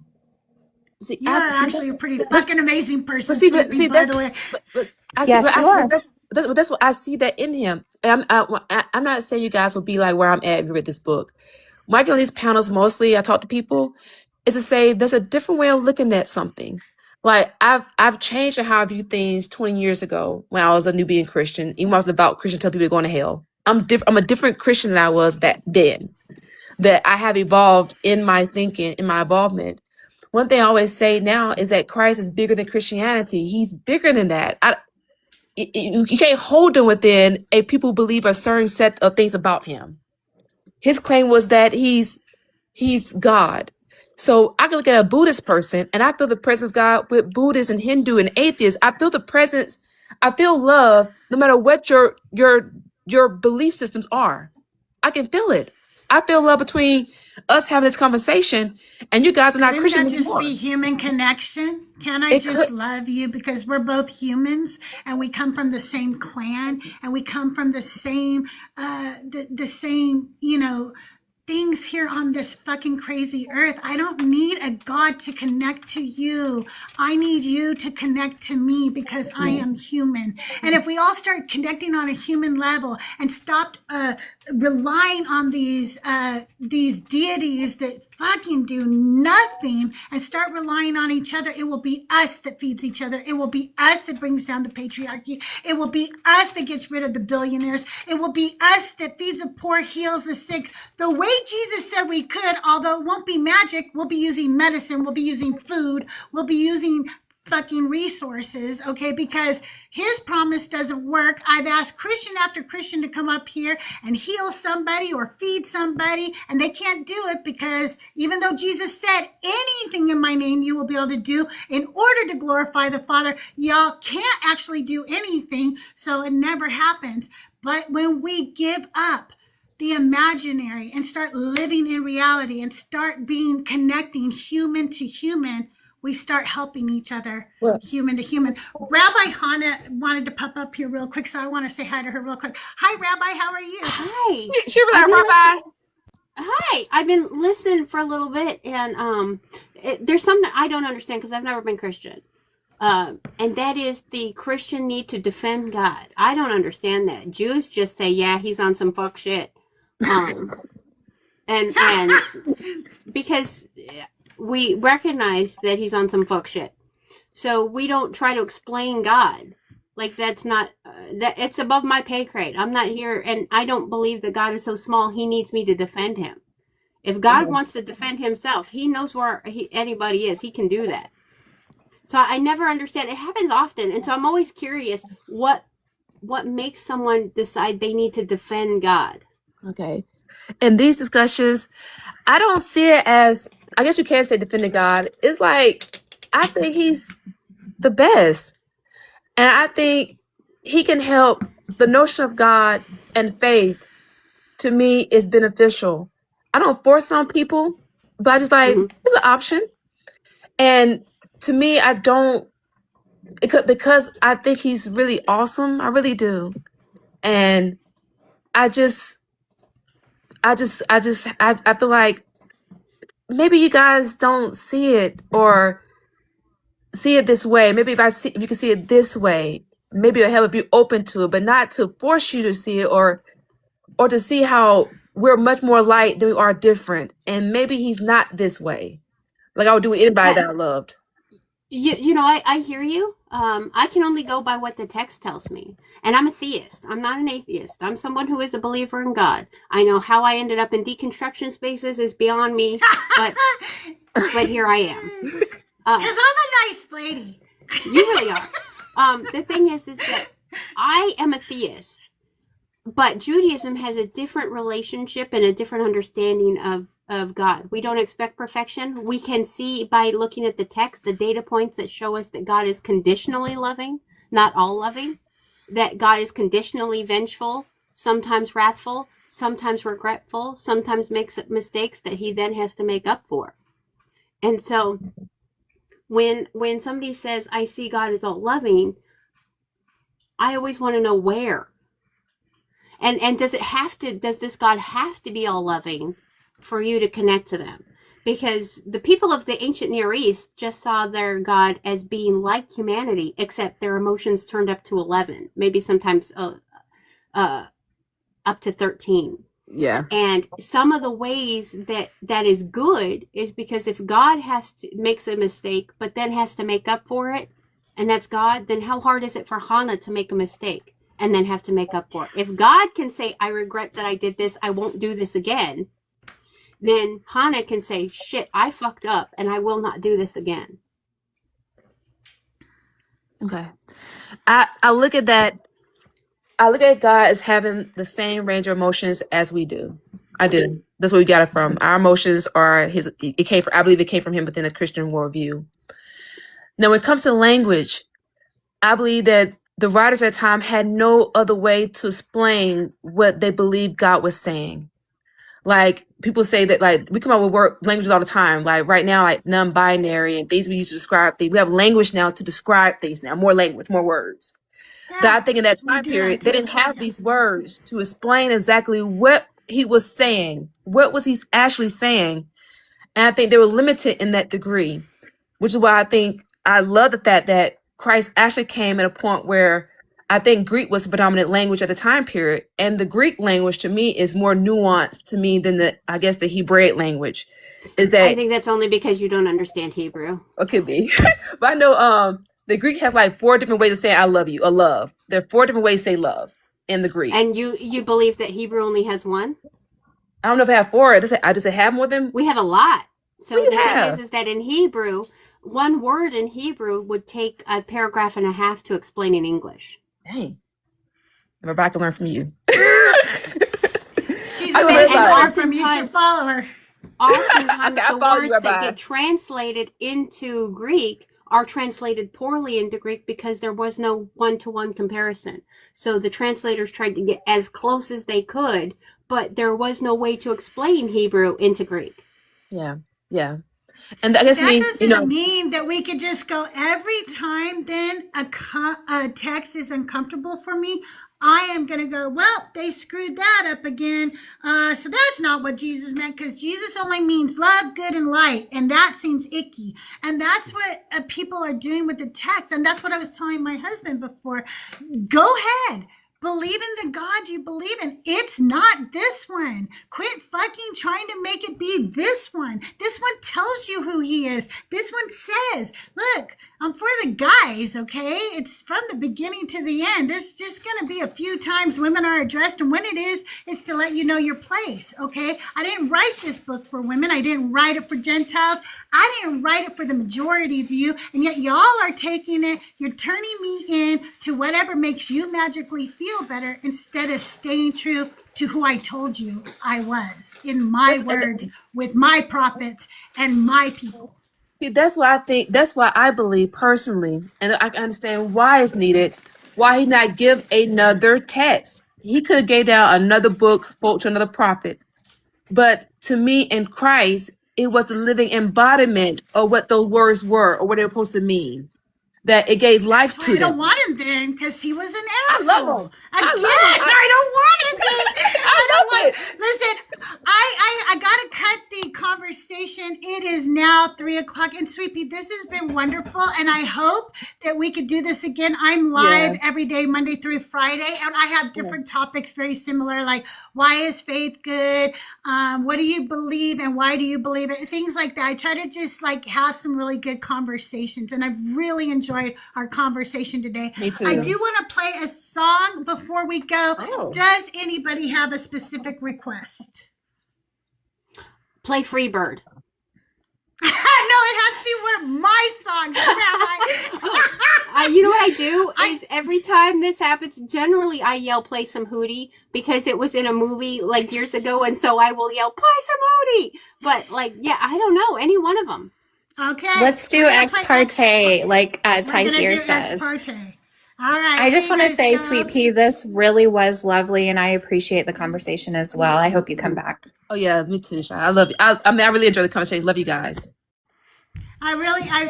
See, You're actually a pretty that's, fucking amazing person, but see, Sweet but Pea, see, by that's, the way. but I see, Yes, but you are. that's what I see that in him. And I'm not saying you guys will be like where I'm at if you read this book. When I go on these panels, mostly I talk to people, is to say there's a different way of looking at something. Like I've changed how I view things 20 years ago when I was a newbie Christian. Even when I was a devout Christian, tell people they're going to hell. I'm a different Christian than I was back then. That I have evolved in my thinking, in my involvement. One thing I always say now is that Christ is bigger than Christianity. He's bigger than that. You can't hold him within a people who believe a certain set of things about him. His claim was that he's God. So I can look at a Buddhist person and I feel the presence of God with Buddhists and Hindu and atheists. I feel the presence, I feel love no matter what your belief systems are. I can feel it. I feel love between us having this conversation and you guys are not Couldn't Christians that just anymore. be human connection? Can I It just could. love you because we're both humans and we come from the same clan and we come from the same, the same, things here on this fucking crazy earth. I don't need a God to connect to you. I need you to connect to me because I am human. And if we all start connecting on a human level and stopped relying on these deities that fucking do nothing and start relying on each other, it will be us that feeds each other. It will be us that brings down the patriarchy. It will be us that gets rid of the billionaires. It will be us that feeds the poor, heals the sick. The way Jesus said we could, although it won't be magic, we'll be using medicine, we'll be using food, we'll be using fucking resources, okay? Because his promise doesn't work. I've asked Christian after Christian to come up here and heal somebody or feed somebody, and they can't do it because even though Jesus said anything in my name you will be able to do in order to glorify the Father, y'all can't actually do anything, so it never happens. But when we give up the imaginary and start living in reality and start connecting human to human, we start helping each other, Well, human to human. Rabbi Hannah wanted to pop up here real quick, so I want to say hi to her real quick. Hi, Rabbi, how are you? Hi. she was I've like, been Rabbi. Hi. I've been listening for a little bit, and there's something I don't understand because I've never been Christian. And that is the Christian need to defend God. I don't understand that. Jews just say, yeah, he's on some fuck shit. And because we recognize that he's on some fuck shit. So we don't try to explain God. Like that's not, that it's above my pay grade. I'm not here, and I don't believe that God is so small he needs me to defend him. If God wants to defend himself, he knows where anybody is. He can do that. So I never understand. It happens often, and so I'm always curious what makes someone decide they need to defend God. Okay. In these discussions, I don't see it as, I guess you can say defending God. It's like, I think he's the best. And I think he can help. The notion of God and faith to me is beneficial. I don't force on people, but I just like, it's an option. And to me, I don't, because I think he's really awesome. I really do. And I feel like maybe you guys don't see it or see it this way. Maybe if you can see it this way, maybe it'll help if you're open to it, but not to force you to see it or to see how we're much more light than we are different. And maybe he's not this way. Like I would do with anybody that I loved. You know, I hear you. I can only go by what the text tells me. And I'm a theist. I'm not an atheist. I'm someone who is a believer in God. I know how I ended up in deconstruction spaces is beyond me, but here I am. Because I'm a nice lady. You really are. The thing is that I am a theist, but Judaism has a different relationship and a different understanding of God. We don't expect perfection. We can see by looking at the text, the data points that show us that God is conditionally loving, not all loving, that God is conditionally vengeful, sometimes wrathful, sometimes regretful, sometimes makes mistakes that he then has to make up for. And so when somebody says, I see God as all loving, I always want to know where. And does this God have to be all loving for you to connect to them? Because the people of the ancient Near East just saw their God as being like humanity, except their emotions turned up to 11, maybe sometimes up to 13. Yeah. And some of the ways that is good is because if God makes a mistake, but then has to make up for it, and that's God, then how hard is it for Hannah to make a mistake and then have to make up for it? If God can say, I regret that I did this, I won't do this again, then Hannah can say, shit, I fucked up and I will not do this again. Okay. I look at that. I look at God as having the same range of emotions as we do. I do. That's where we got it from. Our emotions are I believe it came from him within a Christian worldview. Now, when it comes to language, I believe that the writers at the time had no other way to explain what they believed God was saying. Like people say that, like we come up with languages all the time. Like right now, like non-binary and things we use to describe things. We have language now to describe things now. More language, more words. That I think in that time period, they didn't have these words to explain exactly what he was saying. What was he actually saying? And I think they were limited in that degree, which is why I think I love the fact that Christ actually came at a point where I think Greek was the predominant language at the time period. And the Greek language to me is more nuanced to me than the Hebraic language. I think that's only because you don't understand Hebrew. It could be. But I know the Greek has like 4 different ways of saying I love you, or love. There are 4 different ways to say love in the Greek. And you believe that Hebrew only has 1? I don't know if I have 4. I just have more than... We have a lot. So the thing is that in Hebrew, one word in Hebrew would take a paragraph and a half to explain in English. Dang. I'm about to learn from you. She's learning from you. You should follow her. Oftentimes the words that get translated into Greek are translated poorly into Greek because there was no one-to-one comparison. So the translators tried to get as close as they could, but there was no way to explain Hebrew into Greek. Yeah, yeah. And I guess that doesn't mean that we could just go every time then a text is uncomfortable for me. I am going to go, well, they screwed that up again. So that's not what Jesus meant, because Jesus only means love, good, and light. And that seems icky. And that's what people are doing with the text. And that's what I was telling my husband before. Go ahead. Believe in the God you believe in. It's not this one. Quit fucking trying to make it be this one. This one tells you who he is. This one says, look, I'm for the guys, okay? It's from the beginning to the end. There's just going to be a few times women are addressed, and when it is, it's to let you know your place, okay? I didn't write this book for women. I didn't write it for Gentiles. I didn't write it for the majority of you, and yet y'all are taking it. You're turning me in to whatever makes you magically feel better instead of staying true to who I told you I was in my words with my prophets and my people. See, that's why I believe personally, and I can understand why it's needed, why he not give another text. He could have gave down another book, spoke to another prophet. But to me, in Christ, it was the living embodiment of what those words were or what they were supposed to mean. That it gave life to them. I don't want him then because he was an asshole. I love him. I don't want him then. I don't want him. Listen, I got to cut the conversation station. It is now 3:00. And Sweet Pea, this has been wonderful. And I hope that we could do this again. I'm live every day, Monday through Friday. And I have different topics very similar, like why is faith good? What do you believe and why do you believe it? Things like that. I try to just like have some really good conversations. And I've really enjoyed our conversation today. Me too. I do want to play a song before we go. Does anybody have a specific request? Play Freebird. No, it has to be one of my songs, Rabbi. You know what I do is every time this happens, generally I yell "play some Hootie" because it was in a movie like years ago, and so I will yell "play some Hootie." But like, yeah, I don't know any one of them. Okay, Let's do ex parte, like Tahir says. All right. I just want to say, Sweet Pea, this really was lovely, and I appreciate the conversation as well. I hope you come back. Oh yeah, me too, Shy. I love you. I mean, I really enjoyed the conversation. Love you guys. I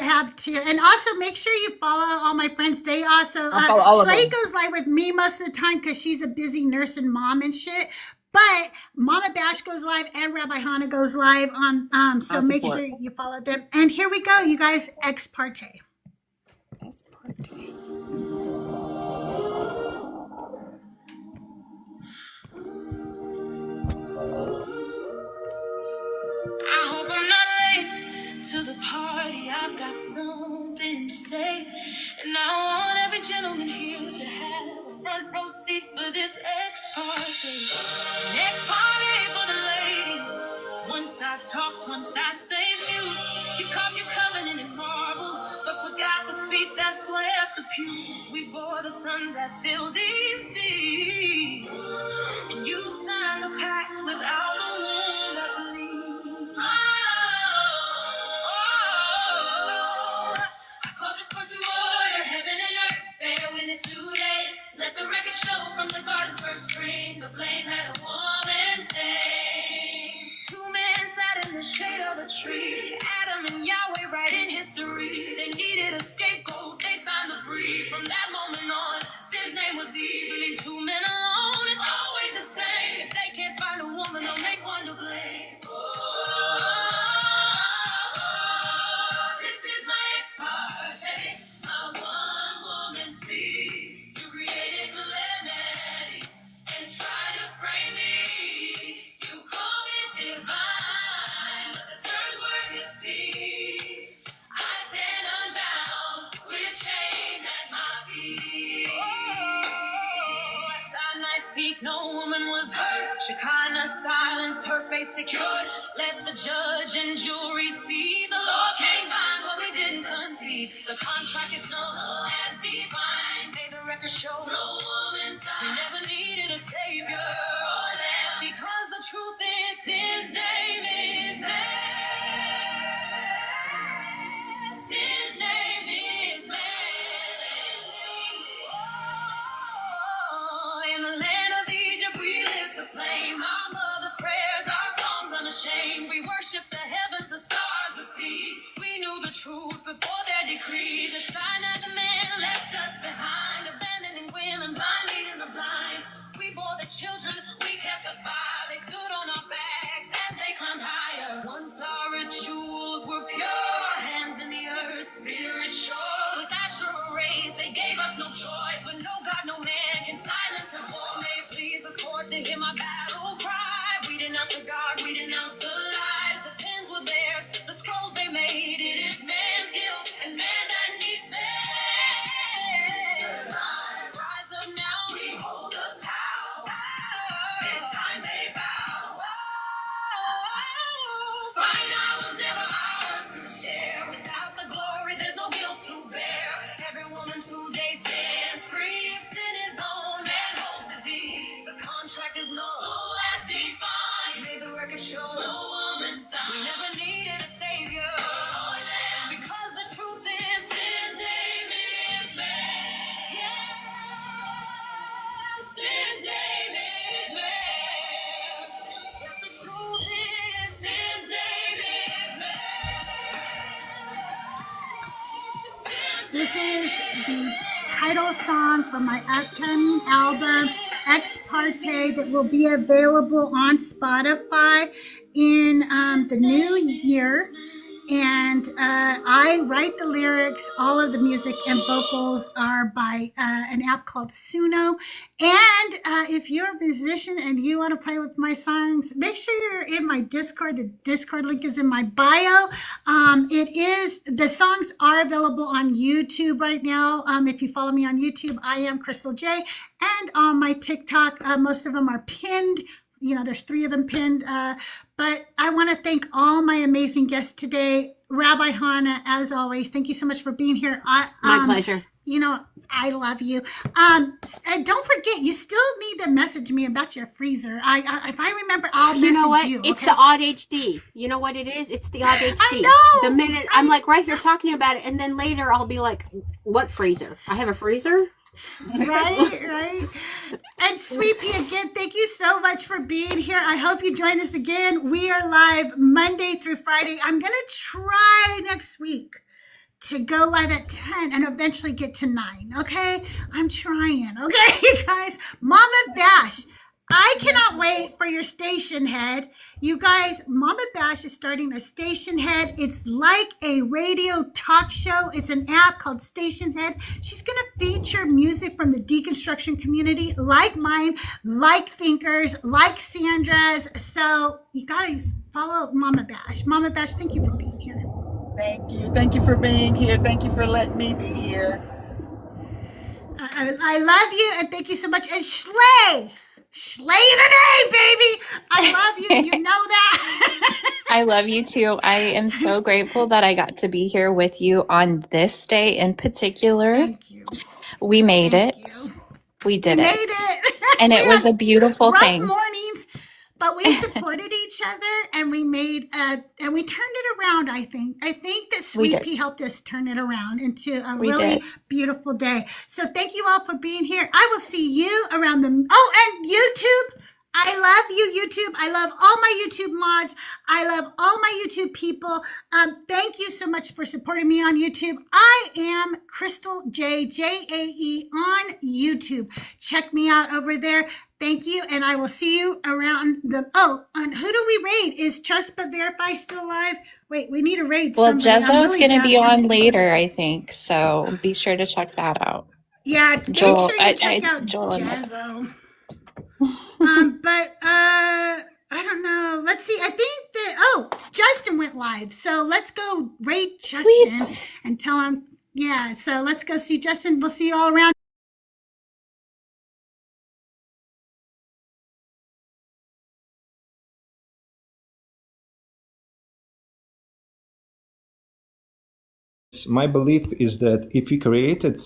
have to. And also make sure you follow all my friends. They also, follow all of them. Shay goes live with me most of the time because she's a busy nurse and mom and shit. But Mama Bash goes live and Rabbi Hannah goes live on, so make sure you follow them. And here we go, you guys, ex parte. Ex parte. I hope I'm not late to the party. I've got something to say. And I want every gentleman here to have a front row seat for this ex-party. Ex-party for the ladies. One side talks, one side stays mute. You carved your covenant in marble, but forgot the feet that swept the pews. We bore the sons that filled these seas. And you signed a pact without the wound that believes. I call this court to order, heaven and earth bear witness today. Let the record show from the garden's first spring, the blame had a woman's name. Two men sat in the shade of a tree, Adam and Yahweh right in history. They needed a scapegoat, they signed the brief. From that moment on, sin's name was Eve. Leave two men alone, it's always the same. If they can't find a woman, they'll make one to blame. This is my ex-party, my one-woman plea. You created calamity and tried to frame me. You called it divine, but the terms were deceived. I stand unbound with chains at my feet. Oh, I saw a nice peak, no woman was hurt. Shekinah silenced, her fate secured. Let the judge and jury see. The law came by, but we didn't concede. The contract is null as divine. May the record show no woman's side. We never needed a savior or lamb, because the truth is sin's name is man. Sin's name is man. Oh, in the land of Egypt we lit the flame. Our mother's prayers, our songs unashamed. We worship the heavens, the stars, the seas. We knew the truth before their decrees. At Sinai the man left us behind, abandoning women, blind leading the blind. We bore the children, we kept the fire. They stood on our backs as they climbed higher. Once our rituals were pure, hands in the earth, spirit sure. With Asherah raised, they gave us no choice. But no God, no man can silence her voice. May it please the court to hear my battle cry. We denounce the God, we denounce the lies. The pens were theirs, the scrolls they made. It is man's guilt and man that needs saved. Rise up now, we hold up now. It's time they bow. Fight out was never ours to share. Without the glory, there's no guilt to bear. Every woman today stands free. If sin is known, man holds the deed. The contract is null as divine. May the record show no woman's sign. We never needed a savior, because the truth is sin's name is man. Yes, sin's name is man. Yes, the truth is sin's name is man. This is the title song for my upcoming album. ex parte that will be available on Spotify in the new year. And I write the lyrics. All of the music and vocals are by an app called Suno. And if you're a musician and you want to play with my songs, make sure you're in my Discord. The Discord link is in my bio. The songs are available on YouTube right now. If you follow me on YouTube, I am CrystalJae. And on my TikTok, most of them are pinned. There's 3 of them pinned. But I want to thank all my amazing guests today. Rabbi Hannah, as always, thank you so much for being here. My pleasure. I love you. And don't forget, you still need to message me about your freezer. If I remember, I'll message you. You know what? Okay? It's the odd HD. You know what it is? It's the odd HD. I know. The minute I'm like right here talking about it, and then later I'll be like, what freezer? I have a freezer? Right. And Sweet Pea, again, thank you so much for being here. I hope you join us again. We are live Monday through Friday. I'm going to try next week to go live at 10 and eventually get to 9. Okay? I'm trying. Okay, you guys? Mama Bash. I cannot wait for your station head. You guys, Mama Bash is starting a station head. It's like a radio talk show. It's an app called Station Head. She's going to feature music from the Deconstruction community, like mine, like Thinkers, like Sandra's. So you guys follow Mama Bash. Mama Bash, thank you for being here. Thank you. Thank you for being here. Thank you for letting me be here. I love you, and thank you so much. And Slay the day, baby. I love you. You know that. I love you too. I am so grateful that I got to be here with you on this day in particular. Thank you. We made it. We did it. And it was a beautiful rough thing. Mornings, but we supported each other, and we made and we turned it around. I think that Sweet Pea helped us turn it around into a really beautiful day. So thank you all for being here. I will see you around and YouTube. I love you, YouTube. I love all my YouTube mods. I love all my YouTube people. Thank you so much for supporting me on YouTube. I am CrystalJae, Jae, on YouTube. Check me out over there. Thank you, and I will see you around and who do we raid? Is Trust But Verify still alive? Wait, we need to raid Well, somebody. Jezzo's going to be on later, I think. So be sure to check that out. Yeah, Joel, make sure you check out Joel Jezzo. But I don't know. Let's see. I think that Justin went live. So let's go rate Justin and tell him. Yeah, so let's go see Justin. We'll see you all around. My belief is that if we created